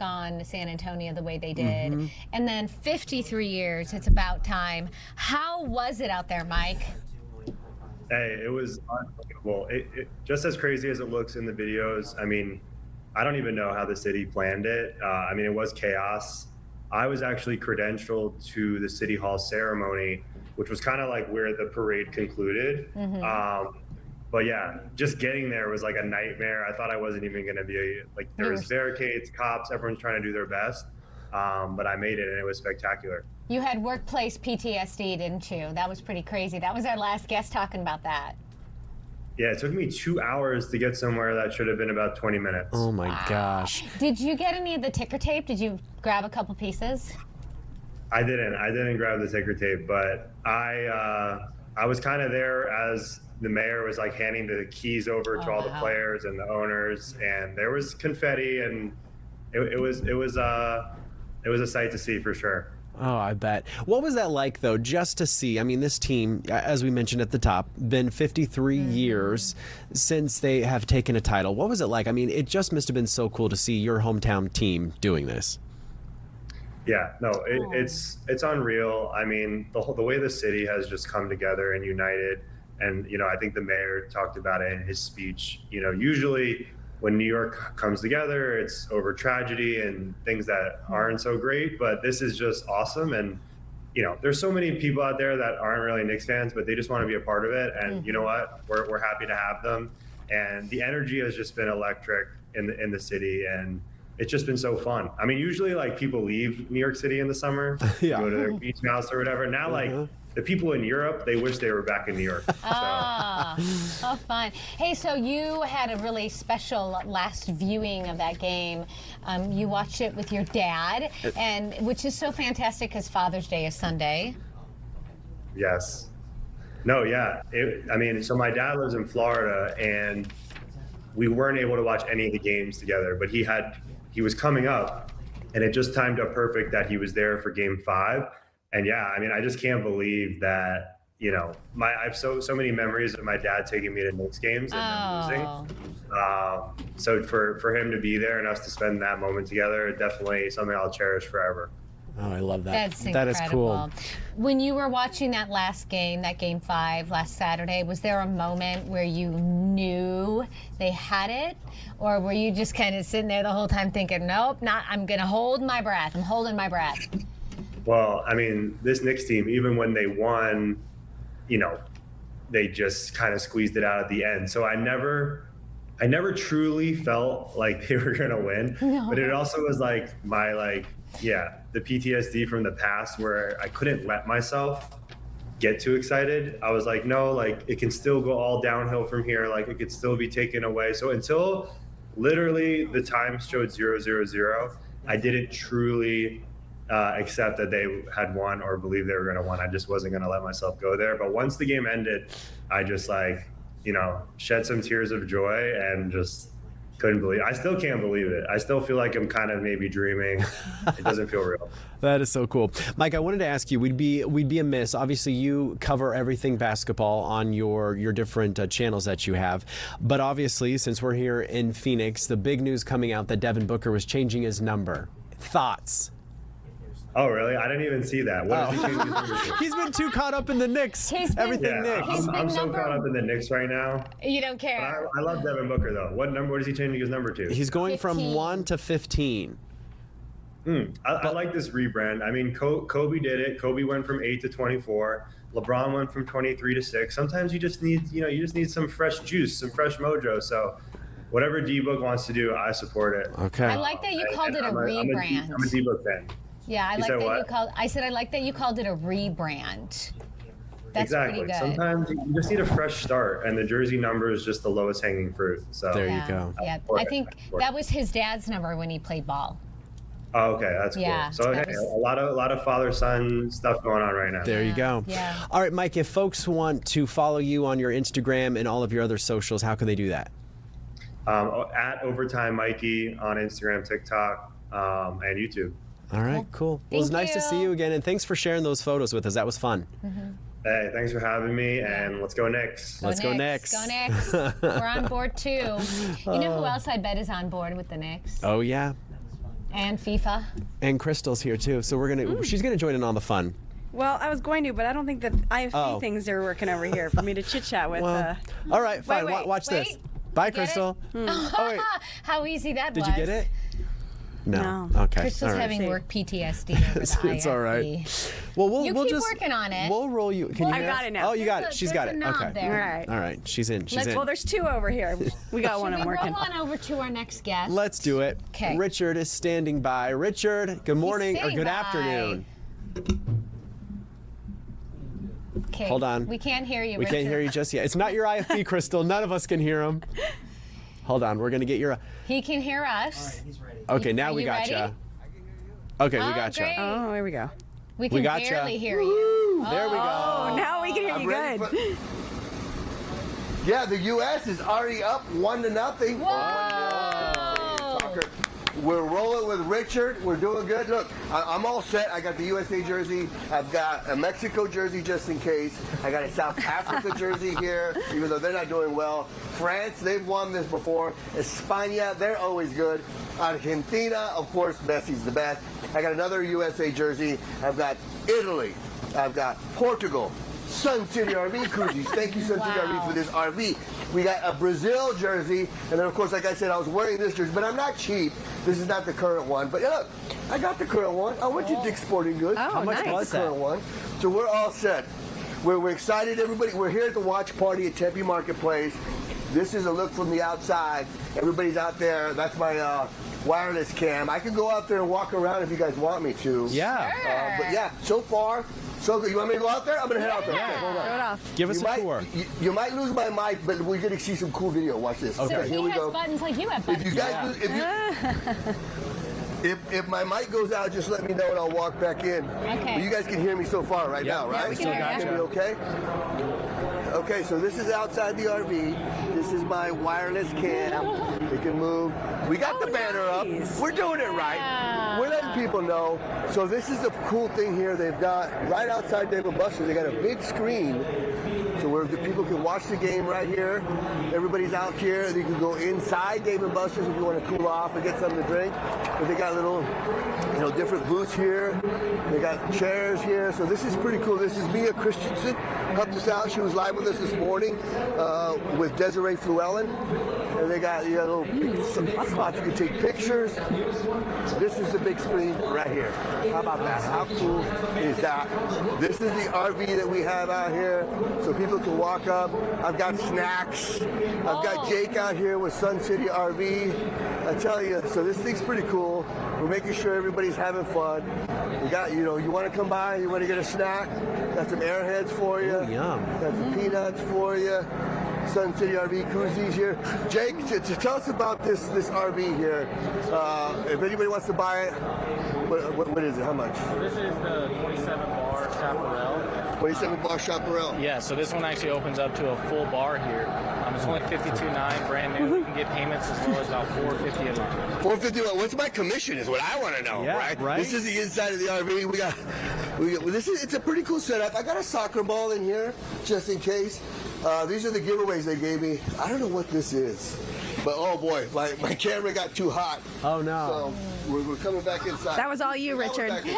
on San Antonio the way they did. And then 53 years, it's about time. How was it out there, Mike? Hey, it was unbelievable. It just as crazy as it looks in the videos. I mean, I don't even know how the city planned it. I mean, it was chaos. I was actually credentialed to the City Hall ceremony, which was kind of like where the parade concluded. But yeah, just getting there was like a nightmare. I thought I wasn't even going to be there was barricades, cops, everyone's trying to do their best. But I made it and it was spectacular. You had workplace PTSD, didn't you? That was pretty crazy. That was our last guest talking about that. Yeah, it took me 2 hours to get somewhere that should have been about 20 minutes. Oh my gosh. Did you get any of the ticker tape? Did you grab a couple pieces? I didn't grab the ticker tape, but I was kind of there as the mayor was like handing the keys over to all the players and the owners, and there was confetti, and it was a sight to see for sure. Oh, I bet. What was that like, though, just to see? I mean, this team, as we mentioned at the top, been 53 years since they have taken a title. What was it like? I mean, it just must have been so cool to see your hometown team doing this. Yeah, no, it's unreal. I mean, the way the city has just come together and united. And, you know, I think the mayor talked about it in his speech. You know, usually when New York comes together, it's over tragedy and things that aren't so great. But this is just awesome. And, you know, there's so many people out there that aren't really Knicks fans, but they just want to be a part of it. And you know what? We're happy to have them. And the energy has just been electric in the city. And it's just been so fun. I mean, usually like people leave New York City in the summer, go to their beach house or whatever. Now, like the people in Europe, they wish they were back in New York. Oh, fun. Hey, so you had a really special last viewing of that game. You watched it with your dad, and which is so fantastic because Father's Day is Sunday. Yes. No, yeah. I mean, so my dad lives in Florida, and we weren't able to watch any of the games together, but he was coming up, and it just timed up perfect that he was there for Game 5. And yeah, I mean, I just can't believe that, you know, I have so many memories of my dad taking me to Knicks games and then losing. So for him to be there and us to spend that moment together, definitely something I'll cherish forever. Oh, I love that. That's incredible. That is cool. When you were watching that last game, that Game 5 last Saturday, was there a moment where you knew they had it? Or were you just kind of sitting there the whole time thinking, nope, I'm going to hold my breath. I'm holding my breath. Well, I mean, this Knicks team, even when they won, you know, they just kind of squeezed it out at the end. So I never truly felt like they were going to win. No. But it also was like the PTSD from the past where I couldn't let myself get too excited. I was like, no, like it can still go all downhill from here. Like it could still be taken away. So until literally the time showed 0-0-0, I didn't truly accept that they had won or believe they were going to win. I just wasn't going to let myself go there. But once the game ended, I just shed some tears of joy and just couldn't believe it. I still can't believe it. I still feel like I'm kind of maybe dreaming. It doesn't feel real. That is so cool. Mike, I wanted to ask you, we'd be amiss. Obviously, you cover everything basketball on your different channels that you have. But obviously, since we're here in Phoenix, the big news coming out that Devin Booker was changing his number. Thoughts? Oh, really? I didn't even see that. What is he changing his number to? He's been too caught up in the Knicks. Knicks. I'm so caught up in the Knicks right now. You don't care. I love Devin Booker, though. What is he changing his number to? He's going 15. From 1 to 15. I like this rebrand. I mean, Kobe did it. Kobe went from 8 to 24. LeBron went from 23 to 6. Sometimes you just need some fresh juice, some fresh mojo. So whatever D-Book wants to do, I support it. Okay. I like that you called it a rebrand. I'm a D-Book fan. Yeah, I You like said that what? you called. I said I like that you called it a rebrand. That's exactly. pretty good. Sometimes you just need a fresh start, and the jersey number is just the lowest hanging fruit. So there you go. Yeah, I think that was his dad's number when he played ball. Oh, okay, that's cool. Yeah, So hey, a lot of father-son stuff going on right now. There you go. Yeah. All right, Mike, if folks want to follow you on your Instagram and all of your other socials, how can they do that? At Overtime Mikey on Instagram, TikTok, and YouTube. All right, cool. Well, it was nice to see you again, and thanks for sharing those photos with us. That was fun. Hey, thanks for having me, and let's go Knicks. Let's go Knicks. Go Knicks. We're on board too. You know who else I bet is on board with the Knicks? Oh, yeah. And FIFA. And Crystal's here too, so she's gonna join in on the fun. Well, I was going to, but I don't think that IFB things are working over here for me to chit chat with. All right, fine. Watch this. Bye, Crystal. Oh, wait. How easy that was. Did you get it? No. Okay. Crystal's all right. having work PTSD over the It's all right. Well, we'll keep just working on it. We'll roll you. Can you? I got it now. Oh, you got it. She's got it. Okay. There. All right. She's in. She's in. Well, there's two over here. We got one I'm working. Roll on over to our next guest. Let's do it. Okay. Richard is standing by. Richard, good morning or good afternoon. Okay. Hold on. We can't hear you. We can't hear you just yet. It's not your IFB, Crystal. None of us can hear him. Hold on. We're gonna get your. He can hear us. All right, he's ready. Okay, now we got you. Okay, we got you. Oh, here we go. We can gotcha. barely hear you. There we go. Oh, now we can hear you good. Yeah, the U.S. is already up 1-0. Whoa! Soccer. We're rolling with Richard. We're doing good. Look, I'm all set. I got the USA jersey. I've got a Mexico jersey just in case. I got a South Africa jersey here, even though they're not doing well. France, they've won this before. España, they're always good. Argentina, of course, Messi's the best. I got another USA jersey. I've got Italy. I've got Portugal. Sun City RV koozies. Thank you, Sun City RV, for this RV. We got a Brazil jersey, and then of course, like I said, I was wearing this jersey, but I'm not cheap. This is not the current one, but look, I got the current one. I went to Dick's Sporting Goods. Oh, How much nice. was the current one? So we're all set. We're excited, everybody. We're here at the watch party at Tempe Marketplace. This is a look from the outside. Everybody's out there. That's my wireless cam. I can go out there and walk around if you guys want me to. Yeah. But yeah, so far, so good. You want me to go out there? I'm going to head out there. Yeah. Okay, hold on. Throw it off. Give us a tour. You might lose my mic, but we're going to see some cool video. Watch this. Okay. So Here we he has go. buttons like you have buttons. If you guys, if my mic goes out, just let me know and I'll walk back in. Okay. But you guys can hear me so far right now, right? we can hear you. Hear me okay? Okay, so this is outside the RV. This is my wireless cam. It can move. We got the banner up. We're doing it right. We're letting people know. So this is a cool thing here. They've got right outside Dave & Buster's. They got a big screen, so where the people can watch the game right here. Everybody's out here. They can go inside Dave & Buster's if you want to cool off and get something to drink. But they got little, different booths here. They got chairs here. So this is pretty cool. This is Mia Christensen. Helped us out. She was live with us this morning with Desiree Fluellen. And they got little spots you can take pictures. This is the big screen right here. How about that? How cool is that? This is the RV that we have out here, so people can walk up. I've got snacks. I've got Jake out here with Sun City RV. I tell you, so this thing's pretty cool. We're making sure everybody's having fun. We got, you want to come by, you want to get a snack. Got some Airheads for you. Ooh, yum. Got some peanuts for you. Sun City RV koozies here. Jake, to tell us about this RV here. If anybody wants to buy it, what is it? How much? So this is the 27-bar chaparral. 27-bar chaparral. Yeah, so this one actually opens up to a full bar here. It's only $52.9, brand new. You can get payments as low as about $450 a month. $450. What's my commission? Is what I want to know. Yeah, right. This is the inside of the RV. We got it's a pretty cool setup. I got a soccer ball in here just in case. These are the giveaways they gave me. I don't know what this is, but oh boy, my camera got too hot. Oh no. So we're coming back inside. That was all you, Richard. Richard,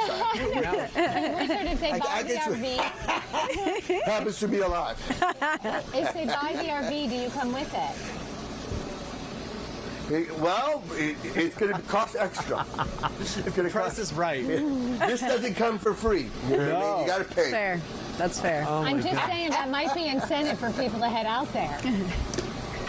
if they buy the RV, Happens to be alive. if they buy the RV, do you come with it? It's going to cost extra. It's going to Price is right. This doesn't come for free. You got to pay. Fair. That's fair. I'm just saying that might be incentive for people to head out there.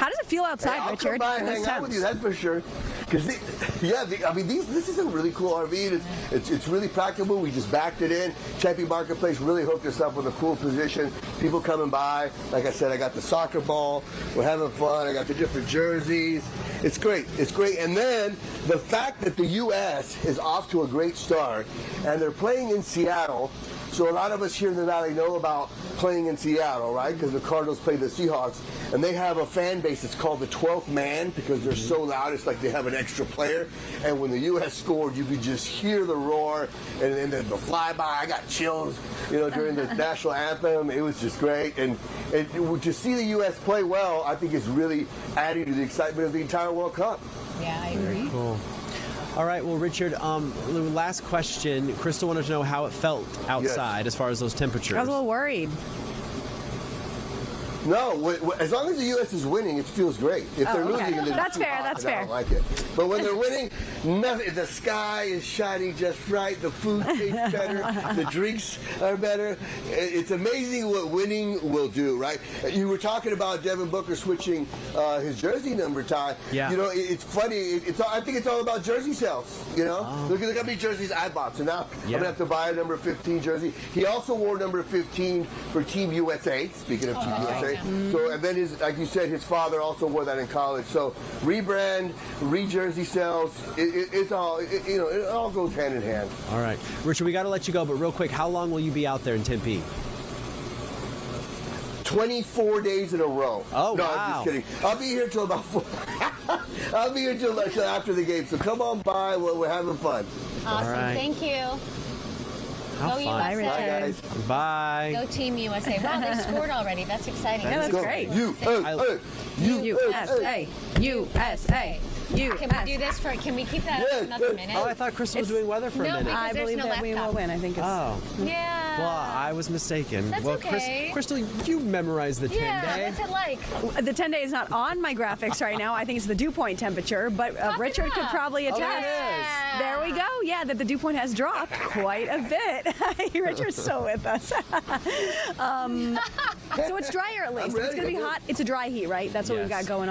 How does it feel outside, I'll Richard? come by and hang out with you, that's for sure. Because this is a really cool RV. It's really practical. We just backed it in. Tempe Marketplace really hooked us up with a cool position. People coming by. Like I said, I got the soccer ball. We're having fun. I got the different jerseys. It's great. It's great. And then the fact that the U.S. is off to a great start, and they're playing in Seattle. So a lot of us here in the Valley know about playing in Seattle, right? Because the Cardinals play the Seahawks. And they have a fan base that's called the 12th man because they're so loud. It's like they have an extra player. And when the U.S. scored, you could just hear the roar and then the flyby. I got chills, during the national anthem. It was just great. And to see the U.S. play well, I think is really adding to the excitement of the entire World Cup. Yeah, I agree. Very cool. All right, well, Richard, last question. Crystal wanted to know how it felt outside as far as those temperatures. I was a little worried. No, as long as the U.S. is winning, it feels great. If they're losing, then that's fair. That's fair. I don't like it. But when they're winning, the sky is shining just right. The food tastes better. The drinks are better. It's amazing what winning will do, right? You were talking about Devin Booker switching his jersey number, Ty. Yeah. It's funny. I think it's all about jersey sales. Look at how many jerseys I bought. So now I'm gonna have to buy a number 15 jersey. He also wore number 15 for Team USA. Speaking of Team USA. So, and then like you said, his father also wore that in college. So, rebrand, re-jersey sales, it all goes hand in hand. All right. Richard, we got to let you go, but real quick, how long will you be out there in Tempe? 24 days in a row. Oh, no, wow. I'm just kidding. I'll be here till about 4. I'll be here till after the game. So come on by. We're having fun. Awesome. Right. Thank you. Go USA. Bye, guys. Bye. Go Team USA. Wow, they scored already. That's exciting. Yeah, that's great. USA. USA. Can we do this can we keep that up for another minute? Oh, I thought Crystal was doing weather for a minute. because I there's believe no that we will laptop. win. I think it's... Oh. Yeah. Well, I was mistaken. That's okay. Crystal, you memorized the 10-day. Yeah, what's it like? The 10-day is not on my graphics right now. I think it's the dew point temperature, but Richard could probably attest. Yeah. There we go. Yeah, that the dew point has dropped quite a bit. Richard's still with us. So it's drier at least. It's going to be hot. It's a dry heat, right? That's what we've got going on.